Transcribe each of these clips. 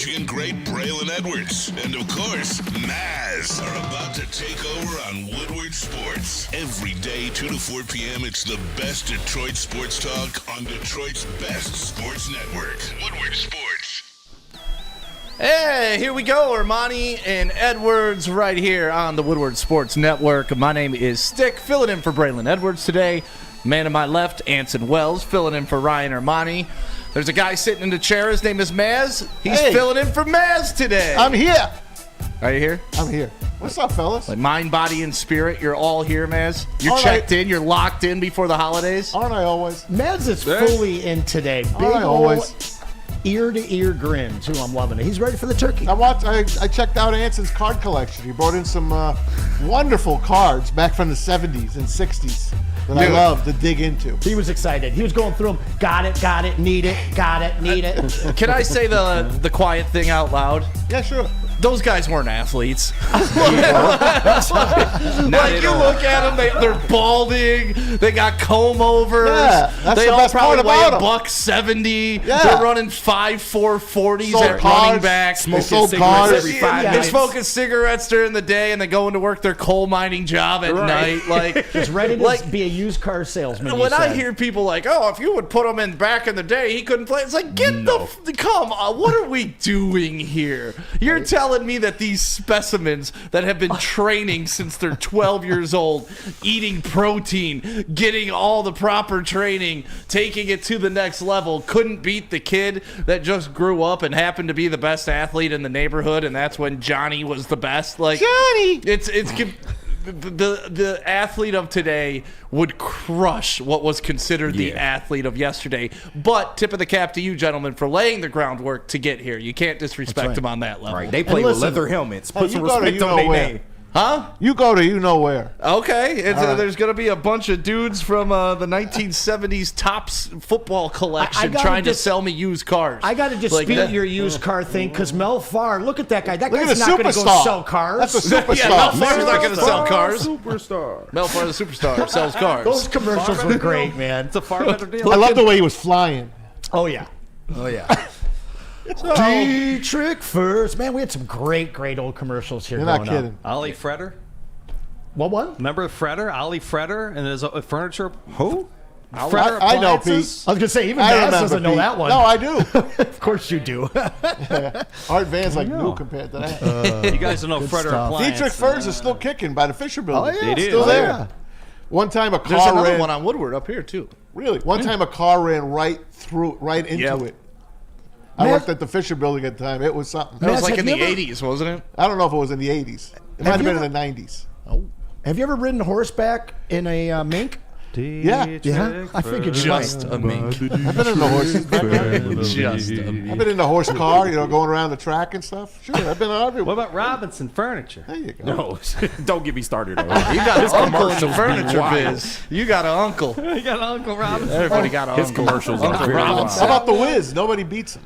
Michigan great Braylon Edwards and, of course, Maz are about to take over on Woodward Sports. Every day, 2 to 4 p.m., it's the best Detroit sports talk on Detroit's best sports network, Woodward Sports. Hey, here we go, Ermanni and Edwards right here on the Woodward Sports Network. My name is Stick, filling in for Braylon Edwards today. Man to my left, Anson Wells, filling in for Ryan Ermanni. There's a guy sitting in the chair. His name is Maz. He's filling in for Maz today. I'm here. Are you here? I'm here. What's up, fellas? Like mind, body, and spirit, you're all here, Maz. You're checked in. You're locked in before the holidays. Aren't I always? Maz is fully in today. Big Aren't I always? Ear-to-ear grin, too. I'm loving it. He's ready for the turkey. I checked out Anson's card collection. He brought in some wonderful cards back from the 70s and 60s that I love to dig into. He was excited. He was going through them. Got it, need it, need it. Can I say the quiet thing out loud? Yeah, sure. Those guys weren't athletes. Like, you look at them, they're balding, they got comb overs. Yeah, that's they the all best part probably weigh about them. $170. Yeah. They're running 5.4 40s Sold at cars. running back. They sold cars every 5 They're minutes. smoking cigarettes during the day and then going to work their coal mining job at night. Like, He's ready to be a used car salesman. when I hear people like, oh, if you would put him in back in the day, he couldn't play. It's like, come on, what are we doing here? You're telling me that these specimens that have been training since they're 12 years old, eating protein, getting all the proper training, taking it to the next level, couldn't beat the kid that just grew up and happened to be the best athlete in the neighborhood, and that's when Johnny was the best. Like, Johnny! The athlete of today would crush what was considered the athlete of yesterday. But tip of the cap to you, gentlemen, for laying the groundwork to get here. You can't disrespect them on that level. Right, they play with leather helmets. Put some respect on their name. Huh? You go to you know where. Okay. There's going to be a bunch of dudes from the 1970s Topps football collection trying to sell me used cars. I got to dispute your used car thing because Mel Farr, look at that guy. That guy's not going to go superstar. sell cars. That's a superstar. Yeah, Mel Farr's not going to sell cars. Superstar. Mel Farr, the superstar, sells cars. Those commercials were great, man. It's a far better deal. I love the way he was flying. Oh, yeah. Dietrich first. Man, we had some great old commercials here. You're not growing kidding. up. Ollie Fretter. What? Remember Fretter? Ollie Fretter and his furniture. Who? I know, Pete. I was going to say, even I Maz remember, doesn't know Pete. that one. No, I do. Of course you do. Art Van's like new compared to that. You guys don't know Fretter stuff. Appliance. Dietrich Furs is still kicking by the Fisher Building. Oh, yeah. It is. Still there. Yeah. One time a There's car another ran. one on Woodward up here, too. Really? One time a car ran right into it. I worked at the Fisher Building at the time. It was something. That was Maz, like have in the you ever- 80s, wasn't it? I don't know if it was in the 80s. It might have you been ever- in the 90s. Have you ever ridden horseback in a mink? Yeah. Yeah, I figured you Just might. a mink. I've been in the horses back there. Just a mink. I've been in the horse car, going around the track and stuff. Sure, I've been on everywhere. What about Robinson Furniture? There you go. No, don't get me started. You got an uncle in the furniture biz. You got an uncle. You got Uncle Robinson. Everybody got an His uncle. commercials are Uncle very Robinson. How about the Wiz? Nobody beats him.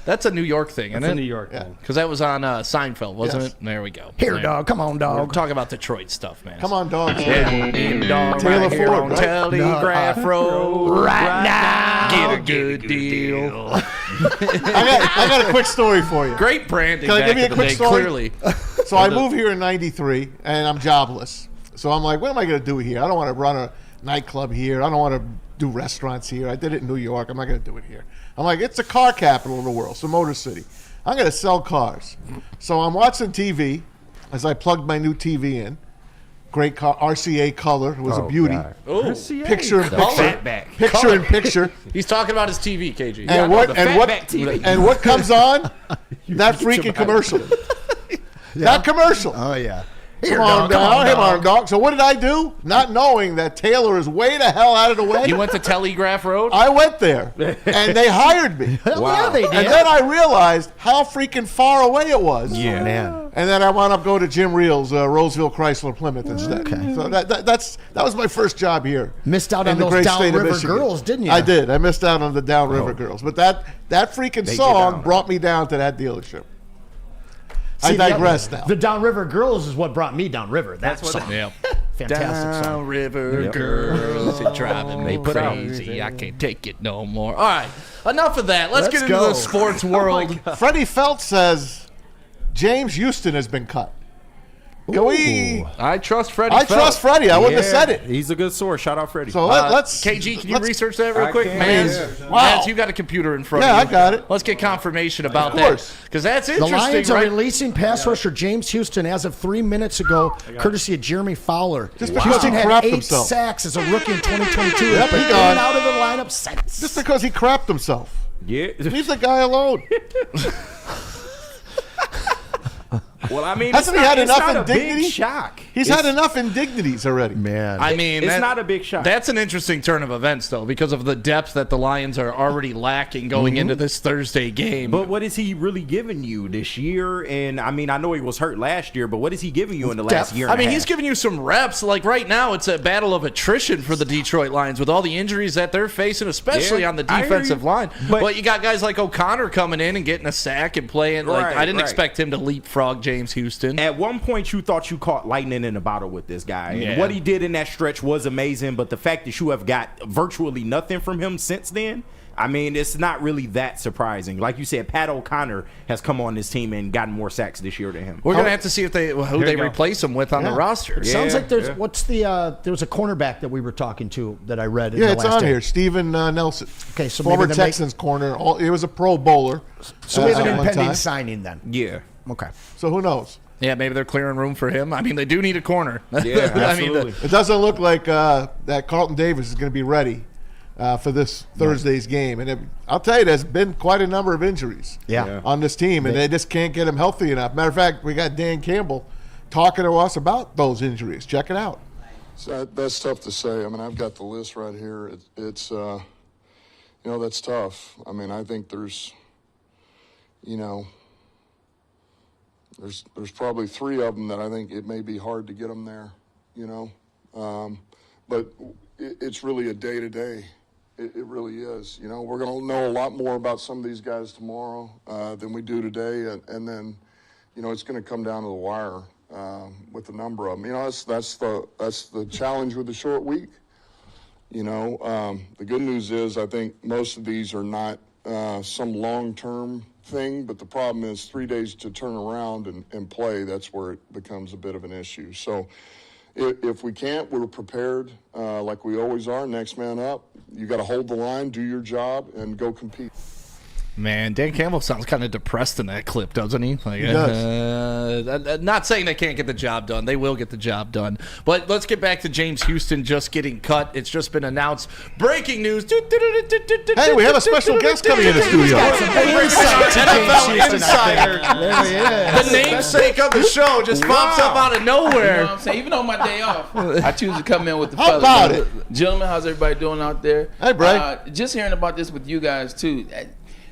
That's a New York thing, isn't It's it? in New York. Yeah. Because that was on Seinfeld, wasn't Yes. it? There we go. Here, There. dog. Come on, We're dog. talking about Detroit stuff, man. Come on, dogs. Yeah. Dog Taylor right here Ford, on right? Telegraph Road. Right now. Get a good deal. I got a quick story for you. Great branding Can I back give you in a the quick day, story? clearly. So I moved here in '93, and I'm jobless. So I'm like, what am I going to do here? I don't want to run a nightclub here. I don't want to do restaurants here. I did it in New York. I'm not going to do it here. I'm like, it's the car capital of the world, so Motor City. I'm going to sell cars. So I'm watching TV as I plugged my new TV in. Great car, RCA color. It was a beauty. Oh, Picture in picture. Picture in picture. he's talking about his TV, KG. And what comes on? That freaking commercial. That commercial. Oh, yeah. Come on, dog. So what did I do? Not knowing that Taylor is way the hell out of the way. You went to Telegraph Road? I went there, and they hired me. Yeah, they did. And then I realized how freaking far away it was. Yeah. Man. And then I wound up going to Jim Reel's, Roseville Chrysler Plymouth instead. Okay. So that was my first job here. Missed out in on the those great state of downriver Michigan. girls, didn't you? I did. I missed out on the downriver girls. But that freaking song down. brought me down to that dealership. See, I digress now. The downriver girls is what brought me downriver. That's what. Yeah. Fantastic song. Downriver girls, it's driving me crazy. I can't take it no more. All right, enough of that. Let's get into go. the sports world. Freddie Felt says James Houston has been cut. Can we? I trust Freddie. I trust Freddie. I wouldn't have said it. He's a good source. Shout out Freddie. So let's. KG, can you let's- research that real I quick, can, man? yeah. Wow. Mans, you got a computer in front Yeah, of you. I got it. Let's get confirmation about Of that, course. because that's The interesting, Lions are right? releasing pass rusher James Houston as of 3 minutes ago, courtesy of Jeremy Fowler. Just because Houston he had crapped 8 himself. sacks as a rookie in 2022. Yep, but he he's gone. out of the lineup since. Just because he crapped himself. Yeah. Leave the guy alone. Well, I mean, Hasn't it's he not, had it's enough not a indignity? big shock. He's had enough indignities already. Man. I mean, It's not a big shock. That's an interesting turn of events, though, because of the depth that the Lions are already lacking going into this Thursday game. But what is he really giving you this year? And I mean, I know he was hurt last year, but what is he giving you in the last Depth. year? I and mean, a he's half? giving you some reps. Like right now, it's a battle of attrition for the Detroit Lions with all the injuries that they're facing, especially Yeah, on the I hear defensive you. line. But, But- you got guys like O'Connor coming in and getting a sack and playing. Like Right, I didn't right. expect him to leapfrog James Houston. At one point, you thought you caught lightning in a bottle with this guy. Yeah. And what he did in that stretch was amazing, but the fact that you have got virtually nothing from him since then, I mean, it's not really that surprising. Like you said, Pat O'Connor has come on this team and gotten more sacks this year than him. We're gonna have to see if who they you go. replace him with on the Yeah. roster. Sounds Yeah, like there's yeah. what's the there was a cornerback that we were talking to that I read. In Yeah, the it's last on day. here. Steven Nelson. Okay, so former maybe they'll Texans corner. He was a Pro Bowler. So we have an at one impending time. signing then. Yeah. Okay. So who knows? Yeah, maybe they're clearing room for him. I mean, they do need a corner. Yeah, I mean, absolutely. It doesn't look like that Carlton Davis is going to be ready for this Thursday's game. And I'll tell you, there's been quite a number of injuries Yeah. on this team, and they just can't get him healthy enough. Matter of fact, we got Dan Campbell talking to us about those injuries. Check it out. So that's tough to say. I mean, I've got the list right here. It's that's tough. I mean, I think there's probably 3 of them that I think it may be hard to get them there, but it's really a day-to-day. It really is. We're going to know a lot more about some of these guys tomorrow than we do today, and then, it's going to come down to the wire with a number of them. That's the challenge with the short week. The good news is I think most of these are not some long-term thing, but the problem is 3 days to turn around and play. That's where it becomes a bit of an issue. So if we can't, we're prepared like we always are. Next man up. You got to hold the line, do your job, and go compete. Man, Dan Campbell sounds kind of depressed in that clip, doesn't he? Like, He does. Not saying they can't get the job done. They will get the job done. But let's get back to James Houston just getting cut. It's just been announced. Breaking news. Hey, we have a special guest coming in the studio. NFL insider. The namesake of the show just pops up out of You know what nowhere. I'm saying? Even on my day off, I choose to come in with the How fellas. about man. it? Gentlemen, how's everybody doing out there? Hey, Bray. Just hearing about this with you guys, too.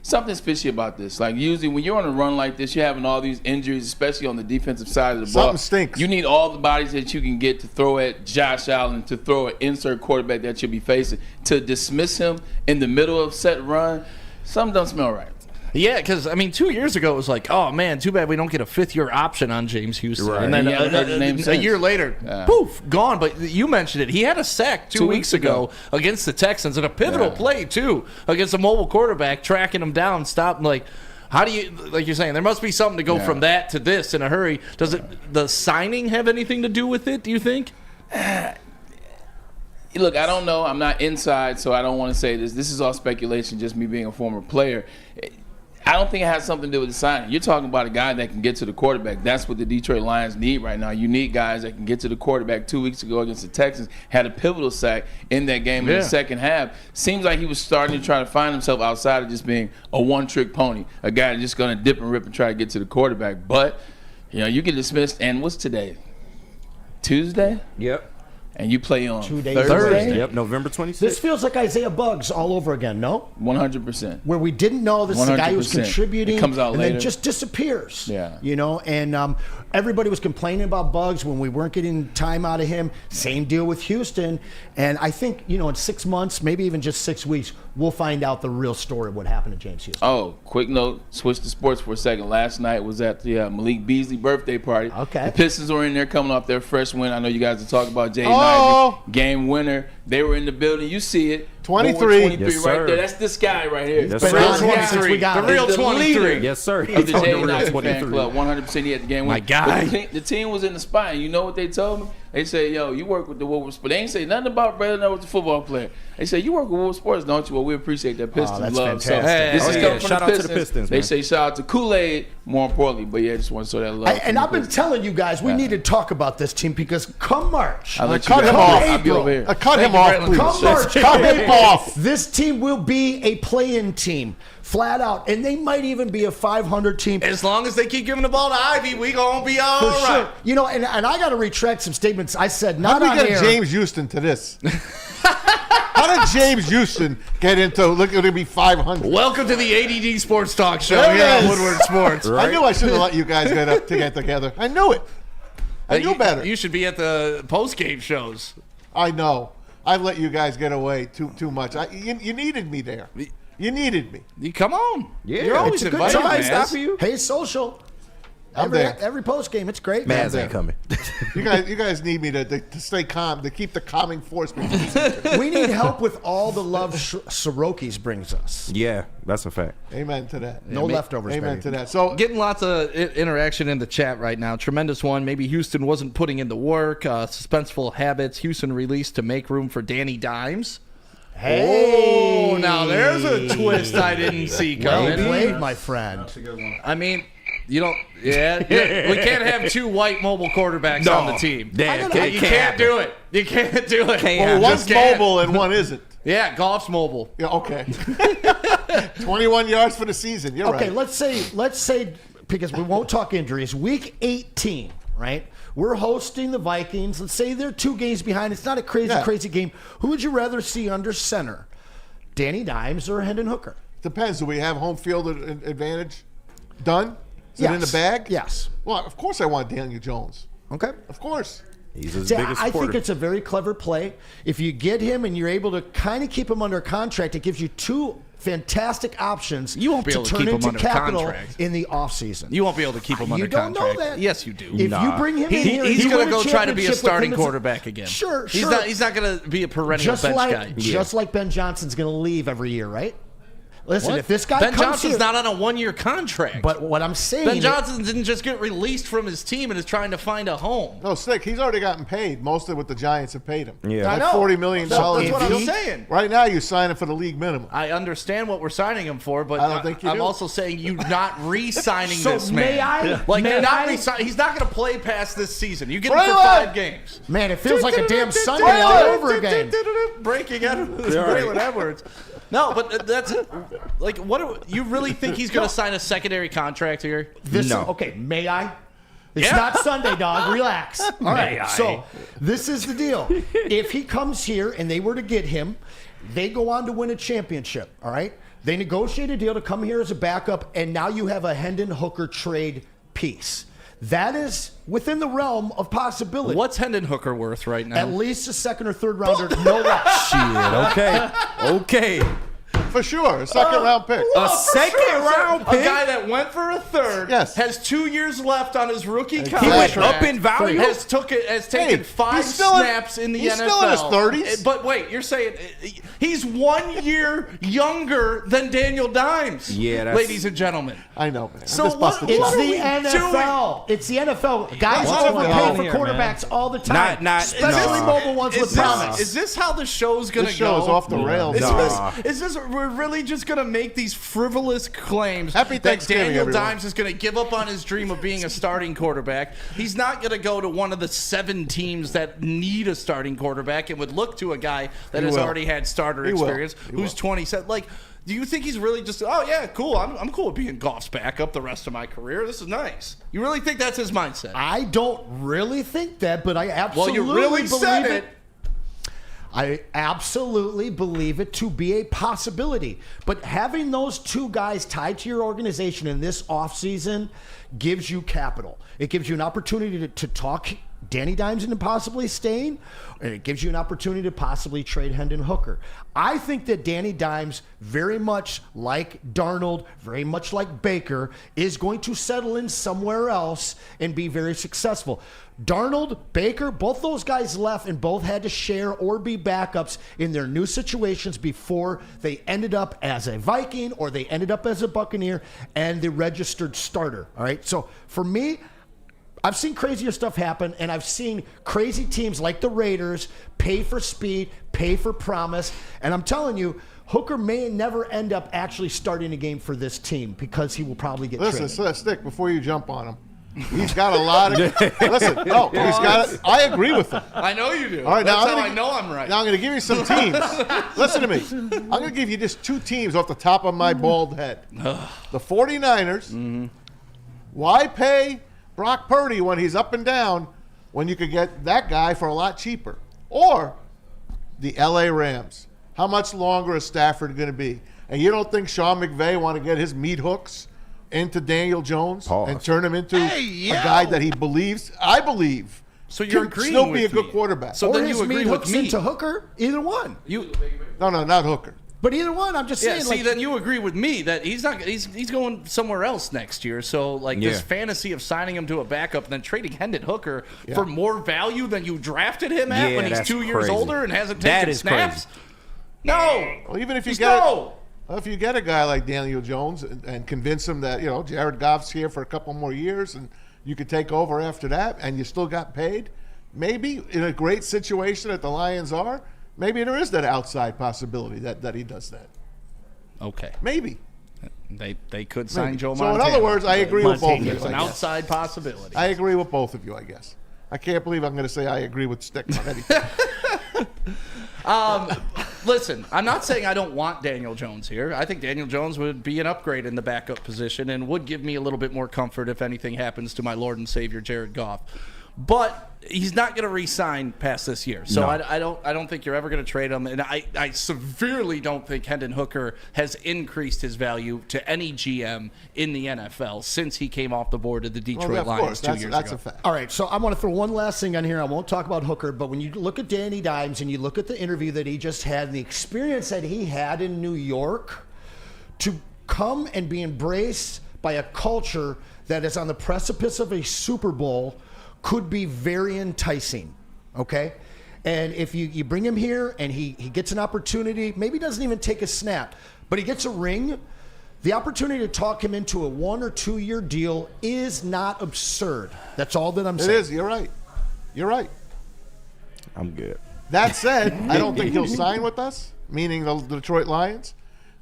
Something's fishy about this. Like, usually when you're on a run like this, you're having all these injuries, especially on the defensive side of the ball. Something stinks. You need all the bodies that you can get to throw at Josh Allen, to throw an insert quarterback that you'll be facing. To dismiss him in the middle of set run, something don't smell right. Yeah, because, 2 years ago, it was like, oh, man, too bad we don't get a fifth-year option on James Houston. Right. And then Yeah, that name a sense. year later, Yeah. poof, gone. But you mentioned it. He had a sack two 2 weeks weeks ago ago. against the Texans, and a pivotal Yeah. play, too, against a mobile quarterback, tracking him down, stopping, like, how do you, like you're saying, there must be something to go Yeah. from that to this in a hurry. Does the signing have anything to do with it, do you think? Look, I don't know. I'm not inside, so I don't want to say this. This is all speculation, just me being a former player. I don't think it has something to do with the signing. You're talking about a guy that can get to the quarterback. That's what the Detroit Lions need right now. You need guys that can get to the quarterback. 2 weeks ago against the Texans, had a pivotal sack in that game in Yeah. the second half. Seems like he was starting to try to find himself outside of just being a one-trick pony, a guy that's just going to dip and rip and try to get to the quarterback. But, you get dismissed. And what's today? Tuesday? Yep. And you play on 2 days Thursday? Yep. November 26th. This feels like Isaiah Buggs all over again, no? 100%. Where we didn't know this is a guy who was 100%. contributing It comes out and later. then just disappears. Yeah. And everybody was complaining about Buggs when we weren't getting time out of him. Same deal with Houston. And I think, in 6 months, maybe even just 6 weeks, we'll find out the real story of what happened to James Houston. Oh, quick note, switch to sports for a second. Last night was at the Malik Beasley birthday party. Okay. The Pistons were in there coming off their fresh win. I know you guys are talking about Jay Oh. Knight, game winner. They were in the building. You see it. 23. 23 Yes, right sir. there. That's this guy right here. Yes, Been sir. on Real him since we got the him. real The 23. leader. Yes, sir. Of the He's on Jay the real Knight fan 23. club. 100% he had the game My winner. guy. But the team was in the spot. And you know what they told me? They said, yo, you work with the Woodward Sports. They ain't say nothing about Brandon That was the football player. They said, you work with Woodward Sports, don't you? Well, we appreciate that Pistons that's love. So fantastic. this is Oh, coming yeah. from Shout out to the Pistons, They man. say shout out to Kool-Aid, more importantly. But yeah, just want to show that love. And I've been telling you guys, we need to talk about this team because come March, I'll let you Cut guys him know. off. I'll be over here. Cut him off, please. come March, Cut him off. this team will be a play-in team, flat out, and they might even be a 500 team. As long as they keep giving the ball to Ivy, we gonna be all For right. sure. You know, and I got to retract some statements I said, How not did on we get air. James Houston to this? How did James Houston get into, look, it'll be 500? Welcome to the ADD Sports Talk Show There it here on is. Woodward Sports. I knew I shouldn't have let you guys get together. I knew it. I knew better. You should be at the post-game shows. I know. I let you guys get away too much. You needed me there. You needed me. You come on. Yeah. You're always It's a good invited, time. Somebody man. stop you. Hey, social. I'm there. Every post game, it's great. Maz ain't coming. You guys need me to stay calm, to keep the calming force between you. We need help with all the love Soroki's brings us. Yeah, that's a fact. Amen to that. No leftovers, Amen baby. to that. So Getting lots of interaction in the chat right now. Tremendous one. Maybe Houston wasn't putting in the work. Suspenseful habits. Houston released to make room for Danny Dimes. Hey. Oh, now there's a twist I didn't see Well coming. played, my friend. I mean, you don't. Yeah, we can't have two white mobile quarterbacks on the team. Damn, You can't do it. You can't do it. well, one's mobile and one isn't. Yeah, golf's mobile. Yeah, okay. 21 yards for the season. You're Okay, right. let's say because we won't talk injuries. Week 18, right? We're hosting the Vikings. Let's say they're 2 games behind. It's not a crazy game. Who would you rather see under center? Danny Dimes or Hendon Hooker? Depends. Do we have home field advantage done? Is it in the bag? Yes. Well, of course I want Daniel Jones. Okay. Of course. He's his See, biggest I supporter. think it's a very clever play. If you get him and you're able to kind of keep him under contract, it gives you 2 fantastic options. You won't be able to turn keep him into under capital contract. in the offseason. You won't be able to keep him under You don't contract. know that. Yes, you do. If you bring him in here, He's you going win to a go try to be a championship with starting him as a- quarterback again. Sure. He's not going to be a perennial bench guy. Just like Ben Johnson's going to leave every year, right? Listen, if this guy Ben comes Johnson's here, not on a 1-year contract. but what I'm saying, Ben Johnson didn't just get released from his team and is trying to find a home. No, Stick, he's already gotten paid. Most of what the Giants have paid him. Yeah. Like I know. $40 million. That's what if I'm he- saying. Right now, you're signing for the league minimum. I understand what we're signing him for, but I don't think you I'm do. also saying you not re-signing So this man. may I- Like may you're not I- re-signing. He's not going to play past this season. You get him for Braylon! 5 games. man, it feels like a damn Sunday all over again. Breaking out of Braylon Edwards. No, but that's like what? You really think he's going to sign a secondary contract here? No. Okay, may I? It's Yeah. not Sunday, dog. Relax. All right. I? So this is the deal. If he comes here and they were to get him, they go on to win a championship. All right. They negotiate a deal to come here as a backup, and now you have a Hendon Hooker trade piece. That is within the realm of possibility. What's Hendon Hooker worth right now? At least a 2nd or 3rd rounder, no less. Shit, okay. For sure. A second-round pick. A second round A pick. guy that went for a 3rd, Yes. has 2 years left on his rookie contract. He went up in value? Has taken Hey, 5 he's still in- snaps in the he's NFL. still in his 30s. But wait, you're saying he's 1 year younger than Daniel Dimes. Yeah, that's- ladies and gentlemen. I know, man. So I'm just what- busting what It's chops. are the we NFL. It's the NFL. Guys What's overpay going for on here, quarterbacks all the time. Not- especially no. mobile ones with promise. Is this how the show's going This to go? show is off the rails. Is this we're really just going to make these frivolous claims Happy that Thanksgiving, Daniel everyone. Dimes is going to give up on his dream of being a starting quarterback? He's not going to go to one of the 7 teams that need a starting quarterback and would look to a guy that He has will. already had starter He will. experience, He who's will. 27. Like, do you think he's really just, oh, yeah, cool. I'm cool with being Goff's backup the rest of my career. This is nice. You really think that's his mindset? I don't really think that, but I absolutely you really believe said it. it. I absolutely believe it to be a possibility. But having those 2 guys tied to your organization in this offseason gives you capital. It gives you an opportunity to talk Danny Dimes into possibly staying, and it gives you an opportunity to possibly trade Hendon Hooker. I think that Danny Dimes, very much like Darnold, very much like Baker, is going to settle in somewhere else and be very successful. Darnold, Baker, both those guys left and both had to share or be backups in their new situations before they ended up as a Viking or they ended up as a Buccaneer and the registered starter. All right. So for me, I've seen crazier stuff happen, and I've seen crazy teams like the Raiders pay for speed, pay for promise, and I'm telling you, Hooker may never end up actually starting a game for this team because he will probably get traded. Listen, Stick, before you jump on him, he's got a lot of. Listen, no, he's got. I agree with him. I know you do. All right, That's now how I know I'm right. Now I'm going to give you some teams. Listen to me. I'm going to give you just 2 teams off the top of my bald head. The 49ers. Mm-hmm. Why pay Brock Purdy when he's up and down when you could get that guy for a lot cheaper? Or the LA Rams. How much longer is Stafford going to be? And you don't think Sean McVay want to get his meat hooks into Daniel Jones and turn him into a guy that he believes, I believe, so you're can agreeing still be a with good me. quarterback. So or then his you agree meat with hooks me. into Hooker, either one. No, not Hooker. But either one, I'm just Yeah, saying. see, like, then you agree with me that he's not. He's going somewhere else next year. So this fantasy of signing him to a backup and then trading Hendon Hooker for more value than you drafted him at when he's that's 2 years crazy. older and hasn't That taken is snaps. crazy. No. Well, even if you Just get no. if you get a guy like Daniel Jones and convince him that Jared Goff's here for a couple more years and you could take over after that and you still got paid, maybe in a great situation that the Lions are, maybe there is that outside possibility that he does that. Okay. Maybe. They could sign Joe So Montana. in other words, I agree with both of you. It's an outside possibility. I agree with both of you, I guess. I can't believe I'm going to say I agree with Stick on anything. Listen, I'm not saying I don't want Daniel Jones here. I think Daniel Jones would be an upgrade in the backup position and would give me a little bit more comfort if anything happens to my Lord and Savior Jared Goff. But he's not going to re-sign past this year, so no. I don't think you're ever going to trade him. And I severely don't think Hendon Hooker has increased his value to any GM in the NFL since he came off the board of the Detroit Lions 2 years ago. That's a fact. all right, so I want to throw one last thing on here. I won't talk about Hooker, but when you look at Danny Dimes and you look at the interview that he just had and the experience that he had in New York, to come and be embraced by a culture that is on the precipice of a Super Bowl could be very enticing, okay? And if you bring him here and he gets an opportunity, maybe doesn't even take a snap, but he gets a ring, the opportunity to talk him into a 1 or 2 year deal is not absurd. That's all that I'm saying. It is. You're right. You're right. I'm good. That said, I don't think he'll sign with us, meaning the Detroit Lions.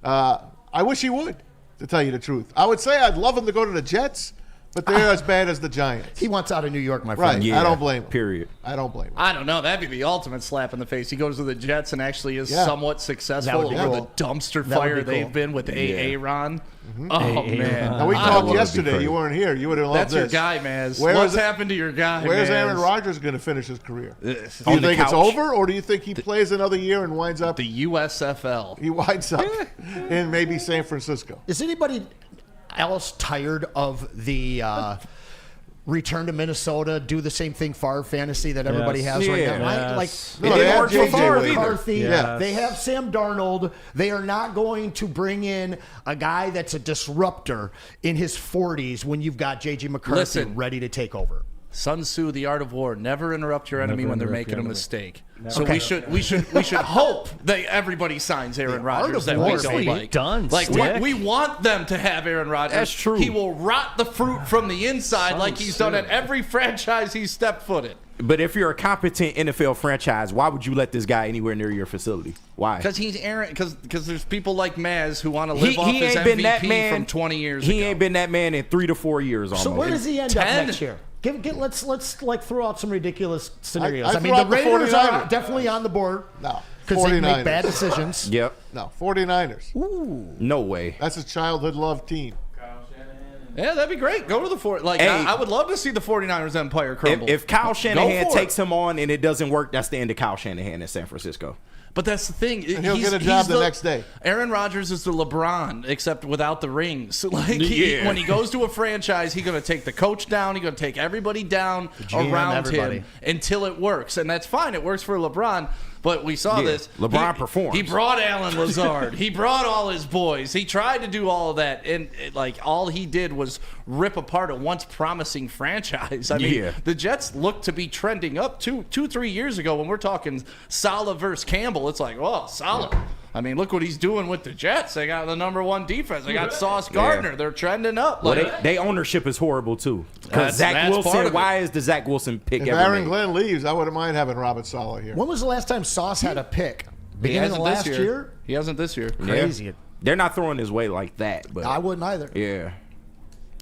I wish he would, to tell you the truth. I would say I'd love him to go to the Jets, but they're as bad as the Giants. He wants out of New York, my friend. Right. Yeah, I don't blame him. Period. I don't blame him. I don't know. That'd be the ultimate slap in the face. He goes to the Jets and actually is somewhat successful That would be over cool. the dumpster That would fire be they've cool. been with Aaron. Mm-hmm. Oh, man. Now, we I talked love it. yesterday. Crazy. You weren't here. You would have loved That's your this. guy, Maz. Where What's is it- happened to your guy, Where's Maz? Aaron Rodgers going to finish his career? Do you On the think it's couch. over, or do you think he plays another year and winds up? The USFL. He winds up in maybe San Francisco. Is anybody else tired of the return to Minnesota, do the same thing Favre fantasy that everybody has right Yeah. now? Like, No, they they didn't have work for JJ Favre, Watt. McCarthy. Yeah. They have Sam Darnold. They are not going to bring in a guy that's a disruptor in his 40s when you've got J.J. McCarthy Listen. ready to take over. Sun Tzu, The Art of War. Never interrupt your enemy when they're interrupt making a your enemy. mistake. So we should hope that everybody signs Aaron Rodgers that we War. don't like. Done, Like Stick. we want them to have Aaron Rodgers. That's true. He will rot the fruit from the inside like he's done at every franchise he's stepped foot in. But if you're a competent NFL franchise, why would you let this guy anywhere near your facility? Why? Because he's Aaron. Because there's people like Maz who want to live off he his ain't been that MVP man from 20 years ago. He ain't been that man in 3 to 4 years almost. So where does he end up 10? next year? Let's like throw out some ridiculous scenarios. I I mean, threw the out the Raiders are 49ers. definitely on the board. No, Because they 49ers. make bad decisions. Yep. No, 49ers. No way. That's his childhood love team. Yeah, that'd be great. Go to the Fort. Like Hey. I would love to see the 49ers empire crumble. If Kyle Shanahan for takes it. him on and it doesn't work, that's the end of Kyle Shanahan in San Francisco. But that's the thing. And he'll get a job the next day. Aaron Rodgers is the LeBron, except without the rings. Like when he goes to a franchise, he's going to take the coach down. He's going to take everybody down GM, around everybody. him until it works. And that's fine. It works for LeBron. But we saw this. LeBron performs. He brought Alan Lazard. He brought all his boys. He tried to do all of that. And all he did was rip apart a once promising franchise. I mean, the Jets looked to be trending up 2-3 years ago when we're talking Saleh versus Campbell. It's like, oh, Saleh. Yeah. I mean, look what he's doing with the Jets. They got the #1 defense. They got Sauce Gardner. They're trending up. Well, they ownership is horrible, too. Because Zach Wilson, why is the Zach Wilson pick ever Aaron Glenn leaves, I wouldn't mind having Robert Saleh here. When was the last time Sauce had a pick? Beginning of last year? He hasn't this year. Crazy. Yeah. They're not throwing his way like that. But I wouldn't either. Yeah.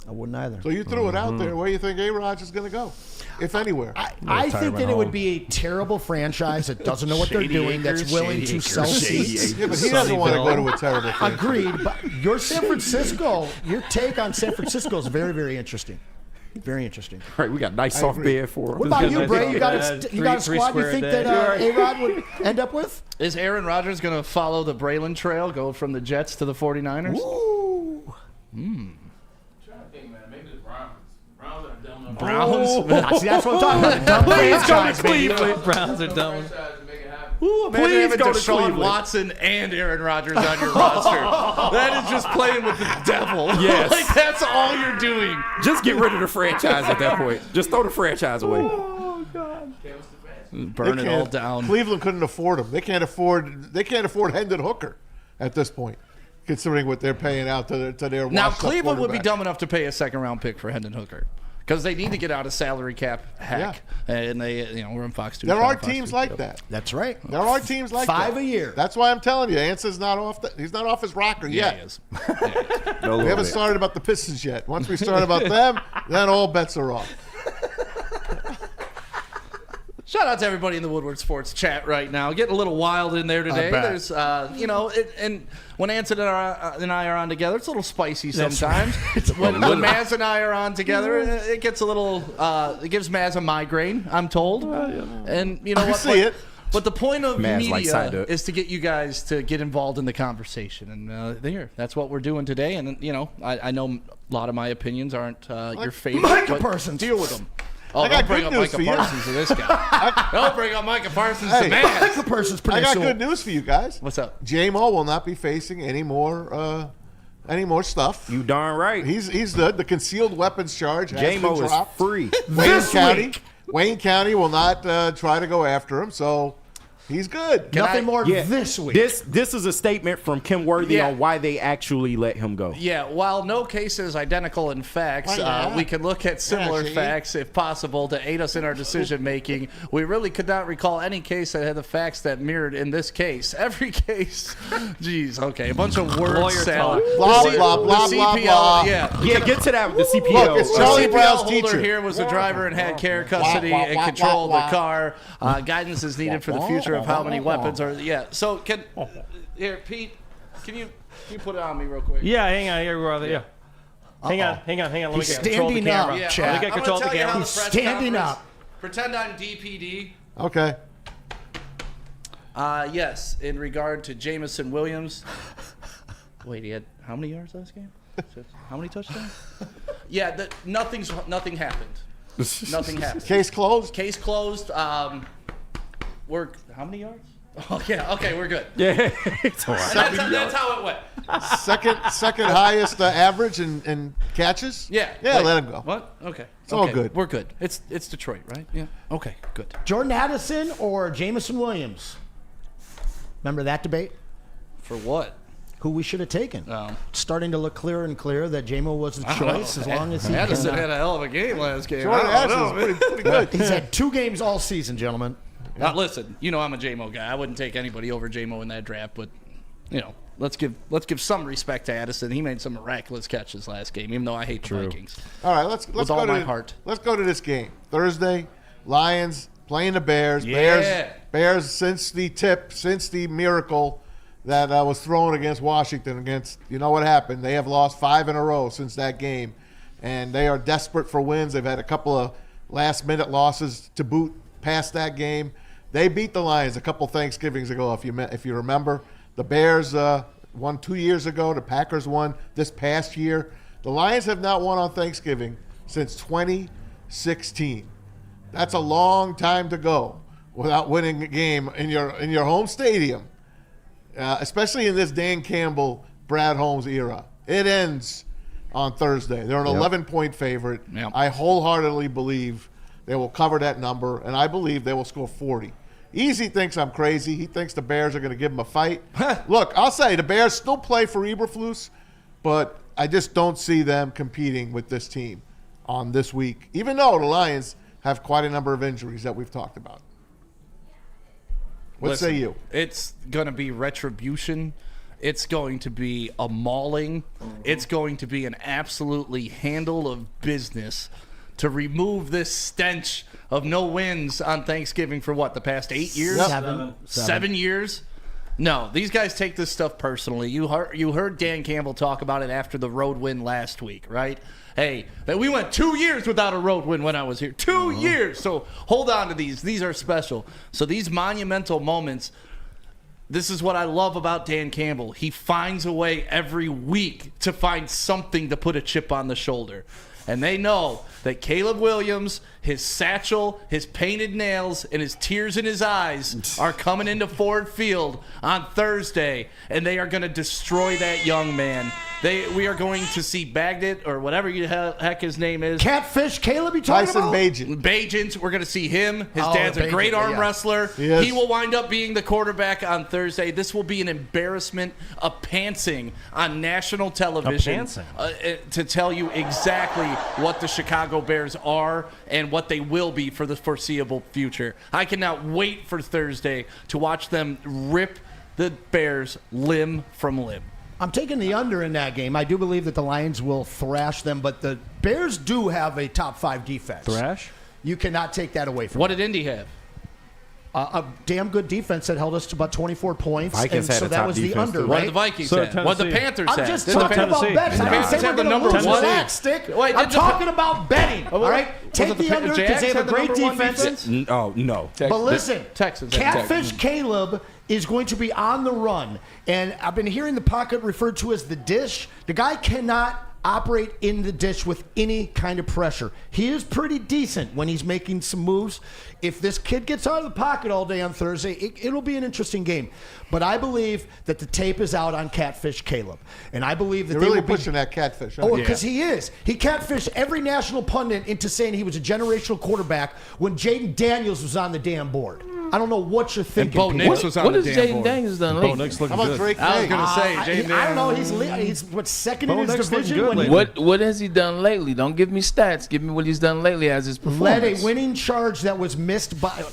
I wouldn't either. So you threw it out there. Where do you think A-Rod is going to go, if anywhere? I think that it would be a terrible franchise that doesn't know what they're doing, that's willing to sell seats. Yeah, but he doesn't want to go to a terrible franchise. Agreed. But your take on San Francisco is very, very interesting. Very interesting. All right, we got a nice soft bed for him. What about you, Bray? You got a squad you think that A-Rod would end up with? Is Aaron Rodgers going to follow the Braylon trail, go from the Jets to the 49ers? Ooh. Browns? See, that's what I'm talking about. Please go to Cleveland. Browns are dumb. Please having Deshaun Watson and Aaron Rodgers on your roster. That is just playing with the devil. Yes. Like, that's all you're doing. Just get rid of the franchise at that point. Just throw the franchise away. Oh, God. Burn it all down. Cleveland couldn't afford him. They can't afford Hendon Hooker at this point, considering what they're paying out to their Now, Cleveland would be dumb enough to pay a second-round pick for Hendon Hooker. Because they need to get out of salary cap hack, and we're in Fox 2. There are teams like that. That's right. There are teams like that. 5 a year. That's why I'm telling you, Anson's not off. He's not off his rocker yet. He is. We haven't started about the Pistons yet. Once we start about them, then all bets are off. Shout out to everybody in the Woodward Sports chat right now. Getting a little wild in there today. There's, and when Anson and I are on together, it's a little spicy sometimes. When Maz and I are on together, it gets a little, it gives Maz a migraine, I'm told. And you know what? See it. But the point of Maz media is to get you guys to get involved in the conversation. And that's what we're doing today. And, I know a lot of my opinions aren't your favorite. Micah but Parsons. deal with them. Oh, I got don't bring good up news Micah for you. Parsons to this guy. Don't bring up Micah Parsons to man. Micah Parsons pretty I got cool. good news for you guys. What's up? J-Mo will not be facing any more stuff. You darn right. He's the concealed weapons charge has J-Mo been is dropped. free. Wayne County will not try to go after him, so he's good. Nothing more this week. This is a statement from Kim Worthy on why they actually let him go. Yeah, while no case is identical in facts, we can look at similar facts, if possible, to aid us in our decision making. We really could not recall any case that had the facts that mirrored in this case. Every case, geez, okay, a bunch of word salad. Blah, blah, blah, blah, blah. Yeah, get to that with the CPL. Look, it's Charlie the CPL Brown's holder teacher. here was the driver and had care, custody, and control of the car. Guidance is needed for the future of how many weapons are. Yeah, so here, Pete, can you put it on me real quick? Yeah, hang on here, brother. Yeah. Hang on. Let me He's get control of the standing camera. up, Yeah, Chad. Let me I'm get gonna control of the tell you how camera. the press Standing conference- up. Pretend I'm DPD. Okay. Yes, in regard to Jamison Williams. Wait, he had how many yards last game? How many touchdowns? Yeah, nothing happened. Nothing happened. Case closed. Case closed. We're how many yards? Oh yeah. Okay, we're good. Yeah, it's all right. That's how it went. Second highest average in catches. Yeah. Yeah, Wait, let him go. What? Okay. It's all good. We're good. It's Detroit, right? Yeah. Okay. Good. Jordan Addison or Jamison Williams? Remember that debate? For what? Who we should have taken. Oh. Starting to look clearer and clearer that J-Mo was the choice as long as he Addison can. had a hell of a game last game. Jordan I don't know, Addison's pretty good. He's had 2 games all season, gentlemen. Now, listen, I'm a J-Mo guy. I wouldn't take anybody over J-Mo in that draft, but let's give some respect to Addison. He made some miraculous catches last game, even though I hate the Vikings. All right, let's With go all to my heart. Let's go to this game. Thursday, Lions playing the Bears. Yeah. Bears since the miracle that was thrown against Washington what happened? They have lost 5 in a row since that game, and they are desperate for wins. They've had a couple of last-minute losses to boot past that game. They beat the Lions a couple Thanksgivings ago, if you remember. The Bears won 2 years ago. The Packers won this past year. The Lions have not won on Thanksgiving since 2016. That's a long time to go without winning a game in your home stadium, especially in this Dan Campbell, Brad Holmes era. It ends on Thursday. They're an 11-point favorite. Yep. I wholeheartedly believe they will cover that number, and I believe they will score 40. Easy thinks I'm crazy. He thinks the Bears are going to give him a fight. Look, I'll say the Bears still play for Eberflus, but I just don't see them competing with this team on this week, even though the Lions have quite a number of injuries that we've talked about. What say you? It's going to be retribution. It's going to be a mauling. It's going to be an absolutely handle of business to remove this stench of no wins on Thanksgiving for what, the past 8 years? Seven years? No, these guys take this stuff personally. You heard Dan Campbell talk about it after the road win last week, right? Hey, we went 2 years without a road win when I was here. 2 years. So hold on to these. These are special. So these monumental moments, this is what I love about Dan Campbell. He finds a way every week to find something to put a chip on the shoulder. And they know that Caleb Williams, his satchel, his painted nails, and his tears in his eyes are coming into Ford Field on Thursday, and they are going to destroy that young man. We are going to see Bagdad, or whatever the heck his name is. Catfish Caleb, you talking Tyson about? Bagent. We're going to see him. His dad's a great arm wrestler. Yes. He will wind up being the quarterback on Thursday. This will be an embarrassment, a pantsing on national television to tell you exactly what the Chicago Bears are and what they will be for the foreseeable future. I cannot wait for Thursday to watch them rip the Bears limb from limb. I'm taking the under in that game. I do believe that the Lions will thrash them, but the Bears do have a top 5 defense. Thrash? You cannot take that away from What them. did Indy have? A damn good defense that held us to about 24 points. Vikings and had so a that top was the defense, under, too. What right? did the Vikings So have? did What did the Tennessee. Panthers I'm have? just Did the talking Panthers- about bets. I didn't Panthers say had we're the going to number lose. one. Relax, Stick. Wait, I'm did the- talking about betting, all right? Take Was it the under because Jags they have a had the great number one defense. Oh, no. But listen, Texans had Catfish Caleb is going to be on the run. And I've been hearing the pocket referred to as the dish. The guy cannot operate in the dish with any kind of pressure. He is pretty decent when he's making some moves. If this kid gets out of the pocket all day on Thursday, it'll be an interesting game. But I believe that the tape is out on Catfish Caleb. And I believe that You're they really will be pushing that catfish. Oh, Huh? because he is. He catfished every national pundit into saying he was a generational quarterback when Jaden Daniels was on the damn board. I don't know what you're thinking. Bo people. Nix was on What the has damn Jaden board. Daniels done Bo lately? Nix looking How about good. Drake I was May? going to say, Jaden I don't know. Daniels. He's what, second Bo in his Nix looking division. good When he lately. What has he done lately? Don't give me stats. Give me what he's done lately as his led a performance. winning charge that was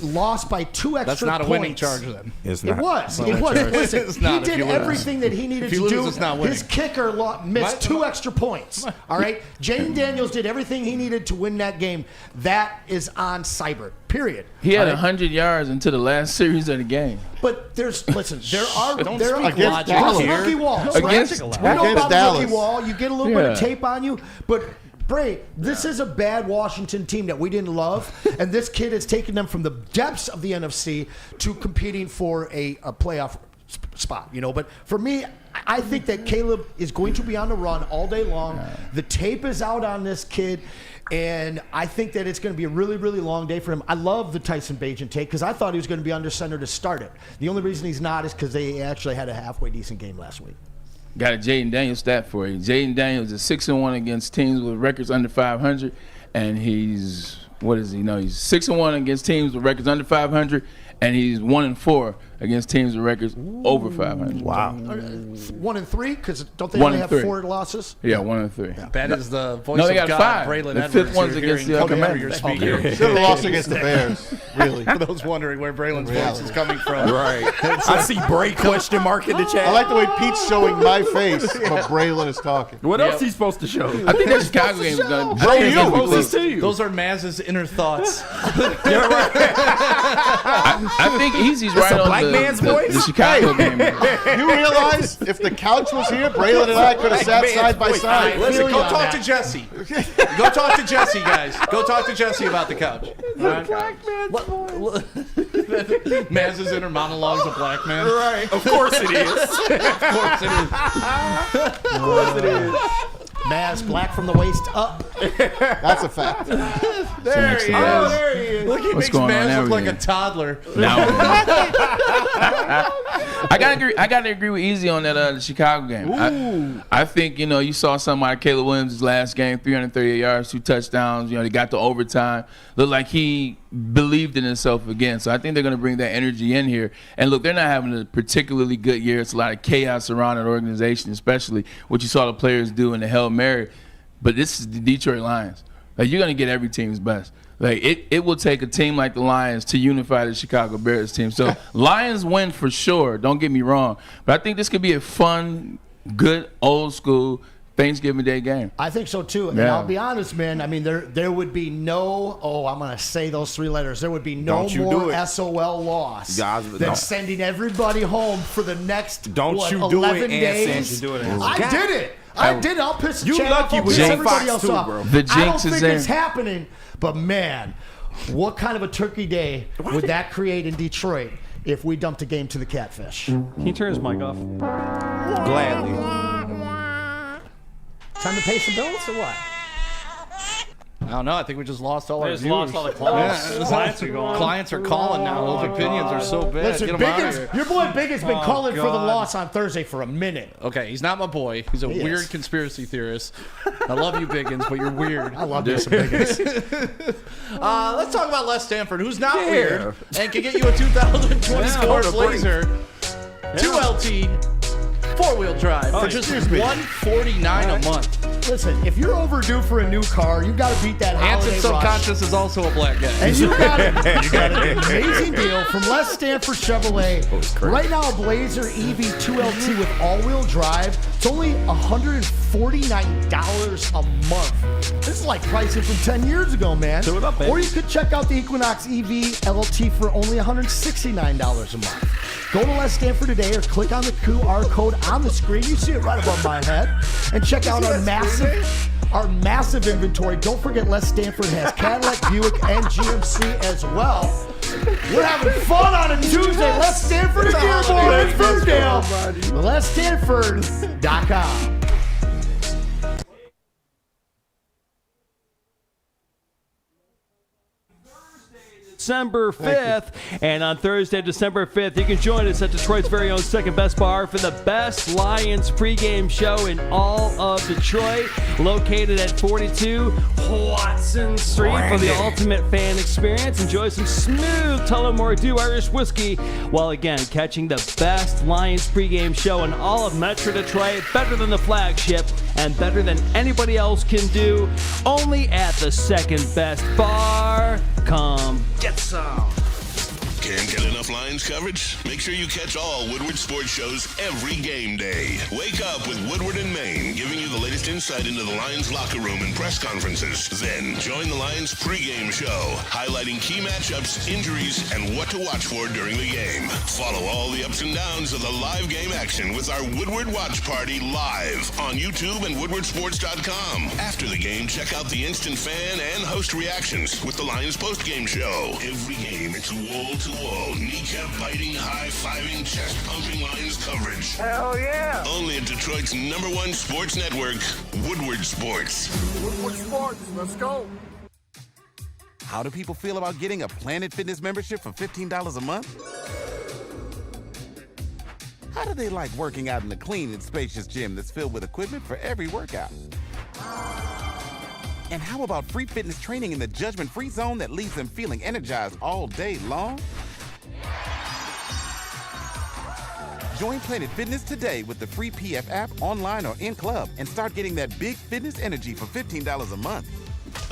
lost by 2 extra That's not a points. winning charge then. It's It not. was. It was. Listen, It's not he if did you lose. everything that he needed If you to lose, do. it's not winning. His kicker missed 2 extra points. All right? Jaden Daniels did everything he needed to win that game. That is on Cybert, period. He had All right? 100 yards into the last series of the game. But there are Don't there speak are logic Dallas. here. rookie walls. Against- right? We know Against about the Dallas. rookie wall. You get a little bit of Yeah. tape on you, but Bray, this is a bad Washington team that we didn't love, and this kid has taken them from the depths of the NFC to competing for a playoff spot. But for me, I think that Caleb is going to be on the run all day long. The tape is out on this kid. And I think that it's going to be a really, really long day for him. I love the Tyson Bagent take because I thought he was going to be under center to start it. The only reason he's not is because they actually had a halfway decent game last week. Got a Jaden Daniels stat for you. Jaden Daniels is 6-1 against teams with records under 500, and he's he's 6-1 against teams with records under 500, and he's 1-4 against teams with records over 500. Wow. 1 and 3 because don't they 1 only and have 3. 4 losses? Yeah, 1-3. That is the voice No, they of got God, 5. Braylon The Edwards. fifth one's you're against hearing the coming other out of your man. speaker. Should have lost against the Bears, really. For those wondering where Braylon's voice is coming from. Right. I see Bray question mark in the chat. I like the way Pete's showing my face, but Braylon is talking. What else he's supposed to show? I think that Chicago game is going to Show you. Closest to you. Those are Maz's inner thoughts. I think Easy's right a on black man's voice? the Chicago game. You realize if the couch was here, Braylon and I could have sat man's side by voice. side. Listen, go talk to Jesse. Go talk to Jesse, guys. Go talk to Jesse about the couch. All right? Maz's inner monologue's a black man. Right. Of course it is. Of course it is. Of course it is. Maz, black from the waist up. That's a fact. There he is. Oh, there he is. Look, he What's makes going on Maz there look like with a you? toddler. Now, I gotta agree with Easy on that the Chicago game. I think you saw something out of Caleb Williams' last game, 338 yards, 2 touchdowns. They got to overtime. Looked like he believed in himself again. So I think they're gonna bring that energy in here. And look, they're not having a particularly good year. It's a lot of chaos around an organization, especially what you saw the players do in the Hail Mary. But this is the Detroit Lions. Like, you're gonna get every team's best. Like, it will take a team like the Lions to unify the Chicago Bears team. So Lions win for sure. Don't get me wrong, but I think this could be a fun, good, old school Thanksgiving Day game. I think so too. And I'll be honest, man. I mean, there would be no. I'm gonna say those 3 letters. There would be no Don't you more do it. SOL loss Guys, than don't. sending everybody home for the next Don't what, you do it, 11 days. Anson. You do it, I did it. I did it. I'll piss the You chat lucky off. I'll with piss your everybody Fox else too, off. bro. The I jinx don't is think there. it's happening, but man, what kind of a turkey day would that create in Detroit if we dumped a game to the Catfish? Can you turn his mic off? Gladly. Time to pay some bills or what? I don't know. I think we just lost all They our just viewers. lost all the clients. Yeah, Clients are going. Clients are calling now. Those opinions are so bad. Listen, Get them out of Biggins, here. your boy Biggins been calling for the God. loss on Thursday for a minute. Okay, he's not my boy. He's a He weird is. conspiracy theorist. I love you, Biggins, but you're weird. I love this Biggins. Let's talk about Les Stanford, who's not weird and can get you a 2020 Score Blazer 2LT 4-wheel drive for just $149 a month. Listen, if you're overdue for a new car, you got to beat that Anson holiday rush. Subconscious is also a black guy. And you got an amazing deal from Les Stanford Chevrolet. Right now, a Blazer EV 2LT with all-wheel drive. It's only $149 a month. This is like pricing from 10 years ago, man. Do it up, baby. Or you could check out the Equinox EV LT for only $169 a month. Go to Les Stanford today or click on the QR code on the screen. You see it right above my head. And check out our massive inventory. Don't forget Les Stanford has Cadillac, Buick, and GMC as well. We're having fun on a Tuesday. Les Stanford again, boys. Ferndale. LesStanford.com. December 5th. And on Thursday, December 5th, you can join us at Detroit's very own Second Best Bar for the best Lions pregame show in all of Detroit. Located at 42 Watson Street for the ultimate fan experience. Enjoy some smooth Tullamore Dew Irish whiskey while again catching the best Lions pregame show in all of Metro Detroit. Better than the flagship and better than anybody else can do. Only at the Second Best Bar. Come get some. Can't get enough Lions coverage? Make sure you catch all Woodward sports shows every game day. Wake up with Woodward and Maine, giving you the latest insight into the Lions locker room and press conferences. Then join the Lions pregame show, highlighting key matchups, injuries, and what to watch for during the game. Follow all the ups and downs of the live game action with our Woodward Watch Party live on YouTube and WoodwardSports.com. After the game, check out the instant fan and host reactions with the Lions postgame show. Every game, it's wall-to-wall, kneecap-biting, high-fiving, chest-pumping Lions coverage. Hell yeah! Only at Detroit's #1 sports network, Woodward Sports. Woodward Sports, let's go. How do people feel about getting a Planet Fitness membership for $15 a month? How do they like working out in a clean and spacious gym that's filled with equipment for every workout? And how about free fitness training in the judgment-free zone that leaves them feeling energized all day long? Join Planet Fitness today with the free PF app, online or in club, and start getting that big fitness energy for $15 a month.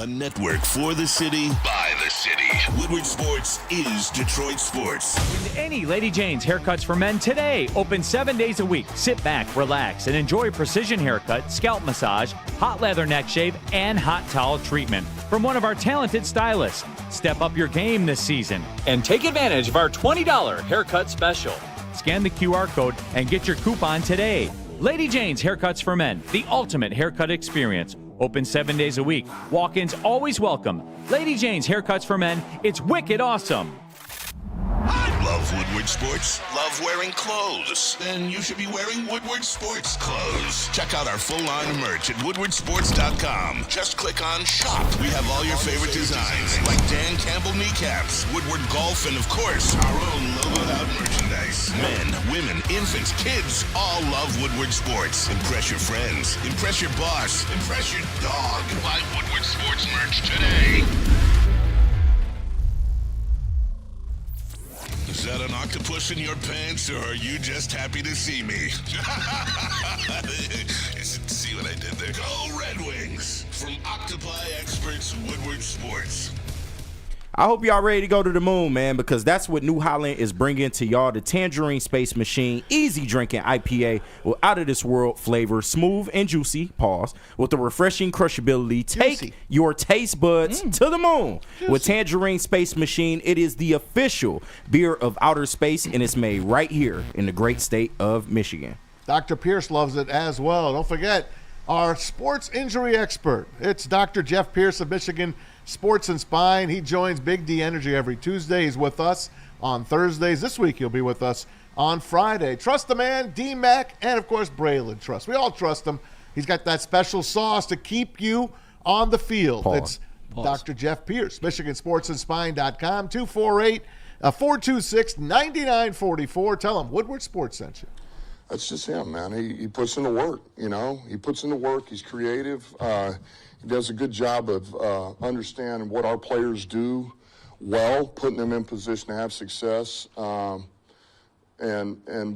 A network for the city, by the city. Woodward Sports is Detroit Sports. Any Lady Jane's Haircuts for Men today. Open 7 days a week. Sit back, relax, and enjoy precision haircut, scalp massage, hot leather neck shave, and hot towel treatment from one of our talented stylists. Step up your game this season and take advantage of our $20 haircut special. Scan the QR code and get your coupon today. Lady Jane's Haircuts for Men, the ultimate haircut experience. Open 7 days a week. Walk-ins always welcome. Lady Jane's Haircuts for Men, it's wicked awesome. Woodward Sports? Love wearing clothes? Then you should be wearing Woodward Sports clothes. Check out our full line of merch at woodwardsports.com. Just click on shop. We have all your favorite designs, like Dan Campbell kneecaps, Woodward golf, and of course, our own logoed out merchandise. Men, women, infants, kids all love Woodward Sports. Impress your friends. Impress your boss. Impress your dog. Buy Woodward Sports merch today. Is that an octopus in your pants, or are you just happy to see me? See what I did there? Go Red Wings! From Octopi Experts, Woodward Sports. I hope y'all ready to go to the moon, man, because that's what New Holland is bringing to y'all. The Tangerine Space Machine, easy drinking IPA with out-of-this-world flavor, smooth and juicy, with the refreshing crushability. Take your taste buds to the moon. With Tangerine Space Machine, it is the official beer of outer space, and it's made right here in the great state of Michigan. Dr. Pierce loves it as well. Don't forget our sports injury expert. It's Dr. Jeff Pierce of Michigan Sports and Spine. He joins Big D Energy every Tuesday. He's with us on Thursdays. This week he'll be with us on Friday. Trust the man, D-Mac, and of course Braylon Trust. We all trust him. He's got that special sauce to keep you on the field. It's Dr. Jeff Pierce, MichiganSportsandSpine.com, 248-426-9944. Tell him Woodward Sports sent you. That's just him, man. He puts in the work, you know. He puts in the work. He's creative. He does a good job of understanding what our players do well, putting them in position to have success, and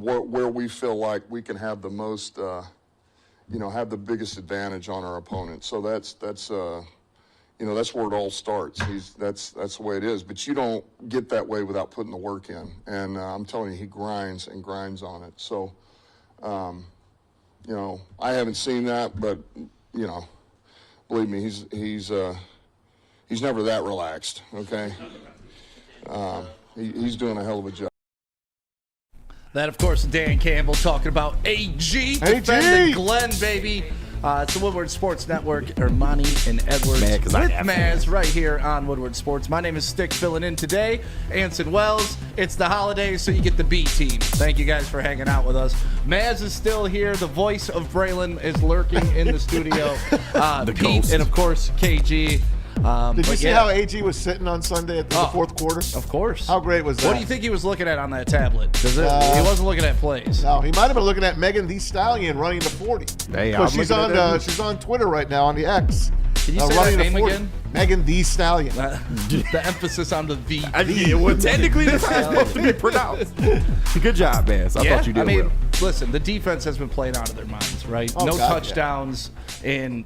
where we feel like we can have the most, have the biggest advantage on our opponent. So that's where it all starts. That's the way it is. But you don't get that way without putting the work in. And I'm telling you, he grinds and grinds on it. So, I haven't seen that, but believe me, he's never that relaxed. Okay, he's doing a hell of a job. That, of course, Dan Campbell talking about AG. Defending Glenn, baby. It's the Woodward Sports Network, Ermanni and Edwards with Maz right here on Woodward Sports. My name is Stick, filling in today. Anson Wells. It's the holidays, so you get the B team. Thank you guys for hanging out with us. Maz is still here. The voice of Braylon is lurking in the studio. The Pete ghost. and, of course, KG. Did you see how AG was sitting on Sunday at the fourth quarter? Of course. How great was that? What do you think he was looking at on that tablet? He wasn't looking at plays. No, he might have been looking at Megan Thee Stallion running the 40. Hey, she's on Twitter right now on the X. Can you say that name again? Megan Thee Stallion. The emphasis on the "the." Technically, that's how it's supposed to be pronounced. Good job, man. I thought you did well. Listen, the defense has been playing out of their minds, right? Oh, no God, touchdowns in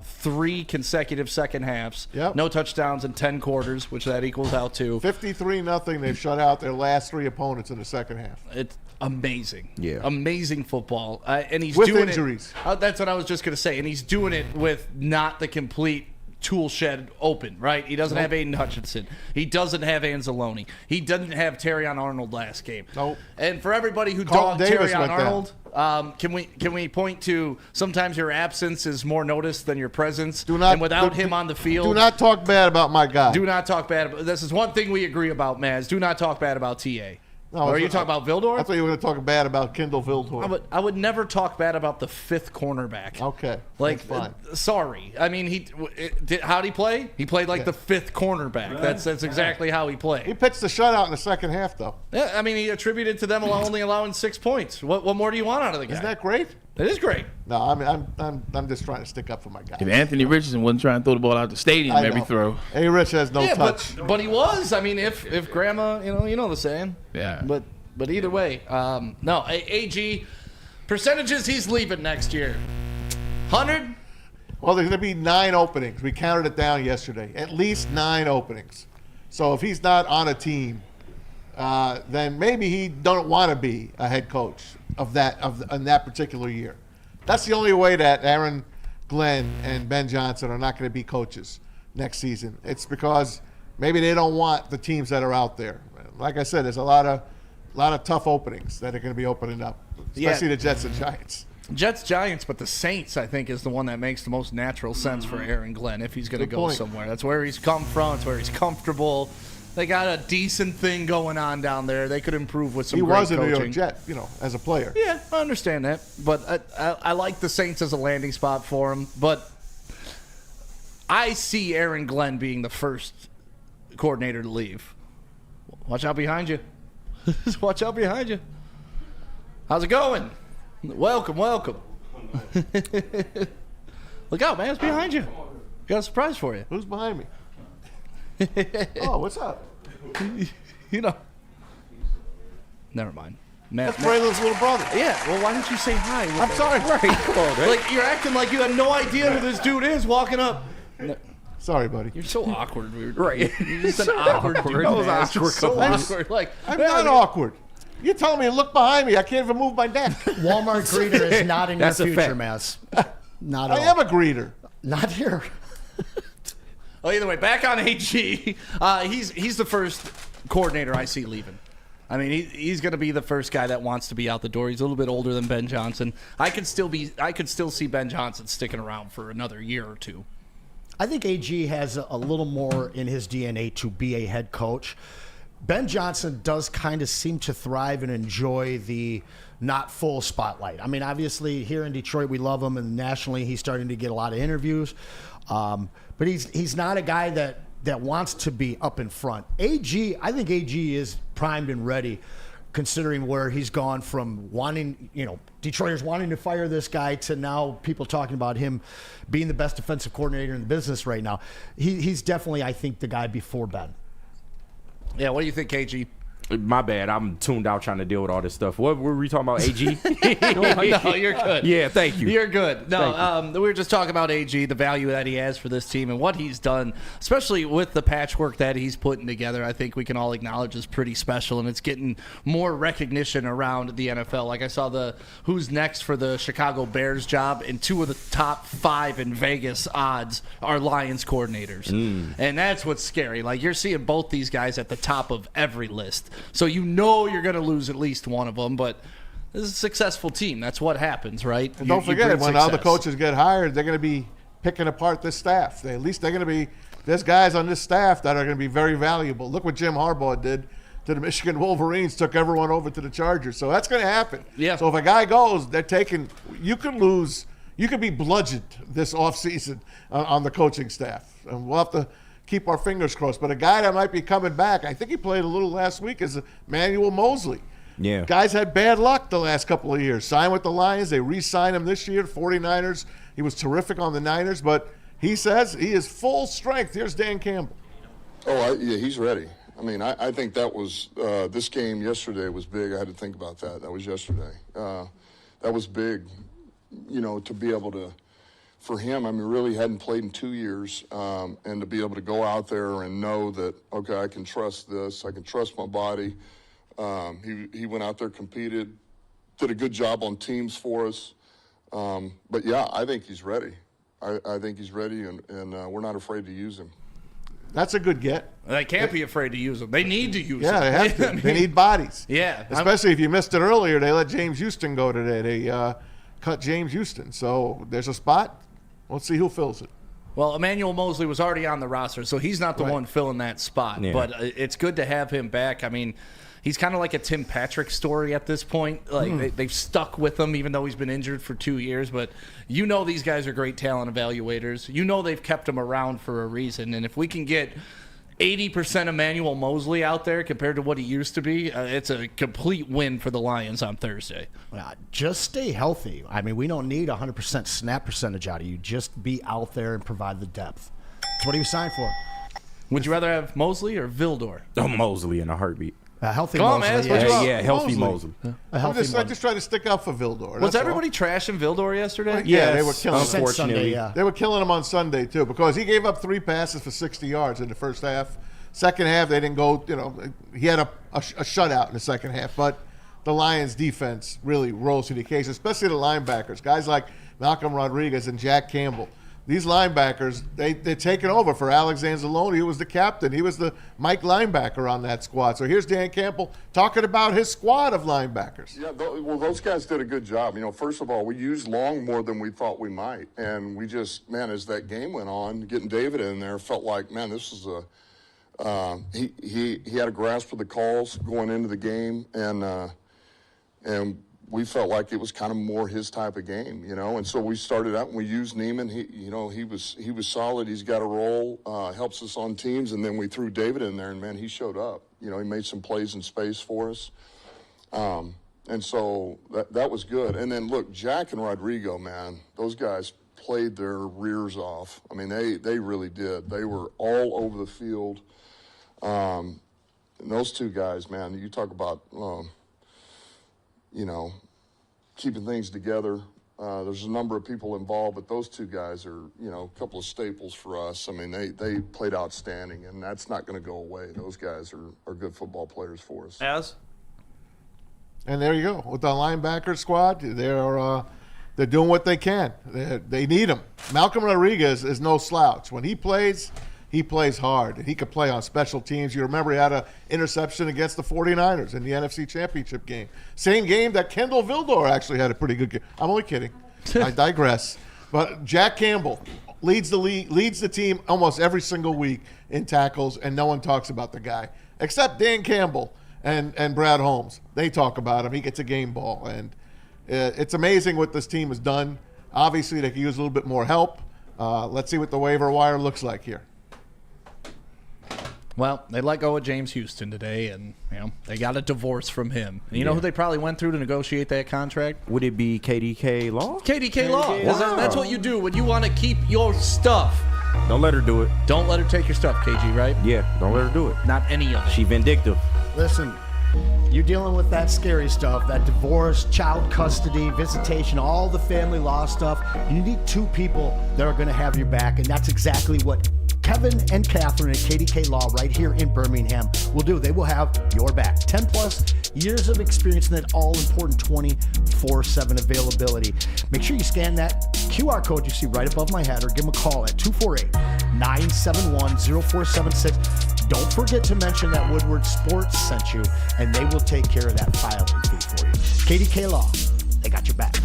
3 consecutive second halves. Yep. No touchdowns in 10 quarters, which that equals out to 53-0. They've shut out their last 3 opponents in the second half. It's amazing. Yeah. Amazing football. And he's with doing injuries. That's what I was just going to say. And he's doing it with not the complete tool shed open, right? He doesn't have Aiden Hutchinson. He doesn't have Anzalone. He doesn't have Terrion Arnold last game. Nope. And for everybody who Carlton dogged Davis Terrion went Arnold, can we point to sometimes your absence is more noticed than your presence? And without him on the field, do not talk bad about my guy. Do not talk bad about. This is one thing we agree about, Maz. Do not talk bad about TA. No, or are you talking about Vildor? I thought you were going to talk bad about Kendall Vildor. I would never talk bad about the 5th cornerback. Okay, like, fine. Sorry. I mean, how'd he play? He played like the 5th cornerback. That's exactly how he played. He pitched the shutout in the second half, though. Yeah, I mean, he attributed to them only allowing 6 points. What more do you want out of the guy? Isn't that great? It is great. No, I mean, I'm just trying to stick up for my guy. If Anthony Richardson wasn't trying to throw the ball out the stadium every throw. Hey, Rich has no touch. But he was. I mean, if Grandma, you know the saying. Yeah. But either way, no. AG percentages, he's leaving next year. 100. Well, there's going to be 9 openings. We counted it down yesterday. At least 9 openings. So if he's not on a team, then maybe he don't want to be a head coach in that particular year. That's the only way that Aaron Glenn and Ben Johnson are not going to be coaches next season. It's because maybe they don't want the teams that are out there. Like I said, there's a lot of tough openings that are going to be opening up, especially the Jets and Giants. Jets, Giants, but the Saints, I think, is the one that makes the most natural sense for Aaron Glenn if he's going to go somewhere. That's where he's come from. It's where he's comfortable. They got a decent thing going on down there. They could improve with some He great was a coaching. New York Jet, as a player. Yeah, I understand that. But I like the Saints as a landing spot for him. But I see Aaron Glenn being the first coordinator to leave. Watch out behind you. Watch out behind you. How's it going? Welcome. Look out, man. It's behind you. Got a surprise for you. Who's behind me? Oh, what's up? Never mind. Matt, That's Braylon's little brother. Yeah, well, why didn't you say hi? I'm sorry. Right. Come on, right? Like, you're acting like you have no idea who this dude is walking up. No. Sorry, buddy. You're so awkward. Right. You're just an awkward dude. That was man. awkward. Just so awkward. Like, I'm not awkward. You're telling me to look behind me. I can't even move my neck. Walmart greeter is not in your That's a future, fact. Maz. Not at I all. am a greeter. Not here. Well, either way, back on AG. He's the first coordinator I see leaving. I mean, he's going to be the first guy that wants to be out the door. He's a little bit older than Ben Johnson. I could still see Ben Johnson sticking around for another year or two. I think AG has a little more in his DNA to be a head coach. Ben Johnson does kind of seem to thrive and enjoy the not full spotlight. I mean, obviously here in Detroit we love him, and nationally he's starting to get a lot of interviews. But he's not a guy that wants to be up in front. I think AG is primed and ready, considering where he's gone from wanting, Detroiters wanting to fire this guy to now people talking about him being the best defensive coordinator in the business right now. He's definitely, I think, the guy before Ben. Yeah, what do you think, KG? My bad. I'm tuned out trying to deal with all this stuff. What were we talking about? AG? No, you're good. Yeah, thank you. You're good. No, we were just talking about AG, the value that he has for this team, and what he's done, especially with the patchwork that he's putting together. I think we can all acknowledge is pretty special, and it's getting more recognition around the NFL. Like I saw the who's next for the Chicago Bears job, and 2 of the top 5 in Vegas odds are Lions coordinators. And that's what's scary. Like, you're seeing both these guys at the top of every list. So you're going to lose at least one of them, but this is a successful team. That's what happens, right? And don't forget, when other coaches get hired, they're going to be picking apart this staff. There's guys on this staff that are going to be very valuable. Look what Jim Harbaugh did to the Michigan Wolverines, took everyone over to the Chargers. So that's going to happen. Yeah. So if a guy goes, you could be bludgeoned this offseason on the coaching staff. And we'll have to keep our fingers crossed. But a guy that might be coming back, I think he played a little last week, is Emmanuel Mosley. Yeah. Guys had bad luck the last couple of years. Signed with the Lions. They re-signed him this year, 49ers. He was terrific on the Niners, but he says he is full strength. Here's Dan Campbell. Yeah, he's ready. I mean, I think that was this game yesterday was big. I had to think about that. That was yesterday. That was big, to be able to, for him, I mean, really hadn't played in 2 years, and to be able to go out there and know that, okay, I can trust this, I can trust my body. He went out there, competed, did a good job on teams for us. But yeah, I think he's ready. I think he's ready, and we're not afraid to use him. That's a good get. They can't be afraid to use them. They need to use them. Yeah, they have to. I mean, They need bodies. Yeah. Especially if you missed it earlier, they let James Houston go today. They cut James Houston. So there's a spot. Let's see who fills it. Well, Emmanuel Mosley was already on the roster, so he's not the one filling that spot. Yeah. But it's good to have him back. I mean, he's kind of like a Tim Patrick story at this point. Like they've stuck with him even though he's been injured for 2 years. But these guys are great talent evaluators. They've kept him around for a reason. And if we can get 80% Emmanuel Mosley out there compared to what he used to be, it's a complete win for the Lions on Thursday. Just stay healthy. I mean, we don't need 100% snap percentage out of you. Just be out there and provide the depth. That's what he was signed for. Would you rather have Mosley or Vildor? Oh, Mosley in a heartbeat. A healthy Come on, Mosley. man, that's what Yeah, healthy Mosley. A healthy I just try to stick up for Vildor. Was That's everybody trashing Vildor yesterday? Yeah, they Yes, were killing him. Since Sunday, yeah. They were killing him on Sunday, too, because he gave up 3 passes for 60 yards in the first half. Second half, they didn't go, he had a shutout in the second half. But the Lions' defense really rose to the occasion, especially the linebackers. Guys like Malcolm Rodriguez and Jack Campbell. These linebackers, they're taking over for Alex Anzalone. He was the captain. He was the Mike linebacker on that squad. So here's Dan Campbell talking about his squad of linebackers. Yeah, those guys did a good job. First of all, we used Long more than we thought we might. And we just, as that game went on, getting David in there, felt like, this is he had a grasp of the calls going into the game, and we felt like it was kind of more his type of game, you know. And so we started out and we used Neiman. He was solid. He's got a role, helps us on teams. And then we threw David in there, and man, he showed up. You know, he made some plays in space for us. And so that was good. And then look, Jack and Rodrigo, man, those guys played their rears off. I mean, they really did. They were all over the field. And those two guys, man, you talk about, you know, keeping things together. There's a number of people involved, but those two guys are, you know, a couple of staples for us. I mean, they played outstanding, and that's not going to go away. Those guys are good football players for us. As? And there you go. With the linebacker squad, they're doing what they can. They need him. Malcolm Rodriguez is no slouch. When he plays hard. He could play on special teams. You remember he had an interception against the 49ers in the NFC Championship game. Same game that Kendall Vildor actually had a pretty good game. I'm only kidding. I digress. But Jack Campbell leads the team almost every single week in tackles, and no one talks about the guy except Dan Campbell and Brad Holmes. They talk about him. He gets a game ball, and it's amazing what this team has done. Obviously, they could use a little bit more help. Let's see what the waiver wire looks like here. Well, they let go of James Houston today, and you know they got a divorce from him. And you know who they probably went through to negotiate that contract? Would it be KDK Law? KDK Law. Wow. That's what you do when you want to keep your stuff. Don't let her do it. Don't let her take your stuff, KG, right? Yeah, don't let her do it. Not any of it. She vindictive. Listen, you're dealing with that scary stuff, that divorce, child custody, visitation, all the family law stuff. You need two people that are going to have your back, and that's exactly what Kevin and Catherine at KDK Law right here in Birmingham will do. They will have your back. 10 plus years of experience in that all-important 24/7 availability. Make sure you scan that QR code you see right above my head or give them a call at 248-971-0476. Don't forget to mention that Woodward Sports sent you, and they will take care of that filing fee for you. KDK Law, they got your back.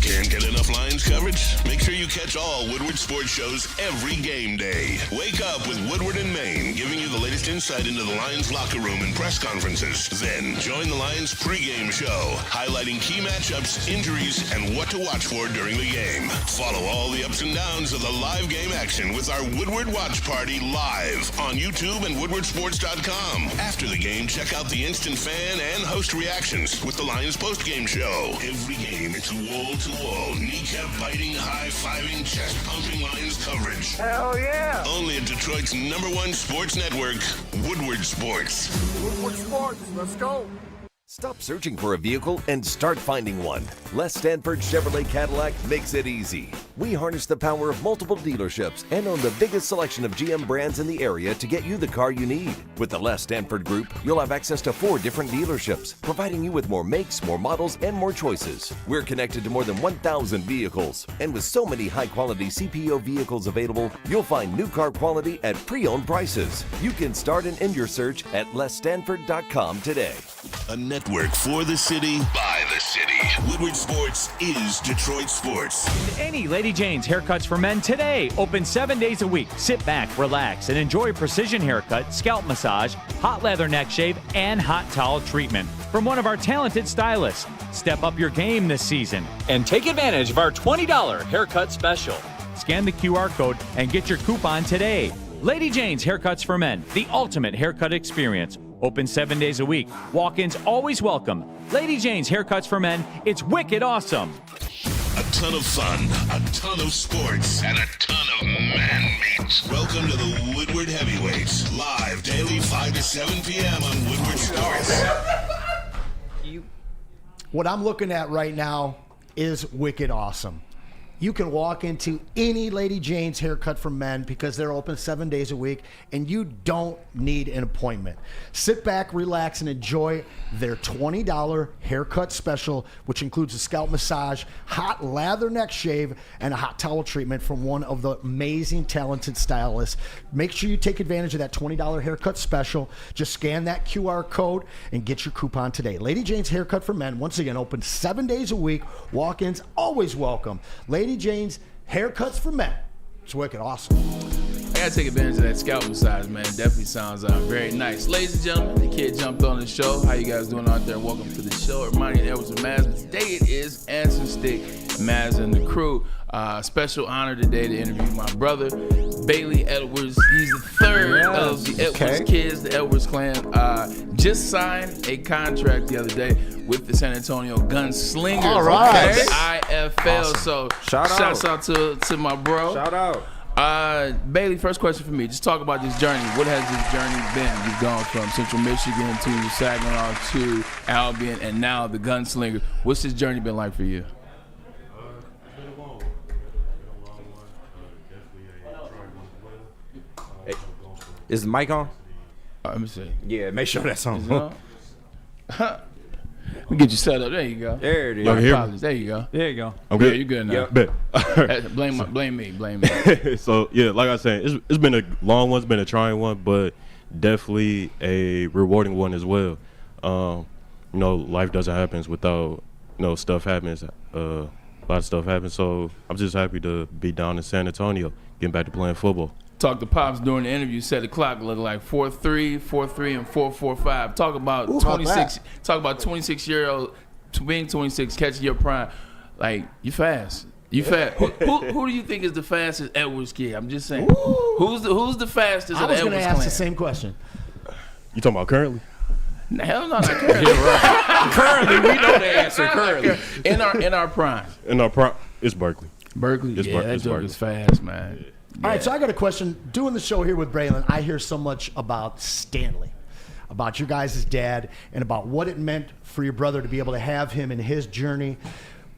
Can't get enough Lions coverage? Make sure you catch all Woodward sports shows every game day. Wake up with Woodward and Maine, giving you the latest insight into the Lions locker room and press conferences. Then join the Lions pregame show, highlighting key matchups, injuries, and what to watch for during the game. Follow all the ups and downs of the live game action with our Woodward Watch Party live on YouTube and WoodwardSports.com. After the game, check out the instant fan and host reactions with the Lions postgame show. Every game, it's wall-to-wall, kneecap-biting, high-fiving, chest-pumping Lions coverage. Hell yeah! Only at Detroit's #1 sports network, Woodward Sports. Woodward Sports, let's go! Stop searching for a vehicle and start finding one. Les Stanford Chevrolet Cadillac makes it easy. We harness the power of multiple dealerships and own the biggest selection of GM brands in the area to get you the car you need. With the Les Stanford Group, you'll have access to 4 different dealerships, providing you with more makes, more models, and more choices. We're connected to more than 1,000 vehicles, and with so many high-quality CPO vehicles available, you'll find new car quality at pre-owned prices. You can start and end your search at lesstanford.com today. A network for the city, by the city. Woodward Sports is Detroit sports. Any Lady Jane's haircuts for men today. Open 7 days a week. Sit back, relax, and enjoy precision haircut, scalp massage, hot leather neck shave, and hot towel treatment from one of our talented stylists. Step up your game this season and take advantage of our $20 haircut special. Scan the QR code and get your coupon today. Lady Jane's Haircuts for Men, the ultimate haircut experience. Open 7 days a week. Walk-ins always welcome. Lady Jane's Haircuts for Men, it's wicked awesome. A ton of fun, a ton of sports, and a ton of man meat. Welcome to the Woodward Heavyweights, live daily 5 to 7 p.m. on Woodward Sports. What I'm looking at right now is wicked awesome. You can walk into any Lady Jane's Haircut for Men because they're open 7 days a week, and you don't need an appointment. Sit back, relax, and enjoy their $20 haircut special, which includes a scalp massage, hot lather neck shave, and a hot towel treatment from one of the amazing, talented stylists. Make sure you take advantage of that $20 haircut special. Just scan that QR code and get your coupon today. Lady Jane's Haircut for Men, once again, open 7 days a week. Walk-ins always welcome. Lady Jane's Haircuts for Men. It's wicked awesome. I gotta take advantage of that scalp massage, man. Definitely sounds very nice. Ladies and gentlemen, the kid jumped on the show. How you guys doing out there? Welcome to the show. Ermanni and Edwards and Maz. But today it is Anson, Stick, Maz, and the crew. Special honor today to interview my brother, Bailey Edwards. He's the third of the Edwards kids, the Edwards clan. Just signed a contract the other day with the San Antonio Gunslingers. All right. The IFL. Awesome. So Shouts out to my bro. Shout out. Bailey, first question for me. Just talk about this journey. What has this journey been? You've gone from Central Michigan to Saginaw to Albion and now the Gunslingers. What's this journey been like for you? Is the mic on? Let me see. Yeah, make sure that's on. Is it on? We get you set up. There you go. There it is. My apologies. There you go. There you go. I'm Yeah, good. you're good now. Yep. Bet. Blame me. So yeah, like I was saying, it's been a long one, it's been a trying one, but definitely a rewarding one as well. Life doesn't happen without stuff happens. A lot of stuff happens, so I'm just happy to be down in San Antonio, getting back to playing football. Talked to Pops during the interview. Said the clock looked like 4-3, 4-3, and 4-4-5. Talk about 26. Talk about 26-year-old being 26, catching your prime. Like you fast. You fast. Who do you think is the fastest Edwards kid? I'm just saying. Who's the fastest? I of the was going to Edwards ask clan? the same question. You talking about currently? Hell no, not currently. Currently, we know the answer. Currently, in our prime. In our prime, it's Berkeley. Berkeley. It's Yeah, that it's joke Berkeley. is fast, man. All right, so I got a question. Doing the show here with Braylon, I hear so much about Stanley, about your guys' dad, and about what it meant for your brother to be able to have him in his journey.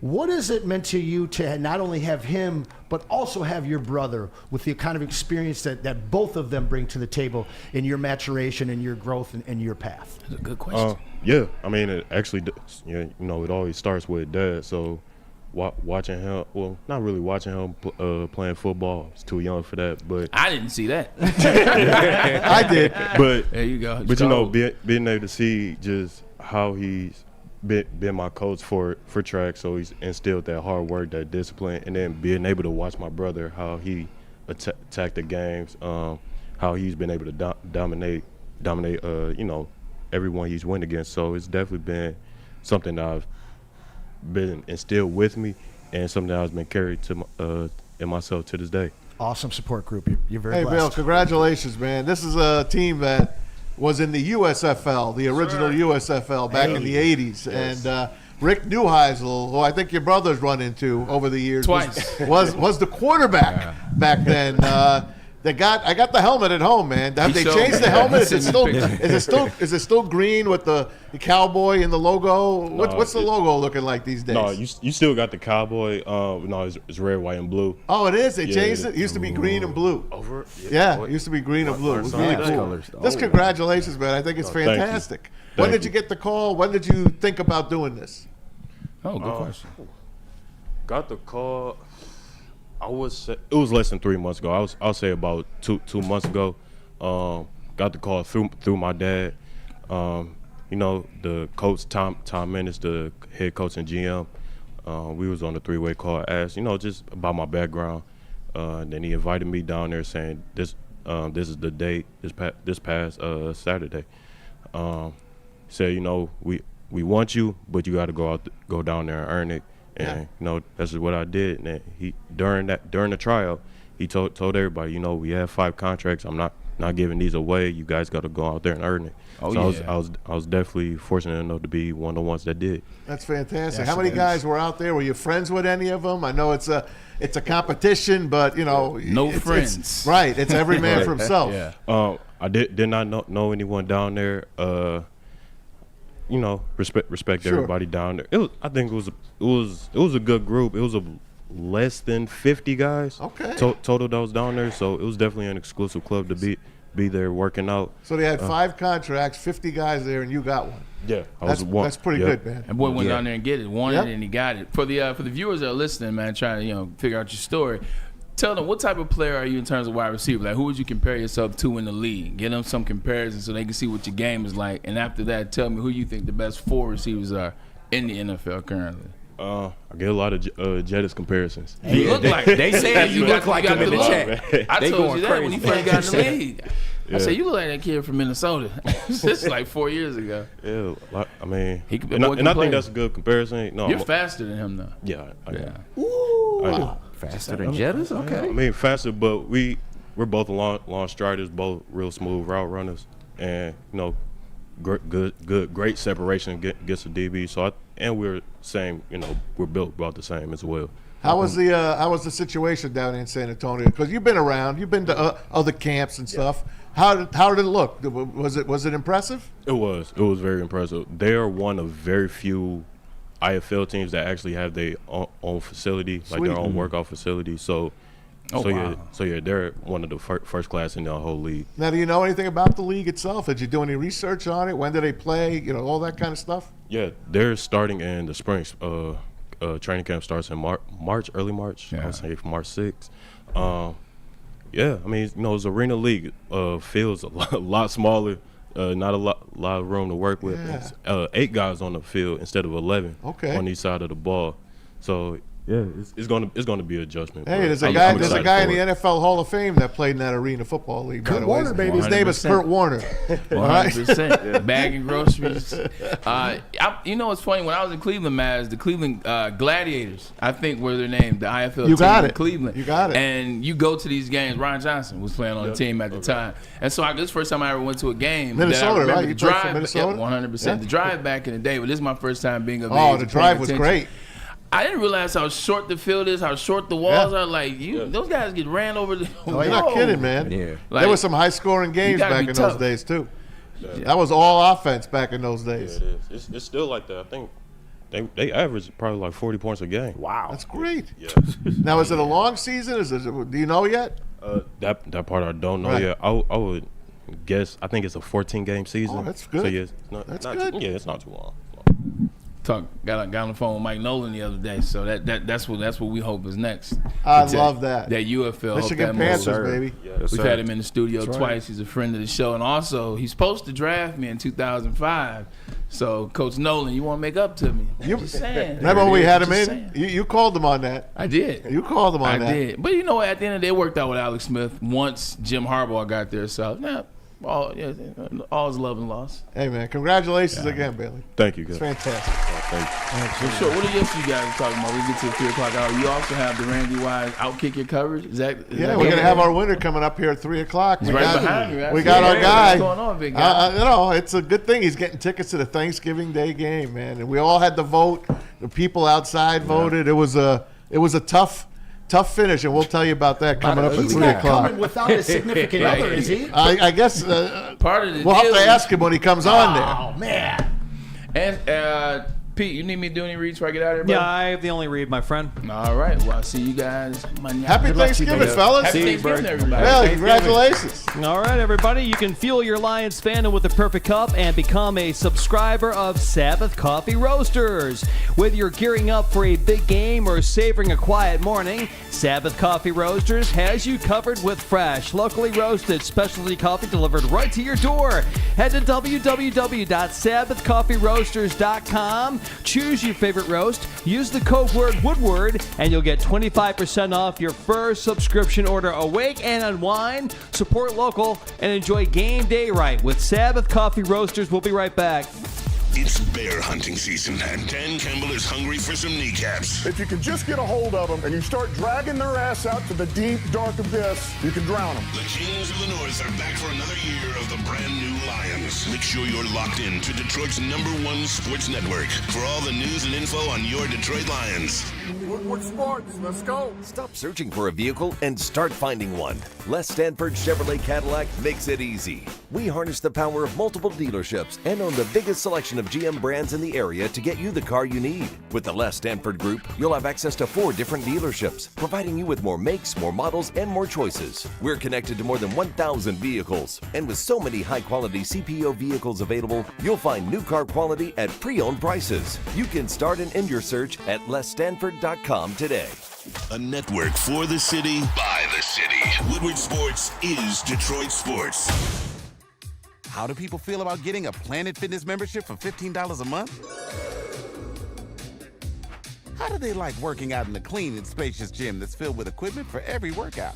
What has it meant to you to not only have him, but also have your brother with the kind of experience that both of them bring to the table in your maturation and your growth and your path? That's a good question. Yeah, I mean, it actually, it always starts with dad. So watching him, well, not really watching him playing football. I was too young for that, but I didn't see that. I did. but There you go. But being able to see just how he's been my coach for track, so he's instilled that hard work, that discipline, and then being able to watch my brother how he attacked the games, how he's been able to dominate everyone he's went against. So it's definitely been something that I've been instilled with me, and something that has been carried to in myself to this day. Awesome support group. You're very Hey, blessed. Bill, congratulations, man. This is a team that was in the USFL, the original USFL back in the 80s. Yes. And Rick Neuheisel, who I think your brother's run into over the years, Twice. was the quarterback back then. I got the helmet at home, man. Have they changed the helmet? Is it still green with the cowboy and the logo? What's the logo looking like these days? No, you still got the cowboy. No, it's red, white, and blue. Oh, it is. They changed it. It used to be green and blue. Yeah, it used to be green and blue. It was really cool. Just congratulations, man. I think it's fantastic. When did you get the call? When did you think about doing this? Oh, good question. Got the call. It was less than 3 months ago. I'll say about two months ago. Got the call through my dad. The coach Tom Menace, the head coach and GM. We was on a three-way call. Asked just about my background. Then he invited me down there, saying this is the date. This past Saturday. Said we want you, but you got to go down there and earn it. And that's what I did. And he during the trial, he told everybody, we have 5 contracts. I'm not giving these away. You guys got to go out there and earn it. Oh, so yeah. I was definitely fortunate enough to be one of the ones that did. That's fantastic. How many guys were out there? Were you friends with any of them? I know it's a competition, but no friends. It's, right. It's every man for himself. Yeah. I did not know anyone down there. Respect Sure. everybody down there. I think it was a good group. It was a less than 50 guys. Okay. Total that was down there, so it was definitely an exclusive club to be there working out. So they had 5 contracts, 50 guys there, and you got one. Yeah, that's pretty good, man. And boy went down there and get it, wanted it, and he got it. For the viewers that are listening, man, trying to figure out your story. Tell them, what type of player are you in terms of wide receiver? Like, who would you compare yourself to in the league? Get them some comparison so they can see what your game is like. And after that, tell me who you think the best 4 receivers are in the NFL currently. I get a lot of Jettis comparisons. You look like they say you look like him in the chat. chat. I They told going you that when he crazy. first got in the league. I Yeah. said you look like that kid from Minnesota. This is like 4 years ago. Yeah, I mean, He could- and boy I can think play. that's a good comparison. No, You're faster than him though. Yeah, I Yeah. am. Faster than Jettis? Okay. I mean, faster, but we're both long striders, both real smooth route runners, and great separation against the DB. So we're same. We're built about the same as well. How was the situation down in San Antonio? Because you've been around, you've been to other camps and stuff. How did it look? Was it impressive? It was very impressive. They are one of very few IFL teams that actually have their own facility, like their own workout facility. So they're one of the first class in the whole league. Now, do you know anything about the league itself? Did you do any research on it? When do they play? All that kind of stuff. Yeah, they're starting in the spring. Training camp starts in early March. I would say March 6th. Yeah, I mean, it's arena league. Field's a lot smaller. Not a lot of room to work with. Yeah. 8 guys on the field instead of 11 on each side of the ball. So yeah, it's gonna be an adjustment. Hey, but there's a I'm guy excited in the for it. NFL Hall of Fame that played in that Arena Football League. By Kurt the way, Warner, baby. His name is 100%. Kurt Warner. All right. 100%. Bagging groceries. It's funny. When I was in Cleveland, Maz, the Cleveland Gladiators, I think were their name, the IFL You team got in it. Cleveland. You got it. And you go to these games. Ryan Johnson was playing on the team at the time. And so this is the first time I ever went to a game. Minnesota, that I remember right? the You played for drive, Minnesota? 100%. Yeah. The drive back in the day, but this is my first time being of age. Oh, the and drive paying was attention. great. I didn't realize how short the field is, how short the walls are. Like those guys get ran over. You're not kidding, man. Yeah. There were some high-scoring games gotta back be in tough. those days too. That was all offense back in those Yeah, days. it is. It's still like that. I think they average probably like 40 points a game. Wow. That's great. Yeah. Now, is it a long season? Do you know yet? That part I don't know Right. yet. I would guess. I think it's a 14-game season. Oh, that's good. So yeah, it's not, That's not good. Yeah, it's not too long. Got on the phone with Mike Nolan the other day, so that's what we hope is next. I To love that. That UFL. Michigan hope that Panthers, moves. baby. Yes, We've sir. had him in the studio twice. He's a friend of the show, and also he's supposed to draft me in 2005. So, Coach Nolan, you want to make up to me? I'm just saying. Remember when we had him Just in? saying. You called him on that. I did. You called him on I that. did. But you know what? At the end of the day, it worked out with Alex Smith once Jim Harbaugh got there. So, all is love and loss. Hey, man, congratulations again, Bailey. Thank you, It's guys. fantastic. Thank you. So, sure. What are you guys talking about? We get to the 3 o'clock hour. You also have the Randy Wise Outkick Your coverage. Is that Yeah, we're gonna have our winner coming up here at 3 o'clock. He's right behind me, right? We got Yeah, our what's guy. going on, big guy? It's a good thing he's getting tickets to the Thanksgiving Day game, man. And we all had to vote. The people outside voted. It was a tough finish, and we'll tell you about that coming up at He's 3 not o'clock. coming without a significant other, is he? I guess Part of the we'll have deal to is- ask him when he comes on there. Oh, man. And Pete, you need me to do any reads before I get out of here, bro? Yeah, I have the only read, my friend. All right. Well, I'll see you guys Monday. Happy Thanksgiving, fellas. Happy Thanksgiving, everybody. Well, congratulations. All right, everybody, you can fuel your Lions fandom with the perfect cup and become a subscriber of Sabbath Coffee Roasters. Whether you're gearing up for a big game or savoring a quiet morning, Sabbath Coffee Roasters has you covered with fresh, locally roasted specialty coffee delivered right to your door. Head to www.sabbathcoffeeroasters.com, choose your favorite roast, use the code word Woodward, and you'll get 25% off your first subscription order. Awake and unwind, support local, and enjoy game day right with Sabbath Coffee Roasters. We'll be right back. It's bear hunting season, and Dan Campbell is hungry for some kneecaps. If you can just get a hold of them and you start dragging their ass out to the deep, dark abyss, you can drown them. The Kings of the North are back for another year of the brand new Lions. Make sure you're locked in to Detroit's #1 sports network for all the news and info on your Detroit Lions. Woodward Sports, let's go. Stop searching for a vehicle and start finding one. Les Stanford Chevrolet Cadillac makes it easy. We harness the power of multiple dealerships and own the biggest selection of GM brands in the area to get you the car you need. With the Les Stanford Group, you'll have access to 4 different dealerships, providing you with more makes, more models, and more choices. We're connected to more than 1,000 vehicles, and with so many high-quality CPO vehicles available, you'll find new car quality at pre-owned prices. You can start and end your search at lesstanford.com today. A network for the city, by the city. Woodward Sports is Detroit Sports. How do people feel about getting a Planet Fitness membership for $15 a month? How do they like working out in a clean and spacious gym that's filled with equipment for every workout?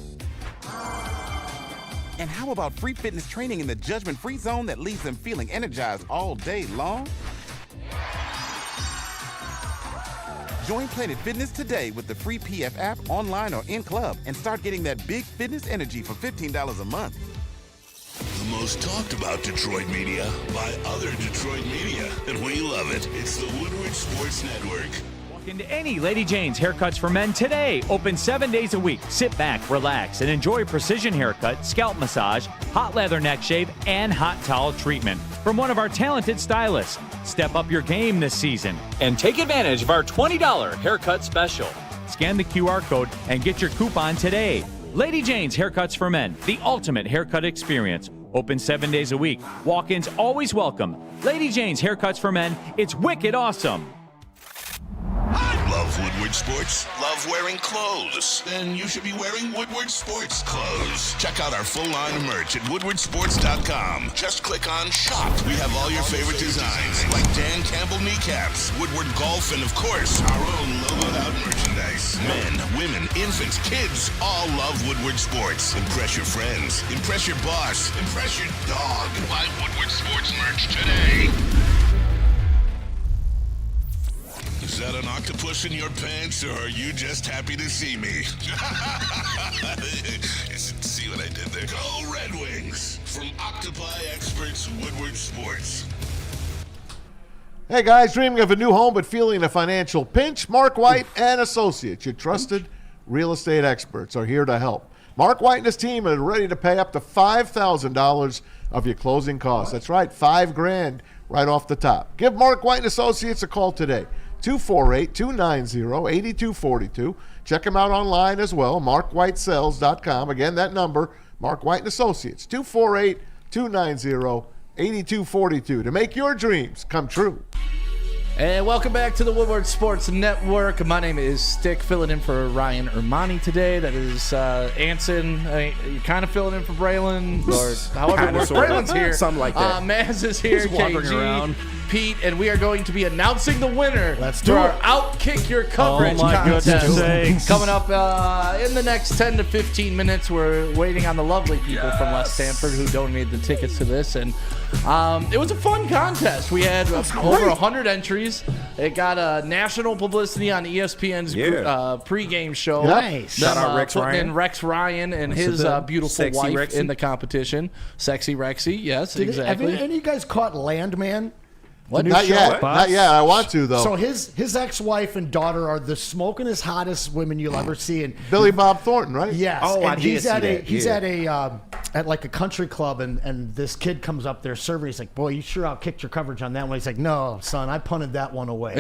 And how about free fitness training in the judgment-free zone that leaves them feeling energized all day long? Join Planet Fitness today with the free PF app online or in club and start getting that big fitness energy for $15 a month. The most talked about Detroit media by other Detroit media. And we love it. It's the Woodward Sports Network. Walk into any Lady Jane's Haircuts for Men today. Open 7 days a week. Sit back, relax, and enjoy precision haircut, scalp massage, hot leather neck shave, and hot towel treatment from one of our talented stylists. Step up your game this season and take advantage of our $20 haircut special. Scan the QR code and get your coupon today. Lady Jane's Haircuts for Men, the ultimate haircut experience. Open 7 days a week. Walk-ins always welcome. Lady Jane's Haircuts for Men. It's wicked awesome. Love Woodward Sports? Love wearing clothes? Then you should be wearing Woodward Sports clothes. Check out our full line of merch at woodwardsports.com. Just click on Shop. We have all your favorite designs, like Dan Campbell kneecaps, Woodward Golf, and of course, our own logoed out merchandise. Men, women, infants, kids all love Woodward Sports. Impress your friends. Impress your boss. Impress your dog. Buy Woodward Sports merch today. Is that an octopus in your pants, or are you just happy to see me? See what I did there? Go Red Wings! From Octopi Experts Woodward Sports. Hey guys, dreaming of a new home but feeling a financial pinch? Mark White and Associates, your trusted real estate experts, are here to help. Mark White and his team are ready to pay up to $5,000 of your closing costs. That's right, $5,000 right off the top. Give Mark White and Associates a call today. 248-290-8242. Check them out online as well, markwhitesales.com. Again, that number, Mark White & Associates, 248-290-8242 to make your dreams come true. And welcome back to the Woodward Sports Network. My name is Stick, filling in for Ryan Ermanni today. That is Anson. You're kind of filling in for Braylon, or however it works. Braylon's here. Something like that. Maz is here. He's wandering KG, around. Pete, and we are going to be announcing the winner do for our it. Outkick Your Coverage Oh, my contest. goodness sakes. Coming up in the next 10 to 15 minutes. We're waiting on the lovely people from West Stanford who donated the tickets to this, and it was a fun contest. We had over 100 entries. It got national publicity on ESPN's pregame show. Nice. Shout out Rex putting Ryan. in Rex Ryan and his beautiful Sexy wife Rexy. in the competition. Sexy Rexy, yes, Have exactly. any of you guys caught Landman? What? Not yet. Not yet. I want to, though. So his ex-wife and daughter are the smokingest, hottest women you'll ever see. And Billy Bob Thornton, right? yes, Oh, I and did he's see at that, at like a country club, and this kid comes up there serving. He's like, "Boy, you sure outkicked your coverage on that one." He's like, "No, son, I punted that one away."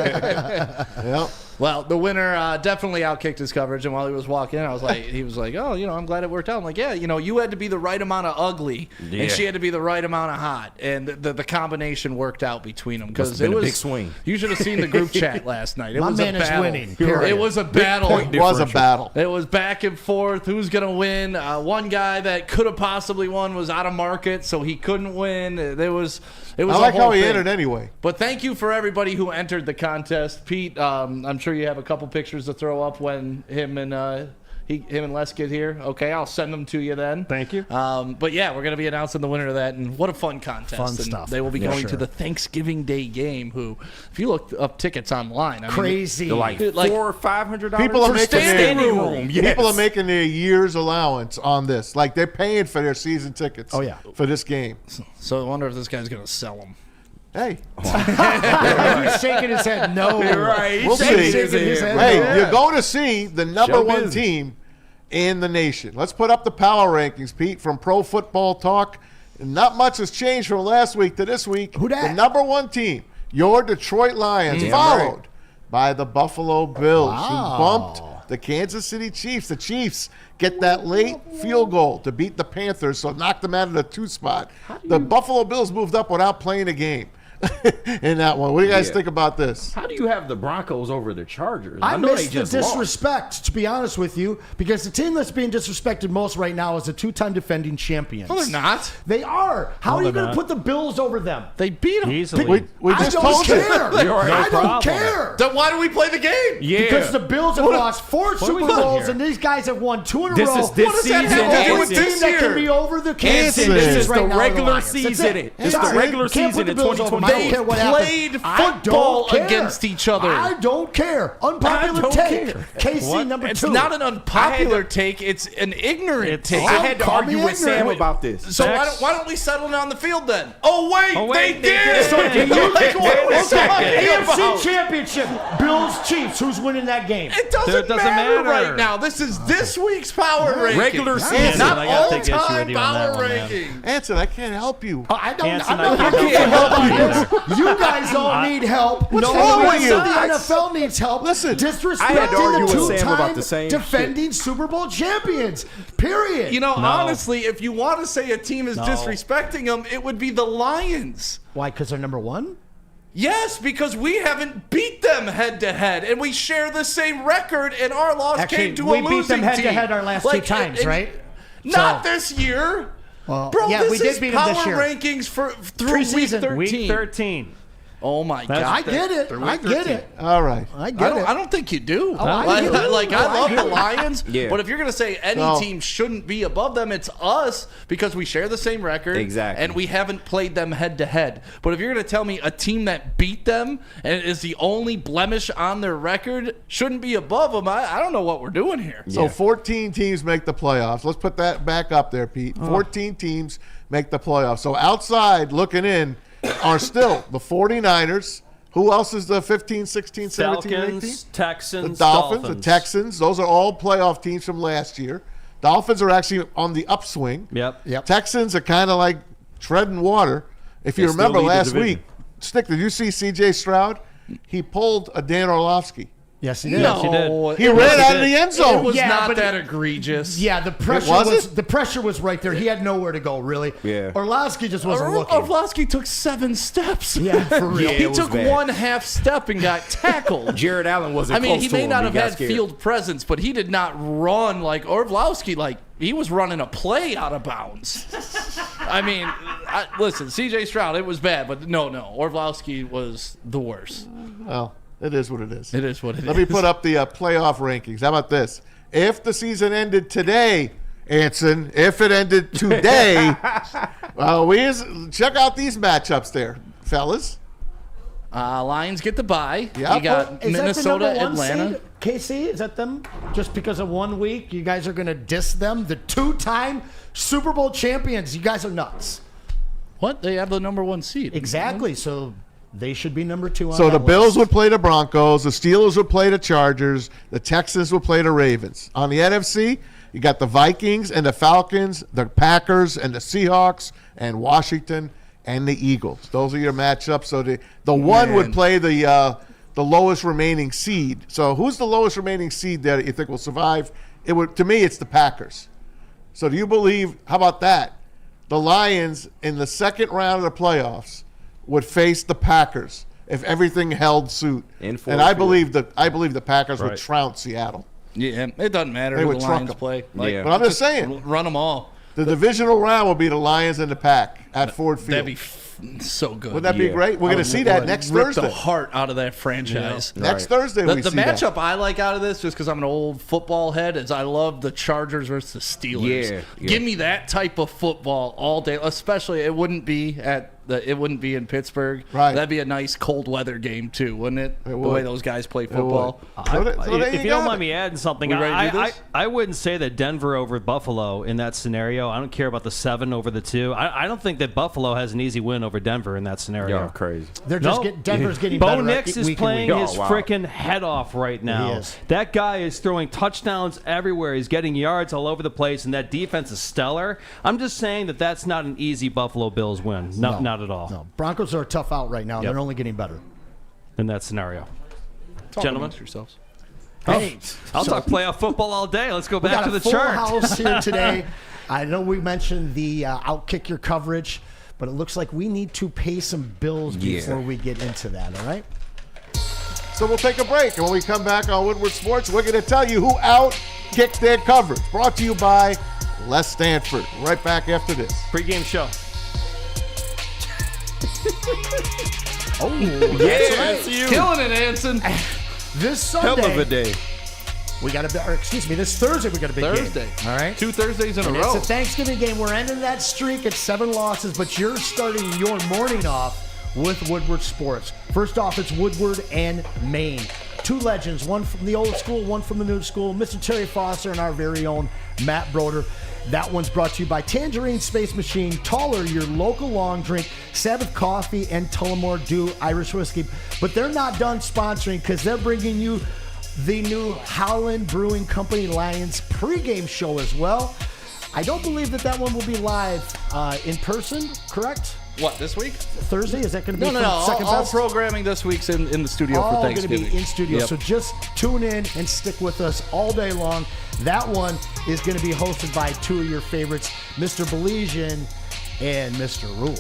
Yep. Well, the winner definitely outkicked his coverage, and while he was walking in, he was like, "Oh, I'm glad it worked out." I'm like, "Yeah, you had to be the right amount of ugly, and she had to be the right amount of hot, and the combination worked out between them because been it a was big swing. You should have seen the group chat last night. It My was man a is battle. winning, period. It was a battle. It was a battle. It was back and forth. Who's gonna win? One guy that could have possibly won was out of market, so he couldn't win. It was. I a like whole how he thing. entered anyway. But thank you for everybody who entered the contest. Pete, I'm sure you have a couple pictures to throw up when him and Les get here. Okay, I'll send them to you then. Thank you. But yeah, we're going to be announcing the winner of that, and what a fun contest. Fun And stuff. They will be Yeah, going sure. to the Thanksgiving Day game, who, if you look up tickets online, I mean, Crazy. They're like Like, $400 or $500 People are for making standing their room. Yes. People are making their year's allowance on this. Like they're paying for their season tickets. Oh, yeah. For this game. so I wonder if this guy's going to sell them. Hey, He's shaking his head. No, right. we'll He's see. shaking his head. Hey, no. you're going to see the number Show one business. team in the nation. Let's put up the power rankings, Pete, from Pro Football Talk. Not much has changed from last week to this week. Who dat? The number one team, your Detroit Lions, followed by the Buffalo Bills, who bumped the Kansas City Chiefs. The Chiefs get that late field goal to beat the Panthers, so knock them out of the 2 spot. The Buffalo Bills moved up without playing a game. in that one. What do you guys think about this? How do you have the Broncos over the Chargers? I know miss they the just lost. disrespect, to be honest with you, because the team that's being disrespected most right now is the two-time defending champions. No, they're not. They are. How are you going to put the Bills over them? They beat them. Easily. We I just don't told you. care. I don't problem. care. Then why do we play the game? Yeah. Because the Bills have lost 4 Super we doing Bowls, here? and these guys have won 2 in a This row. is this What does that season. have to do with The Anson. this team that can year? be over the Kansas Anson, this is right the now are regular Lions. That's season. it. It's the That's it. regular Can't season put in the Bills over them. 2020. I don't care what happens. Played I don't football care. against each other. I don't care. Unpopular don't take. care. KC number 2. It's not an unpopular take. It's an ignorant take. I had to Call me argue with Sam ignorant. about this. So Next. why don't we settle it on the field then? Oh wait, they did. So Like, did. what are we talking AFC about? Championship. Bills Chiefs. Who's winning that game? It doesn't matter right now. This is this week's power ranking. Regular season. not I gotta take issue with all-time you on that power one, man. ranking. Anson, I can't help you. I don't. Anson, I I can't can't help help you. You guys all need help. What's No wrong one with else you? in the NFL needs help. Listen, disrespecting I had to argue the with Sam about two-time the same defending Super Bowl champions. Period. You know, honestly, if you want to say a team is disrespecting them, it would be the Lions. Why? Because they're number 1. Yes, because we haven't beat them head to head, and we share the same record, and our loss Actually, came to we a beat losing them head team. to head our last 2 times, and right? Not So- this year. Well, Bro, yeah, this we did is beat them power this year. rankings through week Preseason. 13. Week 13. Oh my That's- God! I get it. I get it. All right. I get it. I don't think you do. I do. I love I the do. Lions, Yeah. but if you're gonna say any No. team shouldn't be above them, it's us because we share the same record, Exactly. and we haven't played them head to head. But if you're gonna tell me a team that beat them and is the only blemish on their record shouldn't be above them, I don't know what we're doing here. So 14 teams make the playoffs. Let's put that back up there, Pete. 14 teams make the playoffs. So outside looking in are still the 49ers. Who else is the 15, 16, 17, 18? Falcons, Texans, The Dolphins, the Texans. Those are all playoff teams from last year. Dolphins are actually on the upswing. Yep. Texans are kind of like treading water. If you They still remember lead the last division. week, Stick, did you see C.J. Stroud? He pulled a Dan Orlovsky. Yes, he did. Yes, you did. He ran out of the end zone. It was Yeah, not but that egregious. Yeah, the pressure wasn't? the pressure was right there. He had nowhere to go, really. Yeah. Orlovsky just wasn't looking. Orlovsky took 7 steps. Yeah, for real. Yeah, He it was took bad. 1/2 step and got tackled. Jared Allen wasn't I mean, close he to may him. not He have got had scared. field presence, but he did not run like Orlovsky. Like he was running a play out of bounds. I mean, listen, C.J. Stroud, it was bad, but no, Orlovsky was the worst. Well, it is what it is. It is what it is. Let me put up the playoff rankings. How about this? If the season ended today, Anson, if it ended today, check out these matchups there, fellas. Lions get the bye. Yeah. You got Is Minnesota, that the number 1 Atlanta. seed? KC, is that them? Just because of 1 week, you guys are going to diss them? The 2-time Super Bowl champions. You guys are nuts. What? They have the number 1 seed. Exactly. So they should be number 2 on So that the Bills list. would play the Broncos, the Steelers would play the Chargers, the Texans would play the Ravens. On the NFC, you got the Vikings and the Falcons, the Packers and the Seahawks, and Washington and the Eagles. Those are your matchups. So the one would play the lowest remaining seed. So who's the lowest remaining seed that you think will survive? To me, it's the Packers. So do you believe? How about that? The Lions in the second round of the playoffs would face the Packers if everything held suit. In Ford And I Field. believe the Packers would Right. trounce Seattle. Yeah, it doesn't matter They who would the truck Lions 'em. play. Yeah. But I'm just saying, Run them all. the divisional round will be the Lions and the Pack at Ford Field. That'd be so good. Wouldn't that be Yeah. great? We're going to see that next Rip Thursday. the heart out of that franchise. Next Thursday The we see matchup I like out of this, just because I'm an old football head, is I love the Chargers versus the Steelers. Yeah. Give me that type of football all day. Especially, it wouldn't be in Pittsburgh. Right. That'd be a nice cold weather game too, wouldn't it? The would. way those guys play football. So there If you don't mind me adding something, We ready to do this? I wouldn't say that Denver over Buffalo in that scenario. I don't care about the 7 over the 2. I don't think that Buffalo has an easy win over Denver in that scenario. Y'all crazy. They're just No. Denver's getting Bo better. Nix is week and playing week. his Oh, wow. freaking head off right now. He is. That guy is throwing touchdowns everywhere. He's getting yards all over the place, and that defense is stellar. I'm just saying that that's not an easy Buffalo Bills win. Not at all. No, Broncos are tough out right now. Yep. They're only getting better. In that scenario. Talk Gentlemen. amongst yourselves. Hey, I'll talk playoff football all day. Let's go we back got to a the full chart. house here today. I know we mentioned the outkick your coverage, but it looks like we need to pay some bills before we get into that, all right? So we'll take a break, and when we come back on Woodward Sports, we're going to tell you who out-kicked their coverage. Brought to you by Les Stanford. Right back after this. Pre-game show. That's right. Killing it, Anson. This Sunday. Hell of a day. We got this Thursday we got a big game. All right? 2 Thursdays in a row. It's a Thanksgiving game. We're ending that streak at 7 losses, but you're starting your morning off with Woodward Sports. First off, it's Woodward and Maine. 2 legends, one from the old school, one from the new school, Mr. Terry Foster and our very own Matt Broder. That one's brought to you by Tangerine Space Machine, Taller, your local long drink, Sabbath Coffee, and Tullamore Dew Irish Whiskey. But they're not done sponsoring because they're bringing you the new Howland Brewing Company Lions pregame show as well. I don't believe that one will be live in person, correct? What, this week? Thursday? Is that going to be No. second All best? programming this week's in the studio for All Thanksgiving. going to be in studio. Yep. So just tune in and stick with us all day long. That one is going to be hosted by 2 of your favorites, Mr. Belizean and Mr. Rule.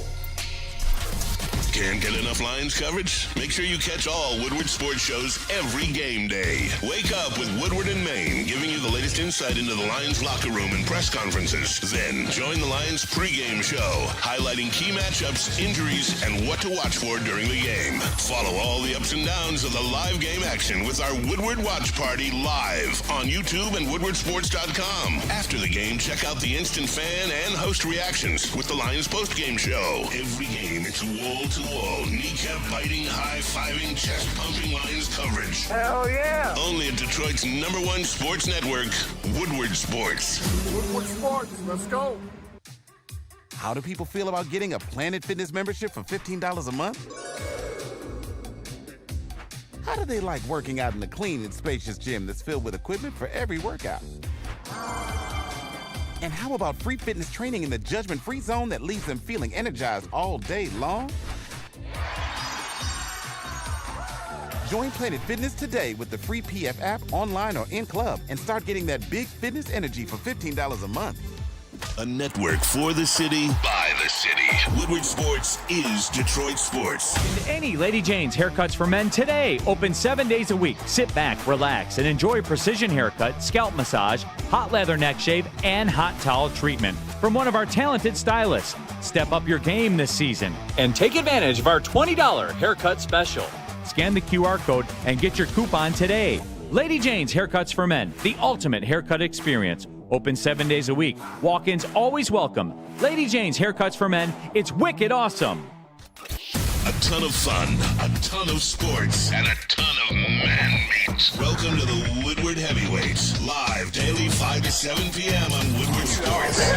Can't get enough Lions coverage? Make sure you catch all Woodward sports shows every game day. Wake up with Woodward and Maine, giving you the latest insight into the Lions locker room and press conferences. Then join the Lions pregame show, highlighting key matchups, injuries, and what to watch for during the game. Follow all the ups and downs of the live game action with our Woodward Watch Party live on YouTube and woodwardsports.com. After the game, check out the instant fan and host reactions with the Lions postgame show. Every game, it's wall-to-wall, kneecap-biting, high-fiving, chest-pumping Lions coverage. Hell yeah! Only at Detroit's #1 sports network, Woodward Sports. Woodward Sports, let's go. How do people feel about getting a Planet Fitness membership for $15 a month? How do they like working out in a clean and spacious gym that's filled with equipment for every workout? And how about free fitness training in the judgment-free zone that leaves them feeling energized all day long? Join Planet Fitness today with the free PF app, online or in club, and start getting that big fitness energy for $15 a month. A network for the city, by the city. Woodward Sports is Detroit sports. Any Lady Jane's haircuts for men today. Open 7 days a week. Sit back, relax, and enjoy precision haircut, scalp massage, hot leather neck shave, and hot towel treatment from one of our talented stylists. Step up your game this season and take advantage of our $20 haircut special. Scan the QR code and get your coupon today. Lady Jane's Haircuts for Men, the ultimate haircut experience. Open 7 days a week. Walk-ins always welcome. Lady Jane's Haircuts for Men. It's wicked awesome. A ton of fun, a ton of sports, and a ton of man meat. Welcome to the Woodward Heavyweights, live daily 5 to 7 p.m. on Woodward Sports.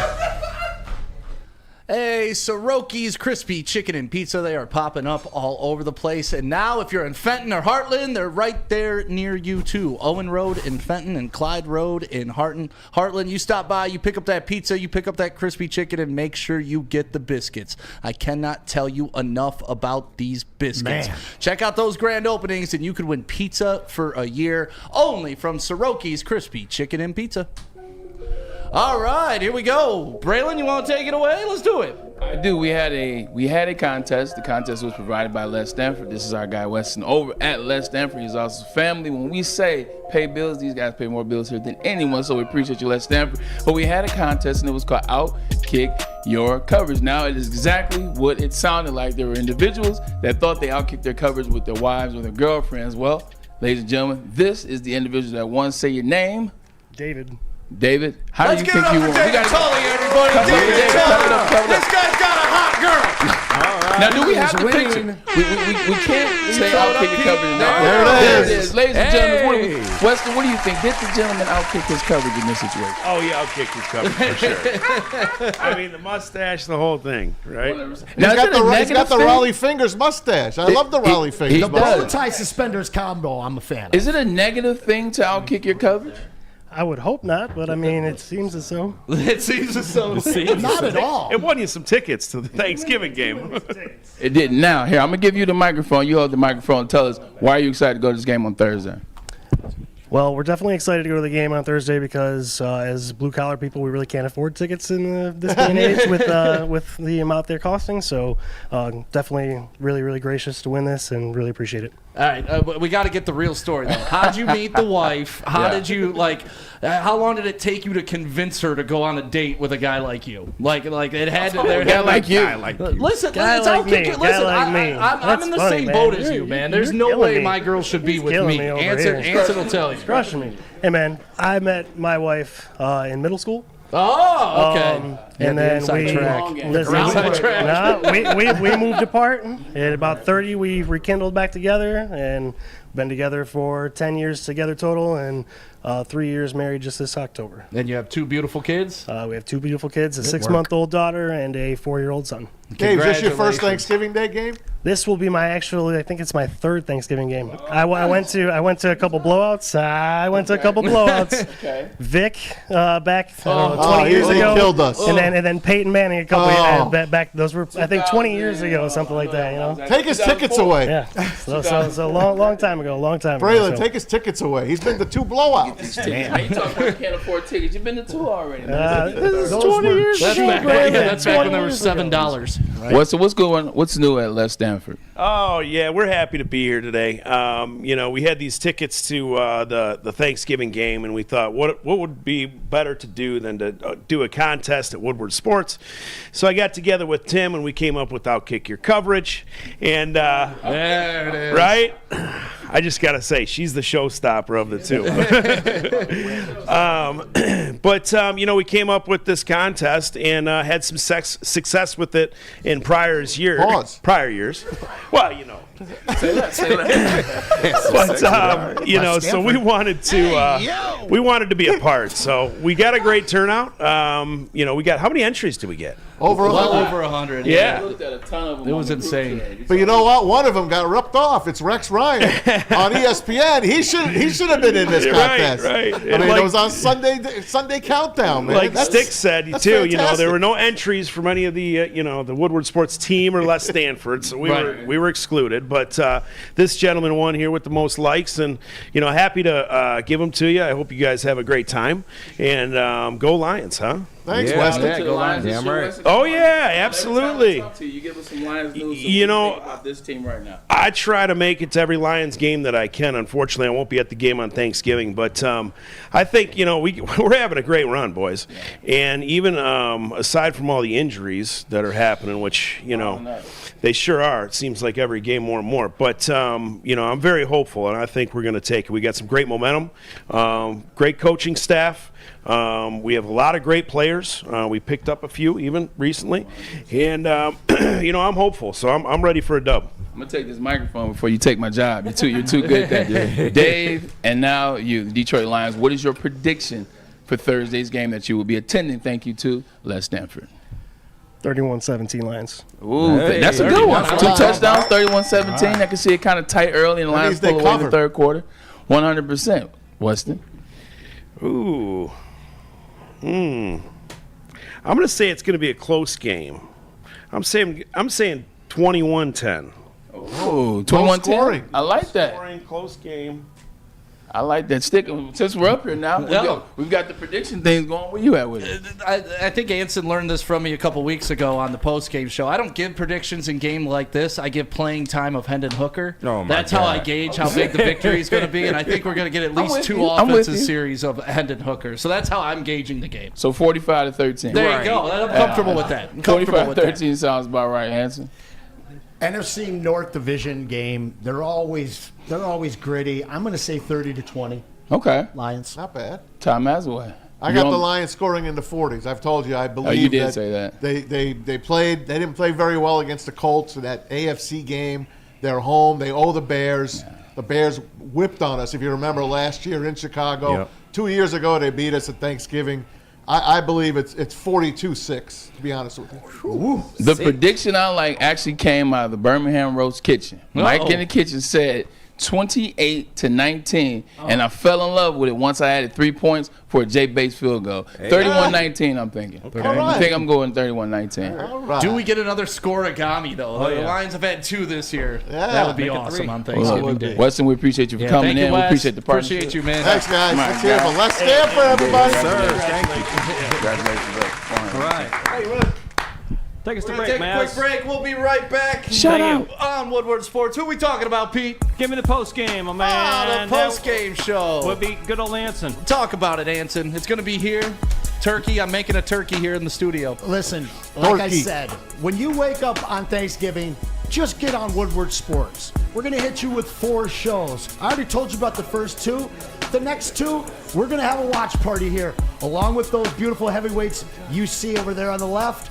Hey, Soroki's Crispy Chicken and Pizza. They are popping up all over the place. And now, if you're in Fenton or Heartland, they're right there near you, too. Owen Road in Fenton and Clyde Road in Heartland. You stop by, you pick up that pizza, you pick up that crispy chicken, and make sure you get the biscuits. I cannot tell you enough about these biscuits. Man. Check out those grand openings, and you could win pizza for a year only from Soroki's Crispy Chicken and Pizza. All right, here we go. Braylon, you want to take it away? Let's do it. I do. We had a contest. The contest was provided by Les Stanford. This is our guy Weston over at Les Stanford. He's also family. When we say pay bills, these guys pay more bills here than anyone. So we appreciate you, Les Stanford. But we had a contest, and it was called Outkick Your Coverage. Now it is exactly what it sounded like. There were individuals that thought they outkicked their coverage with their wives or their girlfriends. Well, ladies and gentlemen, this is the individual that won. Say your name. David, how do you think you won? Let's give it up for David Tully, everybody. David Tully. This guy's got a hot girl. All right. Now, do we have the picture? We can't say outkick your coverage. No. There it is. Ladies and gentlemen, Weston, what do you think? Did the gentleman outkick his coverage in this situation? Oh, yeah, I'll kick his coverage for sure. I mean, the mustache, the whole thing, right? Now, he's got the Raleigh Fingers mustache. I love the Raleigh Fingers. The bow tie suspenders combo, I'm a fan of. Is it a negative thing to outkick your coverage? I would hope not, but I mean, it seems as so. It seems as so. Not at all. It won you some tickets to the Thanksgiving game. It didn't. Now, here, I'm going to give you the microphone. You hold the microphone and tell us, why are you excited to go to this game on Thursday? Well, we're definitely excited to go to the game on Thursday because as blue-collar people, we really can't afford tickets in this day and age with the amount they're costing. So definitely really, really gracious to win this and really appreciate it. All right, but we got to get the real story, though. How'd you meet the wife? How did you, how long did it take you to convince her to go on a date with a guy like you? Like it had to... A guy like you. Listen, Guy it's like okay. me. Listen, Guy like me. I'm That's in the funny, same man. boat as you, man. There's You're no killing way me. my girl should be He's with killing me. me over Anson will tell you. Crushing me. Hey, man, I met my wife in middle school. Oh, okay. And then we moved apart. At about 30, we rekindled back together and been together for 10 years together total, and 3 years married just this October. And you have 2 beautiful kids? We have 2 beautiful kids, a 6-month-old daughter and a 4-year-old son. Dave, is this your first Thanksgiving Day game? This will be I think it's my 3rd Thanksgiving game. I went to a couple blowouts. Okay. Vic back 20 years they ago. killed us. And then Peyton Manning a couple back. Those were I think 20 years ago, something like that. You know. Take his tickets away. Yeah. So long time ago. Braylon, take his tickets away. He's been to 2 blowouts. Man, you talking about you can't afford tickets. You've been to 2 already. This is 20 years ago. That's back when there were $7. What's going? What's new at Les Stanford? Oh yeah, we're happy to be here today. We had these tickets to the Thanksgiving game, and we thought, what would be better to do than to do a contest at Woodward Sports? So I got together with Tim, and we came up with "Outkick Your Coverage," and there it is. Right. I just gotta say, she's the showstopper of the two. We came up with this contest and had some success with it in prior years. Well, Say that. But so we wanted to be a part. So we got a great turnout. We got how many entries did we get? Over 100. Over 100. Yeah. I looked at a ton of them. It was insane. But you know what? One of them got ripped off. It's Rex Ryan on ESPN. He should have been in this contest. Right. I mean, it was on Sunday Countdown, man. Like Stick said, too. Fantastic. There were no entries from any of the the Woodward Sports team or Les Stanford, so we were excluded. But this gentleman won here with the most likes, and happy to give them to you. I hope you guys have a great time, and go Lions, huh? Thanks, Weston. Yeah, go Lions. Damn right. Oh yeah, absolutely. You give us some Lions news. About this team right now. I try to make it to every Lions game that I can. Unfortunately, I won't be at the game on Thanksgiving, but I think we're having a great run, boys. And even aside from all the injuries that are happening, which they sure are. It seems like every game more and more. But I'm very hopeful, and I think we're going to take it. We got some great momentum, great coaching staff. We have a lot of great players. We picked up a few even recently, and I'm hopeful. So I'm ready for a dub. I'm gonna take this microphone before you take my job. You're too good at that. Dave, and now you, the Detroit Lions. What is your prediction for Thursday's game that you will be attending? Thank you to Les Stanford. 31-17 Lions. Ooh, that's a good one. 2 touchdowns, 31-17. I can see it kind of tight early, and the Lions pull away in the third quarter. 100%. Weston. Ooh. I'm going to say it's going to be a close game. I'm saying 21-10. Oh, 21-10. I like that. Scoring, close game. I like that. Stick. Since we're up here now, we've got the prediction things going. Where you at with it? I think Anson learned this from me a couple weeks ago on the post-game show. I don't give predictions in game like this. I give playing time of Hendon Hooker. That's how I gauge how big the victory is going to be, and I think we're going to get at least 2 offensive series of Hendon Hooker. So that's how I'm gauging the game. So 45-13. There you go. I'm comfortable with that. 45-13 sounds about right, Anson. NFC North Division game. They're always gritty. I'm going to say 30-20. Okay. Lions. Not bad. Tom Masaway. I got the Lions scoring in the 40s. I've told you, I believe you did say that. They didn't play very well against the Colts in that AFC game. They're home. They owe the Bears. Yeah. The Bears whipped on us, if you remember, last year in Chicago. Yep. 2 years ago, they beat us at Thanksgiving. I believe it's 42-6, to be honest with you. Ooh, the prediction I like actually came out of the Birmingham Roast Kitchen. Mike in the kitchen said 28-19, and I fell in love with it once I added 3 points for a Jay Bates field goal. 31-19, I'm thinking. All right. I think I'm going 31-19. All right. Do we get another scoreagami, though? The Lions have had 2 this year. Yeah. That would be Make it awesome 3. on Thanksgiving Day. Weston, we appreciate you for coming thank you, in. We Wes. appreciate the partnership. Appreciate you, man. Thanks, guys. My Let's hear it God. for Les Stanford, everybody. Yes, sir. Thank you. Congratulations, bro. All right. Take us to We're break, going to take a man. quick break. We'll be right back. Shut up. On Woodward Sports. Who are we talking about, Pete? Give me the post game, my man. The post-game show. Would be good old Anson. Talk about it, Anson. It's going to be here. Turkey. I'm making a turkey here in the studio. Listen, like I Turkey. said, when you wake up on Thanksgiving, just get on Woodward Sports. We're going to hit you with 4 shows. I already told you about the first 2. The next 2, we're going to have a watch party here, along with those beautiful heavyweights you see over there on the left.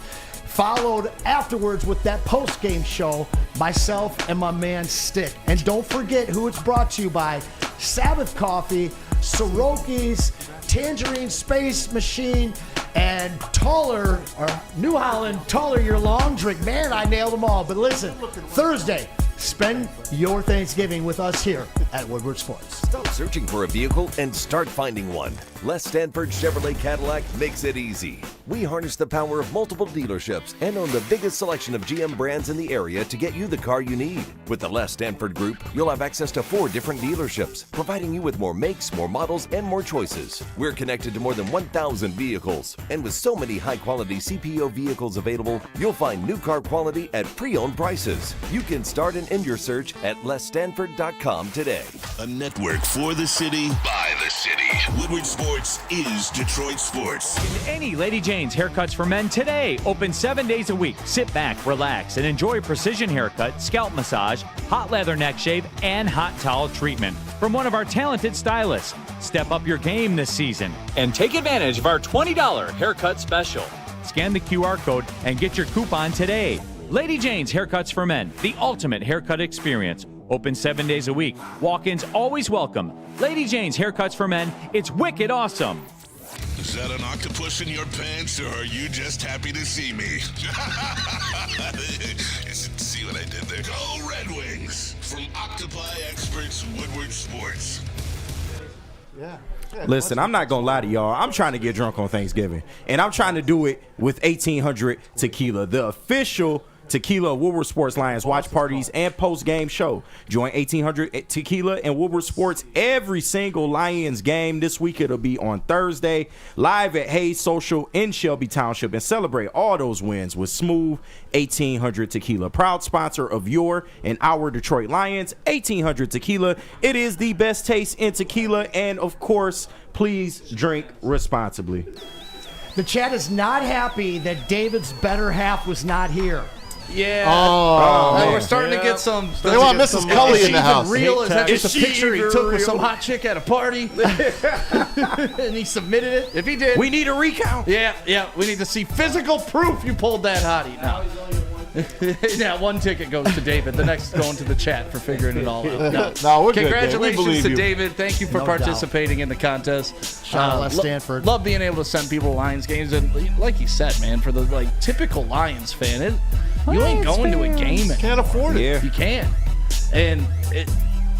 Followed afterwards with that post-game show, myself and my man Stick. And don't forget who it's brought to you by: Sabbath Coffee, Soroki's, Tangerine Space Machine, and Taller, or New Holland, Taller Your Long Drink. Man, I nailed them all. But listen, Thursday, spend your Thanksgiving with us here at Woodward Sports. Stop searching for a vehicle and start finding one. Les Stanford Chevrolet Cadillac makes it easy. We harness the power of multiple dealerships and own the biggest selection of GM brands in the area to get you the car you need. With the Les Stanford Group, you'll have access to 4 different dealerships, providing you with more makes, more models, and more choices. We're connected to more than 1,000 vehicles, and with so many high-quality CPO vehicles available, you'll find new car quality at pre-owned prices. You can start and end your search at lesstanford.com today. A network for the city, by the city. Woodward Sports is Detroit Sports. Any Lady Jane's haircuts for men today. Open 7 days a week. Sit back, relax, and enjoy precision haircut, scalp massage, hot leather neck shave, and hot towel treatment from one of our talented stylists. Step up your game this season and take advantage of our $20 haircut special. Scan the QR code and get your coupon today. Lady Jane's Haircuts for Men, the ultimate haircut experience. Open 7 days a week. Walk-ins always welcome. Lady Jane's Haircuts for Men. It's wicked awesome. Is that an octopus in your pants, or are you just happy to see me? See what I did there? Go Red Wings! From Octopi Experts, Woodward Sports. Yeah. Listen, I'm not gonna lie to y'all. I'm trying to get drunk on Thanksgiving, and I'm trying to do it with 1800 Tequila, the official tequila Woodward Sports Lions watch parties and post-game show. Join 1800 Tequila and Woodward Sports every single Lions game. This week it'll be on Thursday, live at Hayes Social in Shelby Township, and celebrate all those wins with smooth 1800 Tequila. Proud sponsor of your and our Detroit Lions. 1800 Tequila. It is the best taste in tequila, and of course, please drink responsibly. The chat is not happy that David's better half was not here. Yeah. Oh, we're starting to get some. They want Mrs. Cully in the house. Real? Is that just a Is she picture he even took with real? some hot chick at a party? And he submitted it? If he did. We need a recount. Yeah. We need to see physical proof you pulled that hottie. No. Yeah, 1 ticket goes to David. The next going to the chat for figuring it all out. No, we're good, Dave. We Congratulations believe to you. David. Thank you for No participating in the contest. Shout out Les Stanford. Love being able to send people to Lions games, and like you said, man, for the typical Lions fan, you ain't going to a game. Can't afford it. Yeah. You can't. And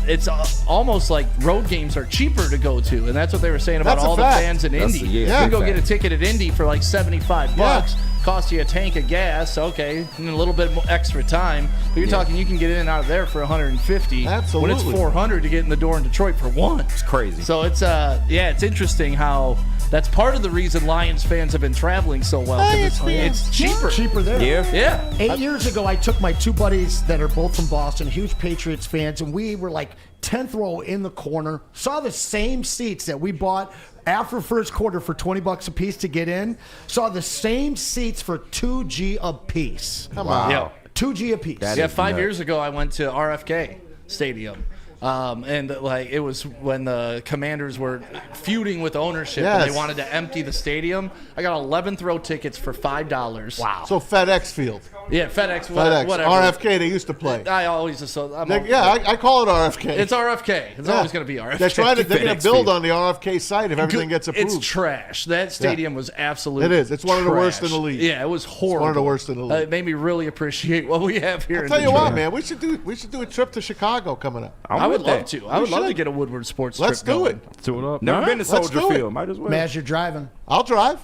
it's almost like road games are cheaper to go to, and that's what they were saying about That's a all the fact. fans in That's Indy. a- yeah, You can go fact. get a ticket at Indy for like $75. Cost you a tank of gas, okay, and a little bit more extra time. But you're talking you can get in and out of there for $150. Absolutely. When it's $400 to get in the door in Detroit for one. It's crazy. So it's it's interesting how that's part of the reason Lions fans have been traveling so well. 'Cause it's cheaper. Cheaper there. Yeah. 8 years ago, I took my 2 buddies that are both from Boston, huge Patriots fans, and we were like 10th row in the corner. Saw the same seats that we bought after first quarter for $20 a piece to get in. Saw the same seats for $2G a piece. Come on. Yeah. $2G a piece. That Yeah, is 5 nuts. years ago I went to RFK Stadium. And it was when the Commanders were feuding with ownership and Yes. they wanted to empty the stadium. I got 11th row tickets for $5. Wow. So FedEx Field. Yeah, FedEx, FedEx, whatever. RFK. They used to play. I always associate. I call it RFK. It's RFK. It's always going to be RFK. They're going to build on the RFK site if everything gets approved. It's trash. That stadium was absolutely. It is. It's one of the worst in the league. Yeah, it was horrible. It's one of the worst in the league. It made me really appreciate what we have here. I'll tell you what, man. We should do a trip to Chicago coming up. I would love to. I would love to get a Woodward sports trip. Let's do it. Let's do it up. Never been to Soldier Field. Might as well. Maz, you're driving. I'll drive.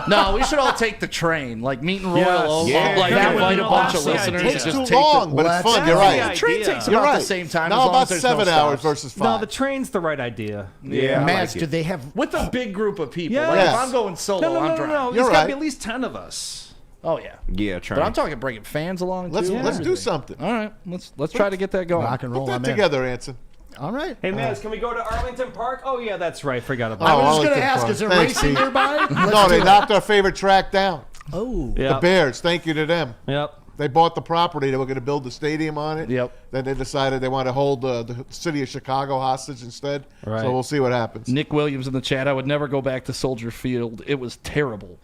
No, we should all take the train, like meet in Royal Oak, Yeah. like That would invite be a bunch of awesome. listeners. It takes and just too take long, but it's fun. You're right. The train takes You're about right. the same time. Now as long about as there's 7 no hours stops. versus 5. No, the train's the right idea. Yeah, I Maz, like it. do they have? With a big group of people. Yes. Like Yes. if I'm going solo, I'm driving. No. You're There's got to right. be at least 10 of us. Oh yeah. Yeah, train. But I'm talking bringing fans along Let's too. do something. All right, let's try to get that going. Rock and roll. Put I'm that in. together, Anson. All right. Hey, Maz, can we go to Arlington Park? Oh, yeah, that's right. Forgot about I that. was just going to Arlington ask, Park. is there Thanks, racing Steve. nearby? No, they knocked our favorite track down. Oh. Yep. The Bears. Thank you to them. Yep. They bought the property. They were going to build the stadium on it. Yep. Then they decided they want to hold the city of Chicago hostage instead. Right. So we'll see what happens. Nick Williams in the chat. I would never go back to Soldier Field. It was terrible.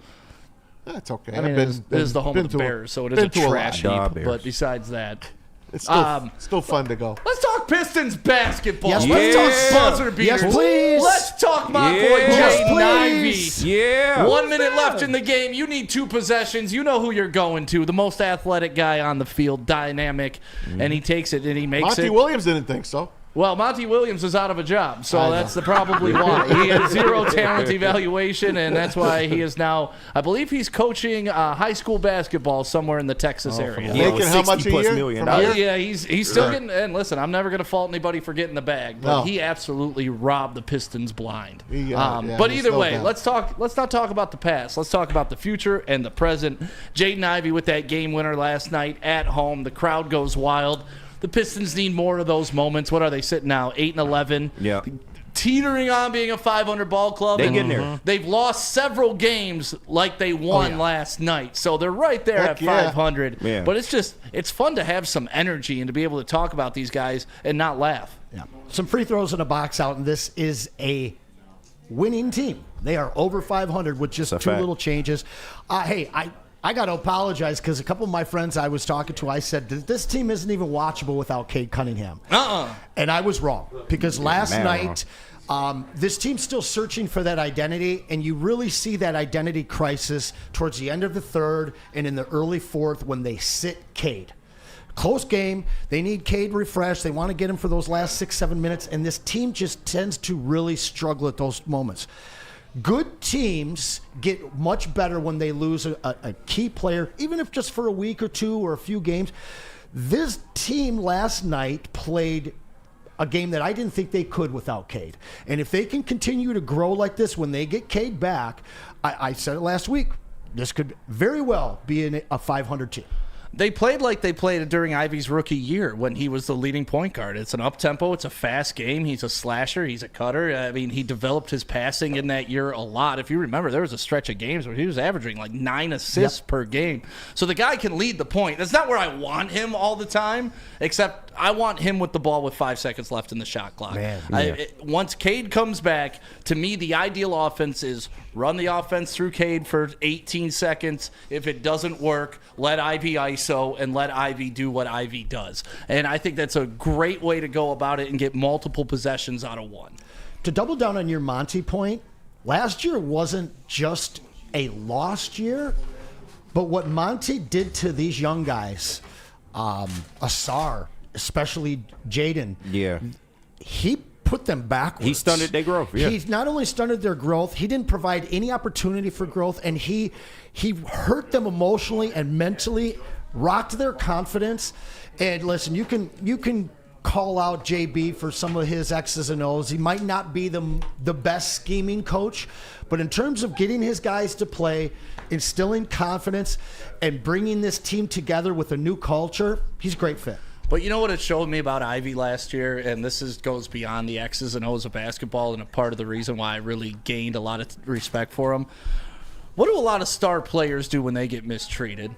That's okay. I mean, it is the home of the Bears, so it is a trash heap. But besides that, it's still fun to go. let's talk Pistons basketball. Yes, let's please. talk buzzer beaters. Yes, please. Let's talk my boy Yes, Jaden please. Ivey. Yeah. 1 minute left in the game. You need 2 possessions. You know who you're going to. The most athletic guy on the field, dynamic, and he takes it and he makes Monty it. Williams didn't think so. Well, Monty Williams is out of a job, so that's probably why. He had 0 talent evaluation, and that's why he is now, I believe he's coaching high school basketball somewhere in the Texas area. Yeah, Making how much a year? million From here? Yeah, he's still getting. And listen, I'm never going to fault anybody for getting the bag, but No. he absolutely robbed the Pistons blind. Yeah, but there's either no way, doubt. let's not talk about the past. Let's talk about the future and the present. Jaden Ivey with that game winner last night at home. The crowd goes wild. The Pistons need more of those moments. What are they sitting now? 8-11. Yeah. Teetering on being a 500 ball club. They and getting there. They've lost several games like they won last night. So they're right there Heck at yeah. 500. Yeah. But it's fun to have some energy and to be able to talk about these guys and not laugh. Yeah. Some free throws in a box out, and this is a winning team. They are over 500 with just 2 fact. little changes. Hey, I got to apologize because a couple of my friends I was talking to, I said, this team isn't even watchable without Cade Cunningham. And I was wrong because last night, this team's still searching for that identity, and you really see that identity crisis towards the end of the third and in the early fourth when they sit Cade. Close game. They need Cade refreshed. They want to get him for those last 6-7 minutes, and this team just tends to really struggle at those moments. Good teams get much better when they lose a key player, even if just for a week or 2 or a few games. This team last night played a game that I didn't think they could without Cade. And if they can continue to grow like this when they get Cade back, I said it last week, this could very well be a 500 team. They played like they played during Ivey's rookie year when he was the leading point guard. It's an up-tempo. It's a fast game. He's a slasher. He's a cutter. I mean, he developed his passing in that year a lot. If you remember, there was a stretch of games where he was averaging like 9 assists per game. So the guy can lead the point. That's not where I want him all the time, except I want him with the ball with 5 seconds left in the shot clock. Once Cade comes back, to me, the ideal offense is run the offense through Cade for 18 seconds. If it doesn't work, let Ivey ISO and let Ivey do what Ivey does. And I think that's a great way to go about it and get multiple possessions out of one. To double down on your Monty point, last year wasn't just a lost year, but what Monty did to these young guys, Asar, especially Jaden, he put them backwards. He stunted their growth. Yeah. He not only stunted their growth, he didn't provide any opportunity for growth, and he hurt them emotionally and mentally, rocked their confidence. And listen, you can call out JB for some of his X's and O's. He might not be the best scheming coach, but in terms of getting his guys to play, instilling confidence, and bringing this team together with a new culture, he's a great fit. But you know what it showed me about Ivey last year, and this goes beyond the X's and O's of basketball and a part of the reason why I really gained a lot of respect for him. What do a lot of star players do when they get mistreated?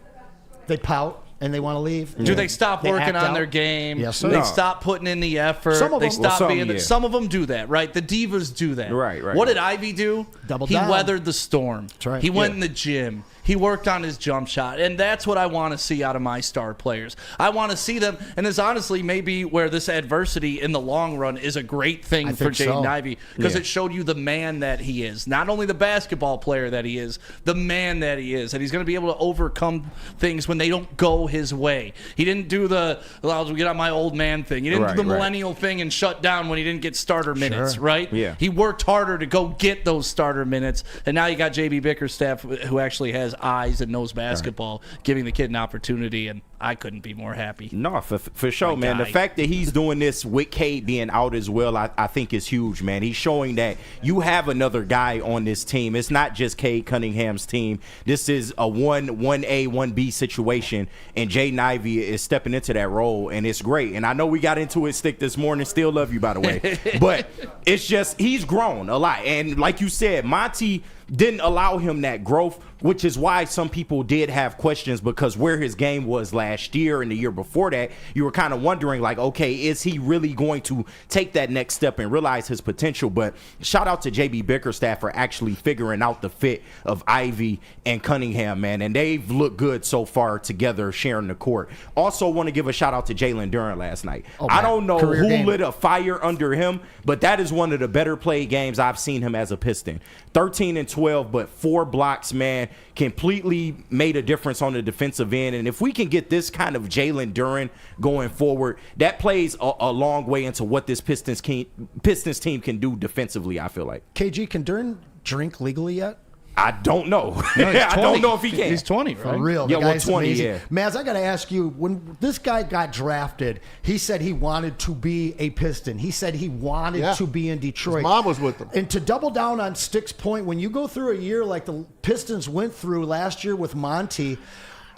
They pout and they want to leave. Do they stop They working act on out. their game? Yes, sir. They No. stop putting in the effort. Some of they them. stop Well, being. some, yeah. Some of them do that, right? The divas do that. Right. What did Ivey do? Double he down. weathered the storm. That's right. He went in the gym. He worked on his jump shot, and that's what I want to see out of my star players. I want to see them, and this honestly may be where this adversity in the long run is a great thing for Jaden Ivey, because it showed you the man that he is. Not only the basketball player that he is, the man that he is, and he's going to be able to overcome things when they don't go his way. He didn't do the, I'll get on my old man thing. He didn't do the millennial thing and shut down when he didn't get starter minutes, right? Yeah. He worked harder to go get those starter minutes, and now you got JB Bickerstaff, who actually has eyes and knows basketball, giving the kid an opportunity, and I couldn't be more happy. No, for sure, man. The fact that he's doing this with Cade being out as well, I think is huge, man. He's showing that you have another guy on this team. It's not just Cade Cunningham's team. This is a 1A, 1B situation, and Jaden Ivey is stepping into that role, and it's great. And I know we got into it thick this morning. Still love you, by the way. But it's just he's grown a lot. And like you said, Monty didn't allow him that growth, which is why some people did have questions, because where his game was last year and the year before that, you were kind of wondering, like, okay, is he really going to take that next step and realize his potential? But shout out to JB Bickerstaff for actually figuring out the fit of Ivey and Cunningham, man, and they've looked good so far together sharing the court. Also want to give a shout out to Jalen Duren last night. I don't know who lit a fire under him, but that is one of the better played games I've seen him as a Piston. 13 and 12, but 4 blocks, man, completely made a difference on the defensive end. And if we can get this kind of Jalen Duren going forward, that plays a long way into what this Pistons team can do defensively, I feel like. KG, can Duren drink legally yet? I don't know. No, I don't know if he can. He's 20, right? For real. Yeah, The well, guy's 20, amazing. yeah. Maz, I got to ask you, when this guy got drafted, he said he wanted to be a Piston. He said he wanted to be in Detroit. His mom was with him. And to double down on Stick's point, when you go through a year like the Pistons went through last year with Monty,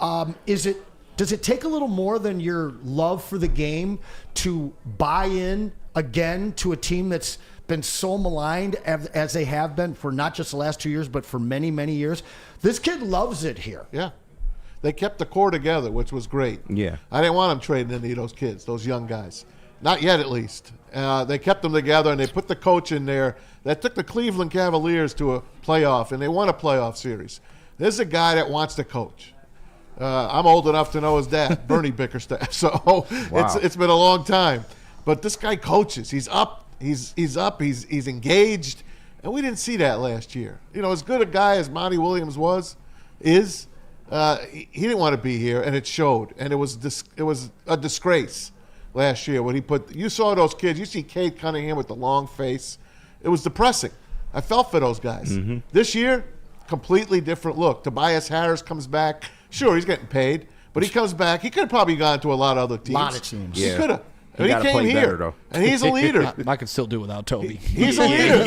does it take a little more than your love for the game to buy in again to a team that's been so maligned as they have been for not just the last 2 years, but for many, many years? This kid loves it here. Yeah. They kept the core together, which was great. Yeah. I didn't want them trading any of those kids, those young guys. Not yet, at least. They kept them together, and they put the coach in there that took the Cleveland Cavaliers to a playoff, and they won a playoff series. This is a guy that wants to coach. I'm old enough to know his dad, Bernie Bickerstaff, so it's been a long time. But this guy coaches. He's up. He's up. He's engaged, and we didn't see that last year. You know, as good a guy as Monty Williams is, he didn't want to be here, and it showed. And it was a disgrace last year when he put. You saw those kids. You see Cade Cunningham with the long face. It was depressing. I felt for those guys. Mm-hmm. This year, completely different look. Tobias Harris comes back. Sure, he's getting paid, but he comes back. He could have probably gone to a lot of other teams. A lot of teams. He could have. He came here, better, though. And he's a leader. I could still do without Toby. He's a leader.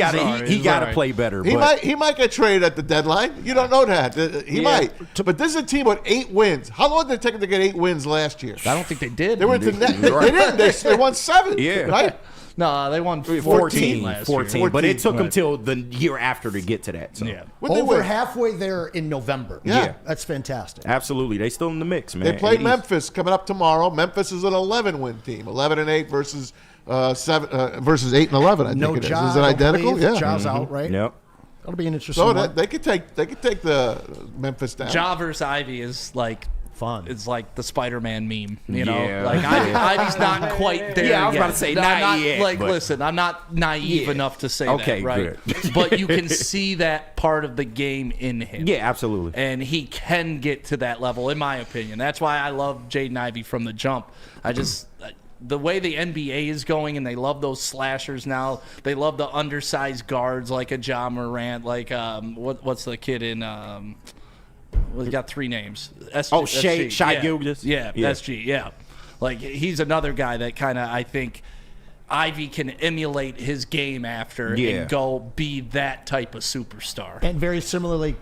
He got to play better. He might get traded at the deadline. You don't know that. He might. But this is a team with 8 wins. How long did it take them to get 8 wins last year? I don't think they did. They went to they didn't. They won 7. Yeah. Right? No, they won 14 last 14, year. but it took them till the year after to get to that. So. Yeah. Over halfway there in November. Yeah. That's fantastic. Absolutely. They still in the mix, man. They play Memphis coming up tomorrow. Memphis is an 11-win team. 11-8 versus 8-11, I think it is. Is it identical? Yeah. Ja's out, right? Yep. That'll be an interesting So one. they could take the Memphis down. Ja versus Ivy is like fun. It's like the Spider-Man meme, you know. Yeah. Like Ivy's not quite there. Yeah, I was yet. about to say No, not yet, Like, but- listen, I'm not naive enough to say Okay, that, right? good. But you can see that part of the game in him. Yeah, absolutely. And he can get to that level, in my opinion. That's why I love Jaden Ivey from the jump. The way the NBA is going, and they love those slashers now. They love the undersized guards like a Ja Morant, like what's the kid in? Well, he got 3 names. Shai Gilgeous. Yeah, SG. Yeah, like he's another guy that kind of I think Ivy can emulate his game after and go be that type of superstar. And very similarly,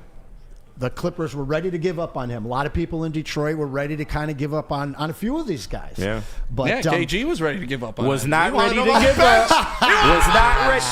the Clippers were ready to give up on him. A lot of people in Detroit were ready to kind of give up on a few of these guys. Yeah, but KG was ready to give up on Was him. not ready to give up. Was not ready.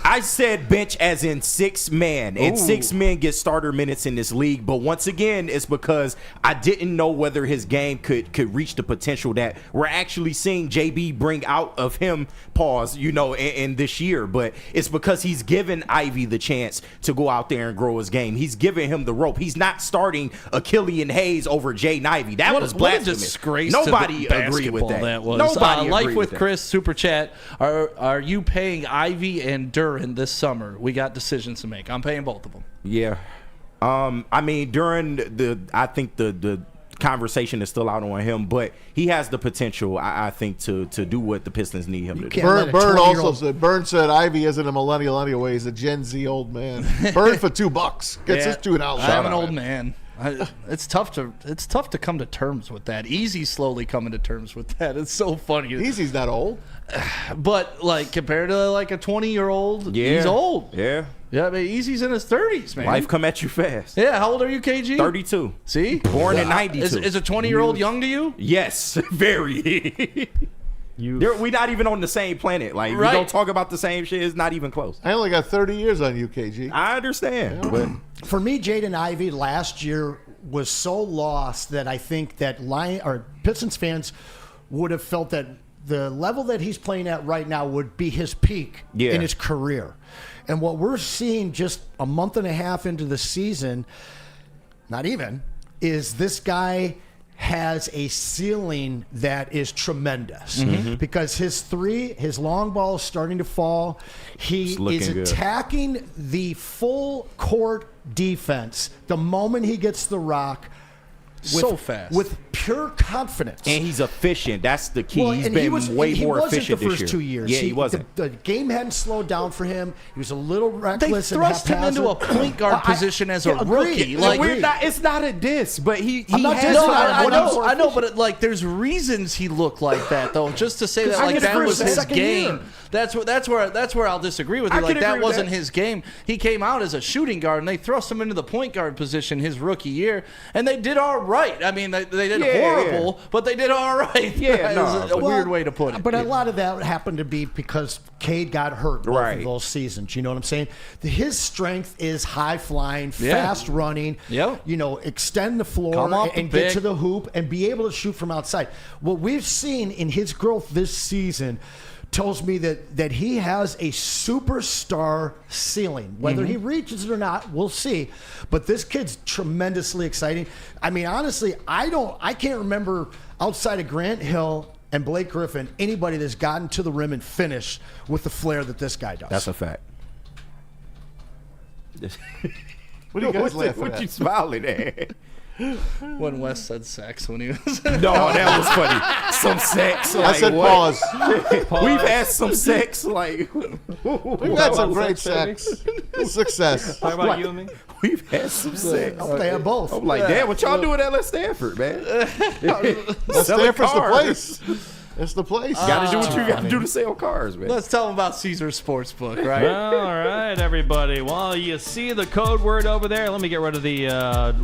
I said bench as in 6 men, and 6 men get starter minutes in this league. But once again, it's because I didn't know whether his game could reach the potential that we're actually seeing JB bring out of him. Pause, in this year. But it's because he's given Ivy the chance to go out there and grow his game. He's giving him the rope. He's not starting Achillian Hayes over Jaden Ivey. That was blasphemous. What a disgrace. Nobody to agreed with that. Was. Nobody agreed Life with that. Chris super chat. Are you paying Ivy and Duran this summer? We got decisions to make. I'm paying both of them. Yeah. I mean, during I think the conversation is still out on him, but he has the potential, I think, to do what the Pistons need him to do. Burn said Ivy isn't a millennial anyway. He's a Gen Z old man. Burn for $2 gets his $2. I'm an old man. It's tough to come to terms with that. Easy's slowly coming to terms with that. It's so funny. Easy's not old, but like compared to like a 20-year-old, he's old. Yeah. Yeah, I mean, Easy's in his 30s, man. Life come at you fast. Yeah, how old are you, KG? 32. See? Born in 92. Is a 20-year-old young to you? Yes, very. We're not even on the same planet. Like, we don't talk about the same shit. It's not even close. I only got 30 years on you, KG. I understand. But for me, Jaden Ivey last year was so lost that I think that Pistons fans would have felt that the level that he's playing at right now would be his peak in his career. And what we're seeing just a month and a half into the season, not even, is this guy has a ceiling that is tremendous because his long ball is starting to fall. He is attacking the full court defense the moment he gets the rock. So fast. With pure confidence. And he's efficient. That's the key. Well, he's and been he was, way and he more wasn't efficient the first this year. 2 years. Yeah, he wasn't. The game hadn't slowed down for him. He was a little They reckless thrust him into a point guard position as a rookie. It's not a diss, but he has. I know, but there's reasons he looked like that though. Just to say that that was his game. That's where I'll disagree with you. Like that wasn't his game. He came out as a shooting guard, and they thrust him into the point guard position his rookie year, and they did all right. I mean, they did horrible, but they did all right. Yeah, a weird way to put it. But a lot of that happened to be because Cade got hurt both of those seasons. You know what I'm saying? His strength is high flying, fast running. Extend the floor and get to the hoop and be able to shoot from outside. What we've seen in his growth this season tells me that he has a superstar ceiling. Whether he reaches it or not, we'll see. But this kid's tremendously exciting. I mean, honestly, I can't remember outside of Grant Hill and Blake Griffin anybody that's gotten to the rim and finished with the flair that this guy does. That's a fact. What are you guys laughing at? What you smiling at? When Wes said sex when he was No, that was funny. Some sex. I said pause. We've had some sex. Like we've had some great sex. Success. Talk about you and me. We've had some sex. They have both. I'm like, damn, what y'all doing at LA Stanford, man? Stanford's the place. It's the place. Got to do what you got to do to sell cars, man. Let's tell them about Caesar's Sportsbook, right? All right, everybody. Well, you see the code word over there. Let me get rid of the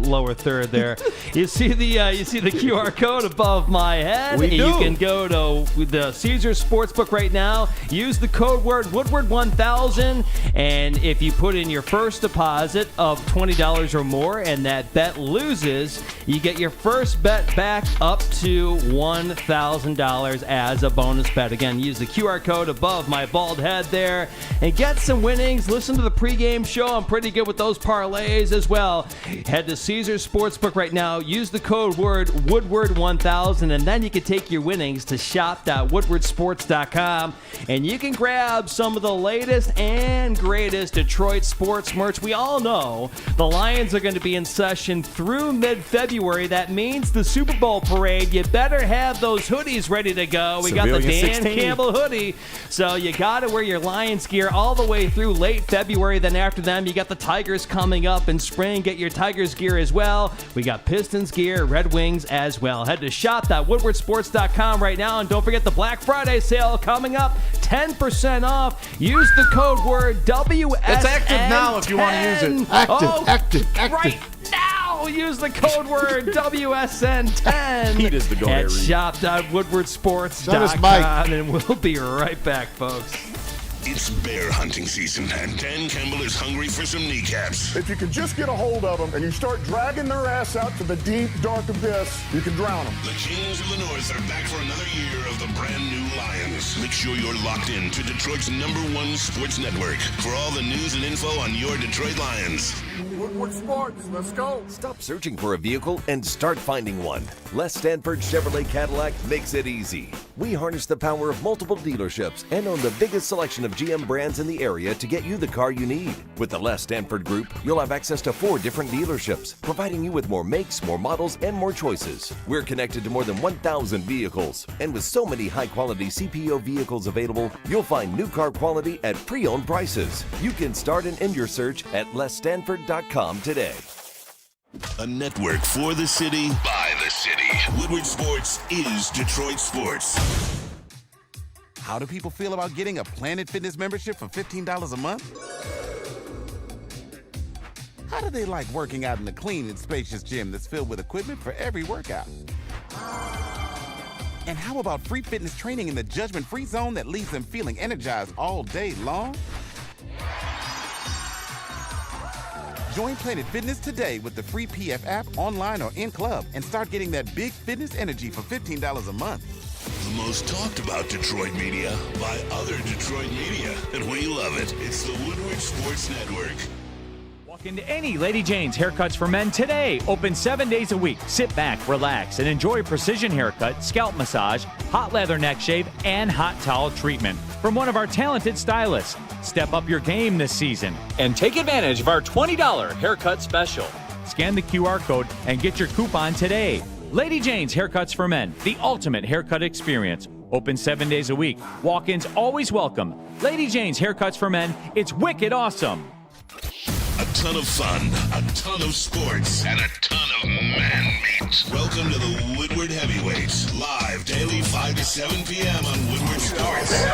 lower third there. You see the QR code above my head. We do. You can go to the Caesar's Sportsbook right now. Use the code word Woodward 1000, and if you put in your first deposit of $20 or more, and that bet loses, you get your first bet back up to $1,000 as a bonus bet. Again, use the QR code above my bald head there and get some winnings. Listen to the pregame show. I'm pretty good with those parlays as well. Head to Caesar's Sportsbook right now. Use the code word Woodward 1000, and then you can take your winnings to shop.woodwardsports.com, and you can grab some of the latest and greatest Detroit sports merch. We all know the Lions are going to be in session through mid-February. That means the Super Bowl parade. You better have those hoodies ready to go. We got the Dan 16. Campbell hoodie. So you got to wear your Lions gear all the way through late February. Then after them, you got the Tigers coming up in spring. Get your Tigers gear as well. We got Pistons gear, Red Wings as well. Head to shop.woodwardsports.com right now. And don't forget the Black Friday sale coming up. 10% off. Use the code word WSN10. It's active now if you want to use it. Active. Right now, use the code word WSN10 Heat is the go That is shop.woodwardsports.com, Mike. and we'll be right back, folks. It's bear hunting season, and Dan Campbell is hungry for some kneecaps. If you can just get a hold of them and you start dragging their ass out to the deep, dark abyss, you can drown them. The Kings of the North are back for another year of the brand new Lions. Make sure you're locked in to Detroit's #1 sports network for all the news and info on your Detroit Lions. Woodward Sports, let's go. Stop searching for a vehicle and start finding one. Les Stanford Chevrolet Cadillac makes it easy. We harness the power of multiple dealerships and own the biggest selection of GM brands in the area to get you the car you need. With the Les Stanford Group, you'll have access to 4 different dealerships, providing you with more makes, more models, and more choices. We're connected to more than 1,000 vehicles, and with so many high-quality CPO vehicles available, you'll find new car quality at pre-owned prices. You can start and end your search at lesstanford.com today. A network for the city, by the city. Woodward Sports is Detroit Sports. How do people feel about getting a Planet Fitness membership for $15 a month? How do they like working out in a clean and spacious gym that's filled with equipment for every workout? And how about free fitness training in the judgment-free zone that leaves them feeling energized all day long? Join Planet Fitness today with the free PF app, online or in club, and start getting that big fitness energy for $15 a month. The most talked about Detroit media by other Detroit media, and we love it. It's the Woodward Sports Network. Walk into any Lady Jane's Haircuts for Men today. Open 7 days a week. Sit back, relax, and enjoy precision haircut, scalp massage, hot leather neck shave, and hot towel treatment from one of our talented stylists. Step up your game this season and take advantage of our $20 haircut special. Scan the QR code and get your coupon today. Lady Jane's Haircuts for Men, the ultimate haircut experience. Open 7 days a week. Walk-ins always welcome. Lady Jane's Haircuts for Men, it's wicked awesome. A ton of fun, a ton of sports, and a ton of man meat. Welcome to the Woodward Heavyweights, live daily 5 to 7 p.m. on Woodward Sports.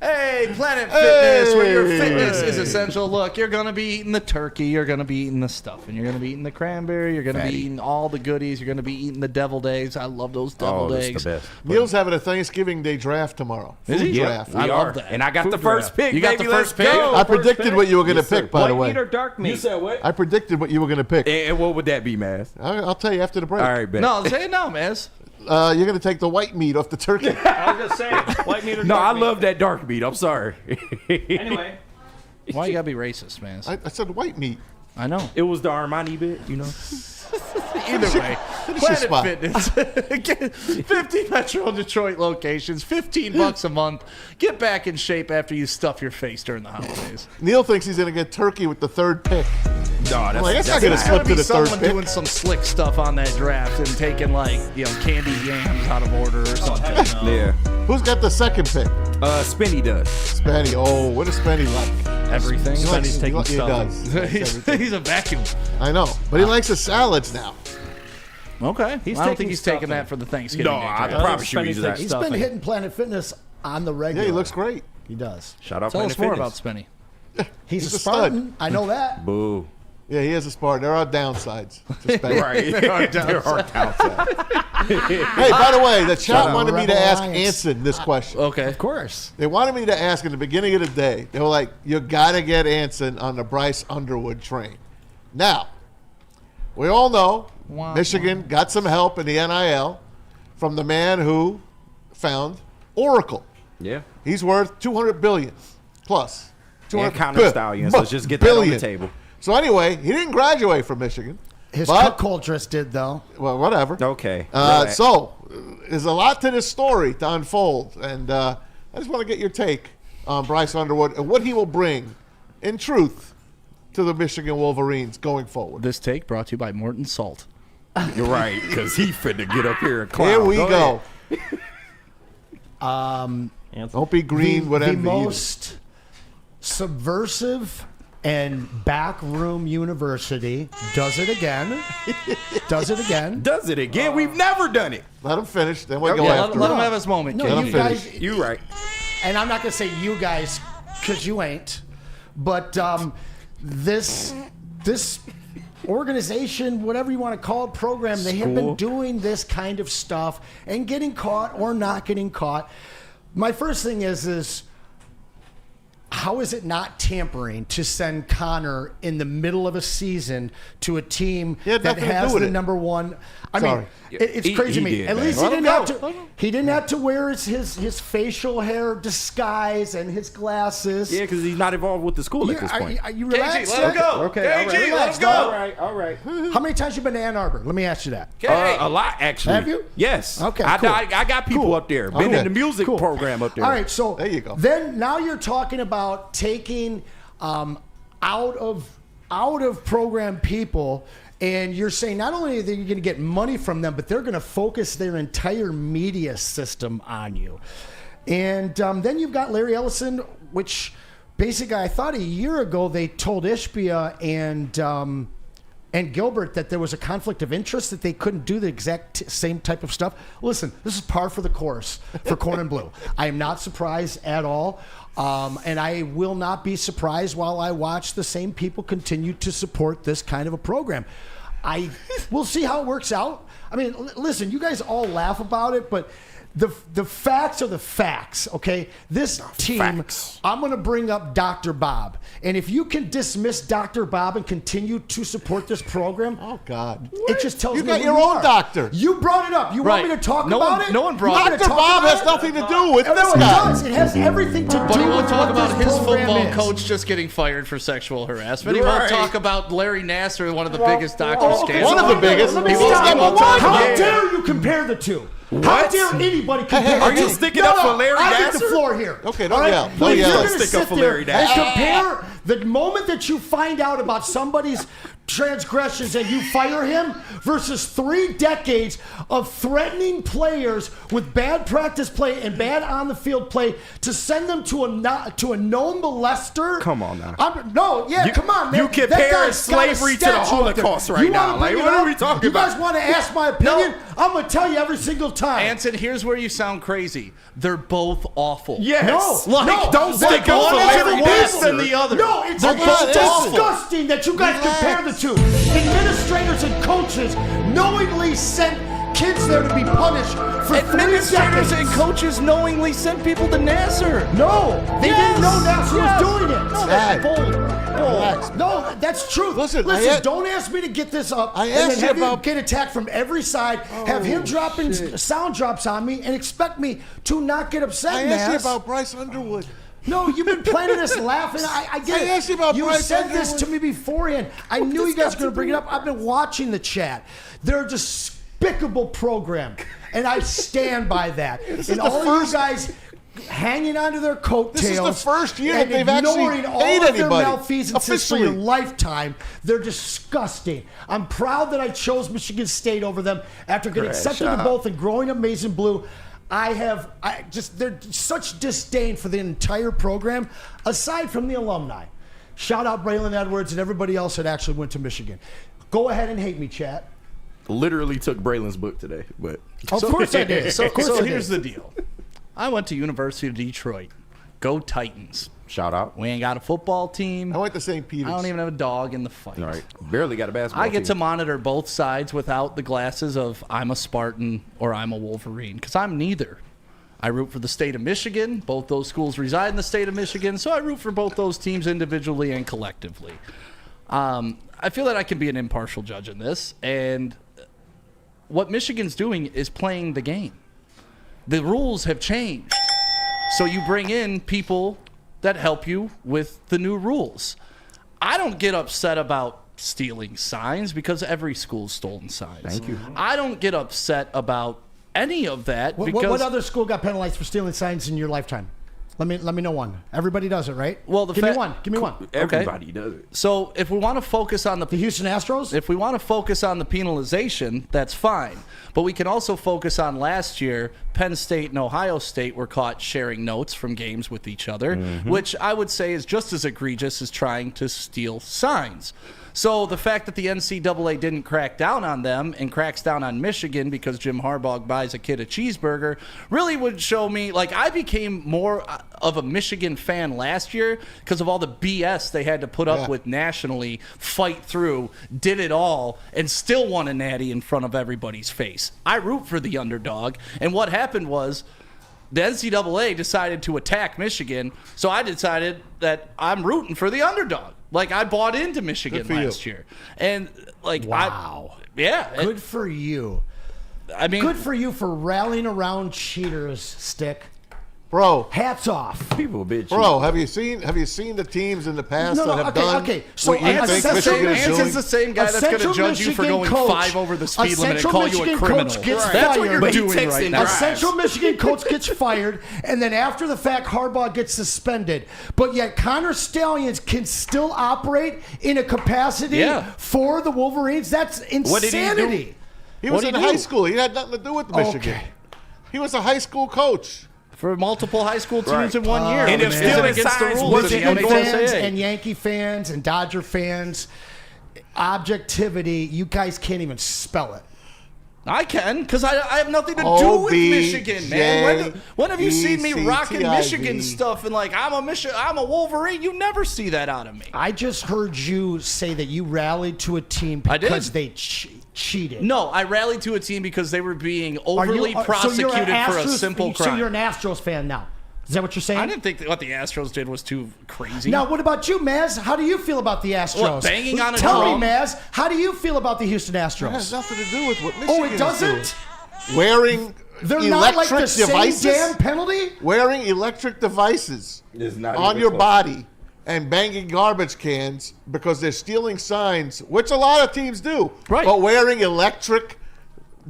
Hey, Planet Fitness, where your fitness is essential. Look, you're going to be eating the turkey, you're going to be eating the stuffing, you're going to be eating the cranberry, you're going to be eating all the goodies, you're going to be eating the deviled eggs. I love those deviled eggs. The best. Neil's having a Thanksgiving Day draft tomorrow. Is he? Draft. We are. that. And I got Food the first draft. pick. You got baby. the first pick? Go. I predicted what you were going to pick, by the way. White meat or dark meat? You said what? I predicted what you were going to pick. And what would that be, Maz? I'll tell you after the break. All right, bet. No, say it now, Maz. You're going to take the white meat off the turkey. I was just saying, white meat or No, dark I meat? love that dark meat. I'm sorry. Anyway. Why you got to be racist, Maz? I said white meat. I know. It was the Ermanni bit, you know. Either way, Finish your spot. Planet Fitness. 50 Metro Detroit locations, $15 a month. Get back in shape after you stuff your face during the holidays. Neil thinks he's going to get turkey with the 3rd pick. No, That's not going to There's slip gotta to be the 3rd someone pick. doing some slick stuff on that draft and taking candy yams out of order or something. Yeah. Who's got the 2nd pick? Spinny does. Spenny. Oh, what does Spenny like? Everything. He likes- Spenny's taking he stuff. does. He's a vacuum. I know, but he likes the salads now. Okay. He's I don't taking think he's stuff taking in. that for the Thanksgiving No, Day I draft. promise you he's that. He's been hitting Planet Fitness on the regular. Yeah, he looks great. He does. Shout out Tell Planet us more Fitness. about Spenny. He's a a stud. Spartan. I know that. Boo. Yeah, he has a Spartan. There are downsides to Spenny. Right. There are downsides. Hey, by the way, the chat wanted me to Rebel ask Alliance. Anson this question. Okay. Of course. They wanted me to ask in the beginning of the day. They were like, you got to get Anson on the Bryce Underwood train. Now, we all know Michigan got some help in the NIL from the man who found Oracle. Yeah. He's worth $200 billion plus. And counter stallions. Let's just get that on the table. So anyway, he didn't graduate from Michigan. His but, coach did, though. Well, whatever. Okay. So there's a lot to this story to unfold, and I just want to get your take on Bryce Underwood and what he will bring, in truth, to the Michigan Wolverines going forward. This take brought to you by Morton Salt. You're right, because he finna get up here and clown. Here we go. Um, Don't be green with the envy. either. most subversive and backroom university does it again. Does it again. Does it again? We've never done it. Let him finish, then we'll go Yeah, after let him him. have his moment. No, Kid. Let you him finish. guys. You right. And I'm not going to say you guys because you ain't. But this organization, whatever you want to call it, program, they have been doing this kind of stuff and getting caught or not getting caught. my first thing is how is it not tampering to send Connor in the middle of a season to a team that has the number one? I mean, it's crazy to me. At least he didn't have to wear his facial hair disguise and his glasses. Yeah, because he's not involved with the school at this point. Are you relaxed? KG, let him go. Okay, KG, let him go. All right. How many times you been to Ann Arbor? Let me ask you that. A lot, actually. Have you? Yes. Okay, I cool. I got people up there. Been in the music program up there. All right, so there you go. Then now you're talking about taking out of program people, and you're saying not only are they going to get money from them, but they're going to focus their entire media system on you. And then you've got Larry Ellison, which basically I thought a year ago they told Ishbia and Gilbert that there was a conflict of interest, that they couldn't do the exact same type of stuff. Listen, this is par for the course for Corn and Blue. I am not surprised at all. And I will not be surprised while I watch the same people continue to support this kind of a program. We'll see how it works out. I mean, listen, you guys all laugh about it, but the facts are the facts, okay? This team, I'm going to bring up Dr. Bob. And if you can dismiss Dr. Bob and continue to support this program, oh, God. It just tells me you got who your you own are. doctor. You brought it up. You want me to talk about it? No one brought it. Dr. Bob has nothing to do with this It guy. does. It has everything to do But he with won't talk what about this his program football is. coach just getting fired for sexual harassment. He Right. won't talk about Larry Nasser, one of the biggest doctor scandals. One of the biggest. Let me He won't stop. number one. How dare you compare the two? How dare anybody compare Are the you two? sticking up for Larry I get Nasser? the floor here. Okay, don't All right? yell. But Don't if yell. you're gonna Stick up sit for there Larry and Nasser. compare the moment that you find out about somebody's transgressions and you fire him versus 3 decades of threatening players with bad practice play and bad on the field play to send them to a known molester. Come on now. Come on, man. You compare That guy's slavery got to the a statue up there. Holocaust right You wanna now. bring Like, it what are up? we talking You about? guys want to ask my opinion? I'm going to tell you every single time. Anson, here's where you sound crazy. They're both awful. Yes. Don't stick up for Larry worse than the other. No, it's They're both awful. disgusting that you guys compare the two. Administrators and coaches knowingly sent kids there to be punished for 3 Administrators decades. and coaches knowingly sent people to Nasser. No, they didn't know Nasser was doing it. No, that's bull. No, that's truth. Listen, don't ask me to get this up I and asked then have you you about- get attacked from every side, have him dropping sound drops on me, and expect me to not get upset, I asked you Mass. about Bryce Underwood. No, you've been planning this laughing. I get it. I asked you about You Bryce said this Underwood. to me beforehand. I knew you guys were going to bring it up. I've been watching the chat. They're a despicable program, and I stand by that. And all of you guys hanging onto their coattails. This is the first year and that they've actually ignoring all paid of their anybody. malfeasances for your lifetime. They're disgusting. I'm proud that I chose Michigan State over them after getting accepted to both and growing up Maize and Blue. There's such disdain for the entire program, aside from the alumni. Shout out Braylon Edwards and everybody else that actually went to Michigan. Go ahead and hate me, chat. Literally took Braylon's book today, but Of course I did. So I here's did. the deal. I went to University of Detroit. Go Titans. shout out. We ain't got a football team. I went to St. Peter's. I don't even have a dog in the fight. All right, barely got a basketball I get team. to monitor both sides without the glasses of I'm a Spartan or I'm a Wolverine, because I'm neither. I root for the state of Michigan. Both those schools reside in the state of Michigan, so I root for both those teams individually and collectively. I feel that I can be an impartial judge in this, and what Michigan's doing is playing the game. The rules have changed, so you bring in people that help you with the new rules. I don't get upset about stealing signs because every school's stolen signs. Thank you. I don't get upset about any of that because What other school got penalized for stealing signs in your lifetime? Let me know one. Everybody does it, right? Well, Give me one. Give me one. Everybody does it. So if we want to focus on the Houston Astros, if we want to focus on the penalization, that's fine. But we can also focus on last year. Penn State and Ohio State were caught sharing notes from games with each other, which I would say is just as egregious as trying to steal signs. So the fact that the NCAA didn't crack down on them and cracks down on Michigan because Jim Harbaugh buys a kid a cheeseburger really would show me, like, I became more of a Michigan fan last year because of all the BS they had to put up with nationally, fight through, did it all, and still won a natty in front of everybody's face. I root for the underdog. And what happened was the NCAA decided to attack Michigan, so I decided that I'm rooting for the underdog. Like, I bought into Michigan last year. And, like, wow. Good for you. I mean, good for you for rallying around cheaters, Stick. Bro, hats off. People bitch. Bro, have you seen the teams in the past that have done so what you think Michigan is doing? Anson's the same guy that's going to judge you for going 5 over the speed limit and call you a criminal. That's what you're doing right now. A Central Michigan coach gets fired, and then after the fact, Harbaugh gets suspended. But yet Connor Stallions can still operate in a capacity for the Wolverines. That's insanity. What did he do? He was in high school. He had nothing to do with Michigan. He was a high school coach. For multiple high school teams in 1 year. And if still against the rules of the Michigan fans NCAA. and Yankee fans and Dodger fans, objectivity, you guys can't even spell it. I can, because I have nothing to do with Michigan, man. When have you seen me rocking Michigan stuff and like I'm a Wolverine? You never see that out of me. I just heard you say that you rallied to a team because they cheated. No, I rallied to a team because they were being overly prosecuted for a simple crime. So you're an Astros fan now. Is that what you're saying? I didn't think that what the Astros did was too crazy. Now, what about you, Maz? How do you feel about the Astros? What, banging on a Tell drum? me, Maz, how do you feel about the Houston Astros? It has nothing to do with what Michigan it doesn't? Wearing They're electric not like the devices, same damn penalty? Wearing electric devices on your body and banging garbage cans because they're stealing signs, which a lot of teams do. Right. But wearing electric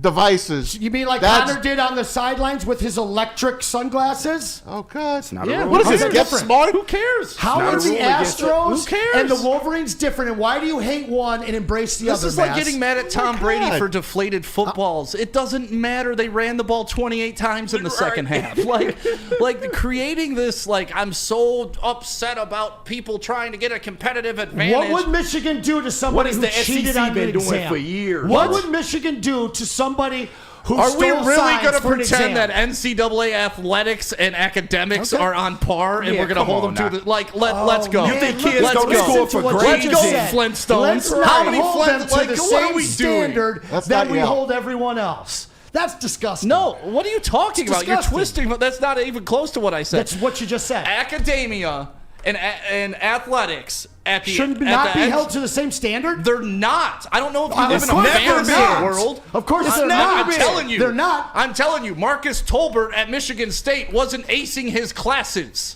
devices. You mean like Connor did on the sidelines with his electric sunglasses? Oh, God. It's not a rule. What is this, Get Smart? Who cares? How are the Astros Who cares? and the Wolverines different, and why do you hate one and embrace the other? This is like getting mad at Tom Brady for deflated footballs. It doesn't matter. They ran the ball 28 times in the second half. Like creating this, like, I'm so upset about people trying to get a competitive advantage. What would Michigan do to somebody who cheated on the exam? For years? What would Michigan do to somebody who Are stole we really signs going to for an exam? pretend that NCAA athletics and academics are on par, and we're going to hold them to the let's go? You think kids go to school for grades? Let's go, Flintstones. Let's not How many hold them to the what are same we standard doing? that we hold everyone else. That's disgusting. No, what are you talking about? You're disgusting. twisting. That's not even close to what I said. That's what you just said. Academia and athletics at the Shouldn't at not the be end, held to the same standard? They're not. I don't know if you live Of in a course they're fantasy not. world. Of course It's they're not. not. I'm telling you. They're not. I'm telling you. Marcus Tolbert at Michigan State wasn't acing his classes.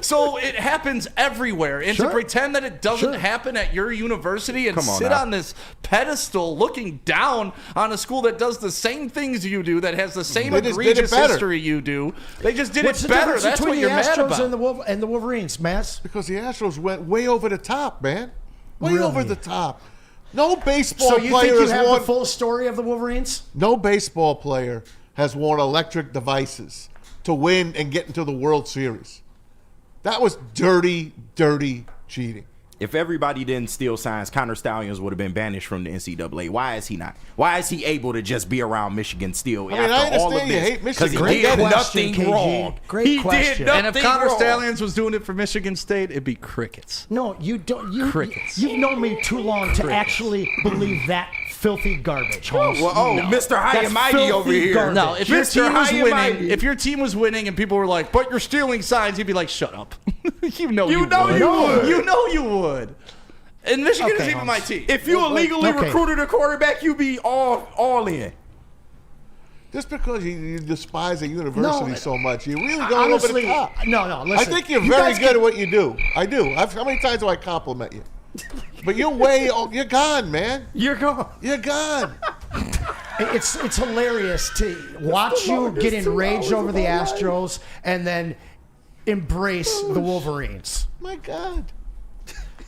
So it happens everywhere. And to pretend that it doesn't happen at your university and sit on this pedestal looking down on a school that does the same things you do, that has the same egregious history you do, they just did What's it the better. difference That's what between you're the mad Astros about. and the Wolverines, Mass? Because the Astros went way over the top, man. Way Really? over the top. No baseball So you player think you has have worn the full story of the Wolverines? No baseball player has worn electric devices to win and get into the World Series. That was dirty, dirty cheating. If everybody didn't steal signs, Connor Stallions would have been banished from the NCAA. Why is he not? Why is he able to just be around Michigan still I mean, I after all of understand you this? hate Because he Michigan. did Great nothing question, KG. wrong. Great he question. did nothing And if Connor wrong. Stallions was doing it for Michigan State, it'd be crickets. No, you don't. Crickets. You've known me too long to actually believe that filthy garbage, Holmes. Well, No. Mr. High That's and Mighty over filthy here. garbage. No, if your Mr. team was High and winning, Mighty. if your team was winning, and people were like, "But you're stealing signs," he'd be like, "Shut up." you know You you know would. you would. You know you would. And Michigan is Okay, even my team. If you illegally Okay. recruited a quarterback, you be all in. Just because you despise a university No, so much, you really going over honestly, the top. no. Listen, I think you're you very guys good at what you do. I do. How many times do I compliment you? But you're you're gone, man. You're gone. You're gone. It's hilarious to watch you get enraged over the Astros and then embrace the Wolverines. My God.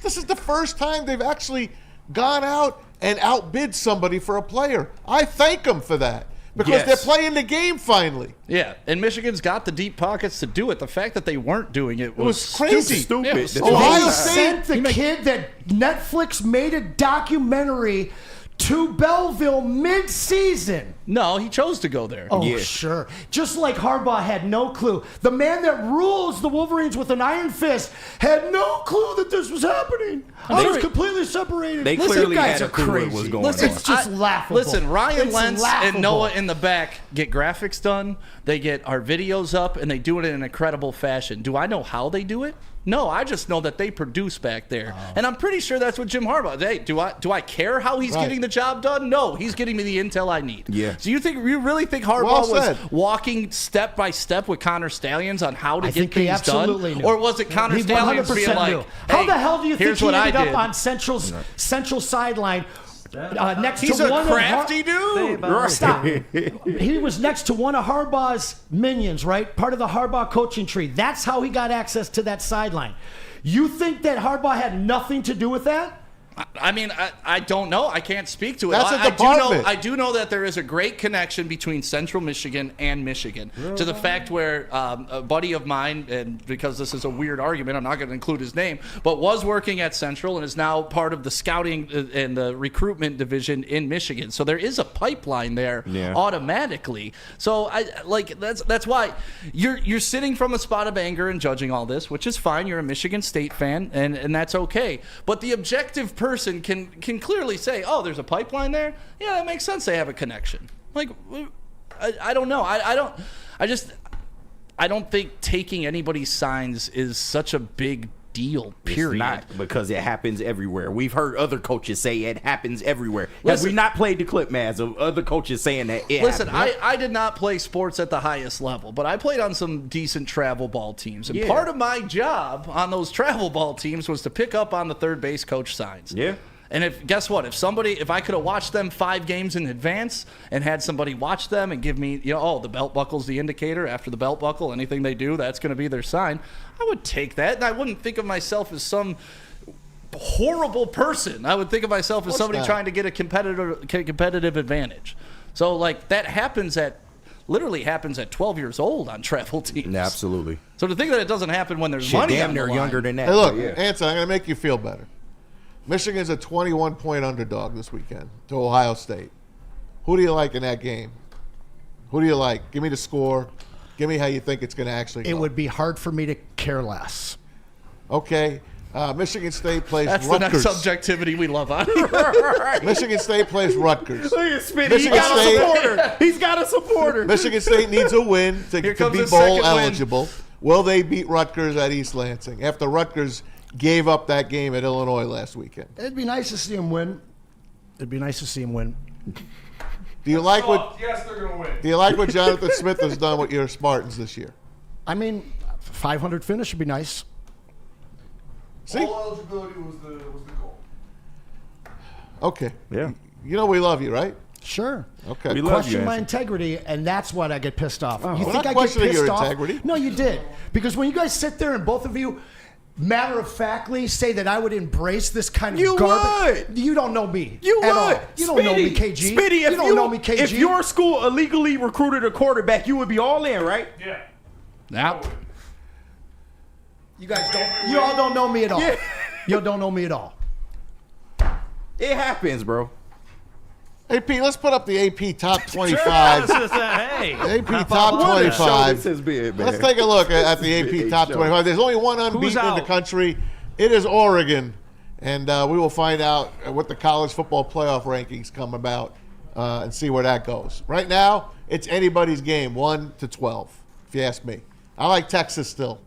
This is the first time they've actually gone out and outbid somebody for a player. I thank them for that because Yes. they're playing the game finally. Yeah, and Michigan's got the deep pockets to do it. The fact that they weren't doing it was crazy. Stupid. Yeah, it was That's stupid. Ohio They State. sent the kid that Netflix made a documentary to Belleville mid-season. No, he chose to go there. Oh, sure. Just like Harbaugh had no clue. The man that rules the Wolverines with an iron fist had no clue that this was happening. I was completely separated. They clearly had a clue what was going on. It's just laughable. Listen, Ryan It's Lentz laughable. and Noah in the back get graphics done. They get our videos up, and they do it in an incredible fashion. Do I know how they do it? No, I just know that they produce back there, and I'm pretty sure that's what Jim Harbaugh. Hey, do I care how he's getting the job done? No, he's getting me the intel I need. Yeah. So you really think Harbaugh was walking step by step with Connor Stallions on how to get things done, knew. or was it Connor He Stallions 100% being like, knew. How hey, the hell do you think here's he what I ended did? up on Central sideline? Next He's to a one crafty of dude. Stop. He was next to one of Harbaugh's minions, right? Part of the Harbaugh coaching tree. That's how he got access to that sideline. You think that Harbaugh had nothing to do with that? I mean, I don't know. I can't speak to it. That's a department. I do know that there is a great connection between Central Michigan and Michigan to the fact where a buddy of mine, and because this is a weird argument, I'm not going to include his name, but was working at Central and is now part of the scouting and the recruitment division in Michigan. So there is a pipeline there automatically. So that's why you're sitting from a spot of anger and judging all this, which is fine. You're a Michigan State fan, and that's okay. But the objective person can clearly say, oh, there's a pipeline there. Yeah, that makes sense. They have a connection. Like, I don't know. I don't think taking anybody's signs is such a big deal, period. It's not, because it happens everywhere. We've heard other coaches say it happens everywhere. Have we not played the clip, Maz, of other coaches saying that it Listen, happens? I did not play sports at the highest level, but I played on some decent travel ball teams. And part of my job on those travel ball teams was to pick up on the third base coach signs. Yeah. And guess what? If I could have watched them 5 games in advance and had somebody watch them and give me, the belt buckle's the indicator. After the belt buckle, anything they do, that's going to be their sign. I would take that, and I wouldn't think of myself as some horrible person. I would think of myself as somebody trying to get a competitive advantage. So, that literally happens at 12 years old on travel teams. Absolutely. So to think that it doesn't happen when there's money damn on the near line. younger than that. Hey, look, Anson, I'm going to make you feel better. Michigan's a 21-point underdog this weekend to Ohio State. Who do you like in that game? Who do you like? Give me the score. Give me how you think it's going to actually go. It would be hard for me to care less. Okay. Michigan State plays That's Rutgers. the next subjectivity we love on here. Michigan State plays Rutgers. Look at Spitty. He got a supporter. He's got a supporter. Michigan State needs a win to be bowl eligible. Will they beat Rutgers at East Lansing after Rutgers gave up that game at Illinois last weekend? It'd be nice to see him win. Do you like what? Yes, they're going to win. Do you like what Jonathan Smith has done with your Spartans this year? I mean, 500 finish would be nice. See? All eligibility was the goal. Okay. Yeah. You know we love you, right? Sure. Okay. We love Question you, my Anson. integrity, and that's what I get pissed off. You we're think not I get questioning pissed your off? integrity. No, you did. Because when you guys sit there and both of you matter-of-factly say that I would embrace this kind of garbage. You don't know me. You at would. all. You don't know me, KG. Spitty, you don't know me, KG. If your school illegally recruited a quarterback, you would be all in, right? Yeah. Now, You guys don't. You all don't know me at all. Yeah. You don't know me at all. It happens, bro. Hey, Pete, let's put up the AP Top 25. Hey. AP Top 25. This has been, man. Let's take a look at the AP Top 25. There's only one unbeaten in the out? country. It is Oregon. And we will find out what the college football playoff rankings come about and see where that goes. Right now, it's anybody's game, 1 to 12, if you ask me. I like Texas still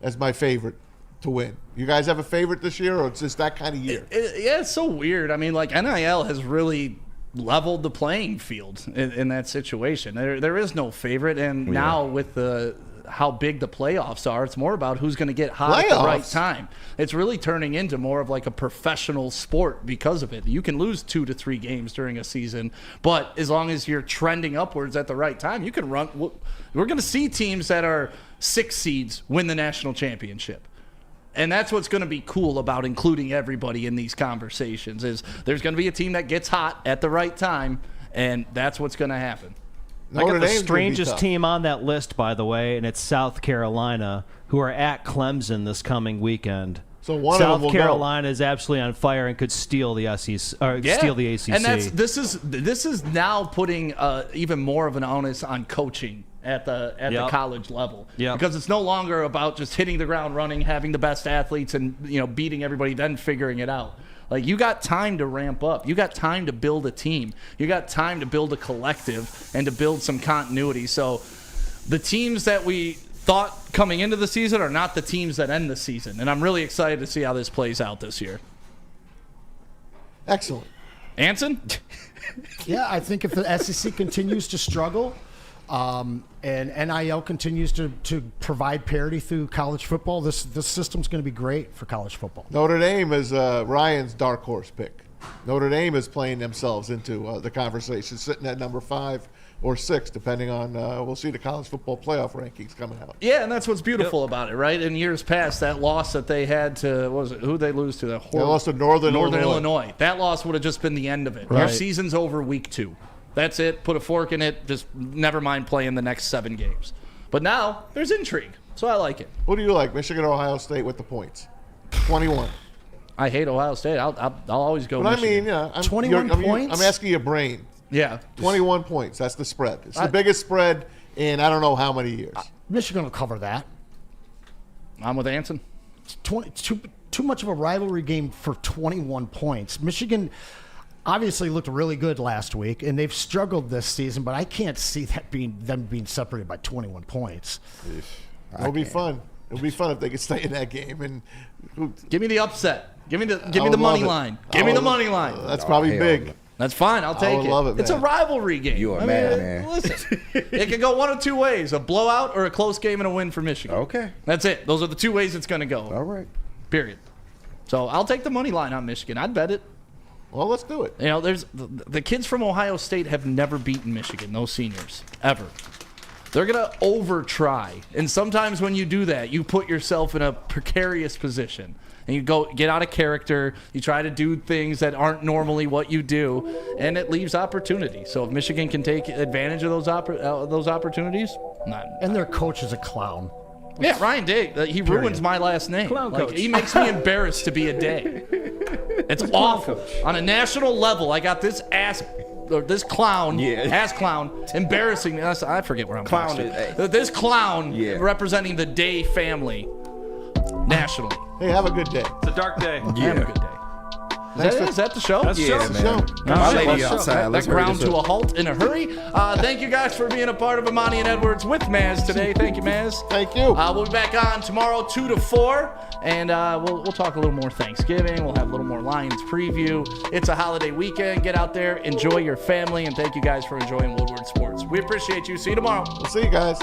as my favorite to win. You guys have a favorite this year, or it's just that kind of year? Yeah, it's so weird. I mean, NIL has really leveled the playing field in that situation. There is no favorite, and now with how big the playoffs are, it's more about who's going to get hot at the right time. It's really turning into more of like a professional sport because of it. You can lose 2 to 3 games during a season, but as long as you're trending upwards at the right time, you can run. We're going to see teams that are 6 seeds win the national championship. And that's what's going to be cool about including everybody in these conversations is there's going to be a team that gets hot at the right time, and that's what's going to happen. I got the strangest team on that list, by the way, and it's South Carolina, who are at Clemson this coming weekend. So one of them South will Carolina is absolutely on fire and could steal the SEC or steal the ACC. And this is now putting even more of an onus on coaching at the college level. Because it's no longer about just hitting the ground running, having the best athletes, and beating everybody, then figuring it out. Like, you got time to ramp up. You got time to build a team. You got time to build a collective and to build some continuity. So the teams that we thought coming into the season are not the teams that end the season. And I'm really excited to see how this plays out this year. Excellent. Anson? Yeah, I think if the SEC continues to struggle and NIL continues to provide parity through college football, this system's going to be great for college football. Notre Dame is Ryan's dark horse pick. Notre Dame is playing themselves into the conversation, sitting at number 5 or 6, depending on we'll see the college football playoff rankings coming out. Yeah, and that's what's beautiful about it, right? In years past, that loss that they had to, who'd they lose to? They lost to Northern Illinois. That loss would have just been the end of it. Right. Your season's over week 2. That's it. Put a fork in it. Just never mind playing the next 7 games. But now there's intrigue, so I like it. Who do you like, Michigan or Ohio State with the points? 21. I hate Ohio State. I'll always go But Michigan. I mean, 21 points? I'm asking your brain. Yeah. 21 points. That's the spread. It's the biggest spread in I don't know how many years. Michigan will cover that. I'm with Anson. It's too much of a rivalry game for 21 points. Michigan obviously looked really good last week, and they've struggled this season, but I can't see that them being separated by 21 points. It'll be fun. It'll be fun if they could stay in that game. And give me the upset. Give me the money line. Give me the money line. That's probably big. That's fine. I'll take it. Love it, man. It's a rivalry game. You a man. Listen, it can go one of 2 ways: a blowout or a close game and a win for Michigan. Okay. That's it. Those are the 2 ways it's going to go. All right. Period. So I'll take the money line on Michigan. I'd bet it. Well, let's do it. There's the kids from Ohio State have never beaten Michigan. Those seniors ever. They're going to over-try. And sometimes when you do that, you put yourself in a precarious position. And you go get out of character. You try to do things that aren't normally what you do. And it leaves opportunity. So if Michigan can take advantage of those opportunities, And their coach is a clown. Yeah, Ryan Day. He ruins my last name. Clown like, coach. he makes me embarrassed to be a Day. It's awful. On a national level, I got this clown, ass clown, embarrassing me. I forget where I'm Clown from. This clown representing the Day family nationally. Hey, have a good day. It's a dark day. Have a good day. Is that the show? That's the show. That's the show. My lady outside. That ground to a halt in a hurry. Thank you guys for being a part of Ermanni and Edwards with Maz today. Thank you, Maz. Thank you. We'll be back on tomorrow 2 to 4, and we'll talk a little more Thanksgiving. We'll have a little more Lions preview. It's a holiday weekend. Get out there, enjoy your family, and thank you guys for enjoying Woodward Sports. We appreciate you. See you tomorrow. We'll see you guys.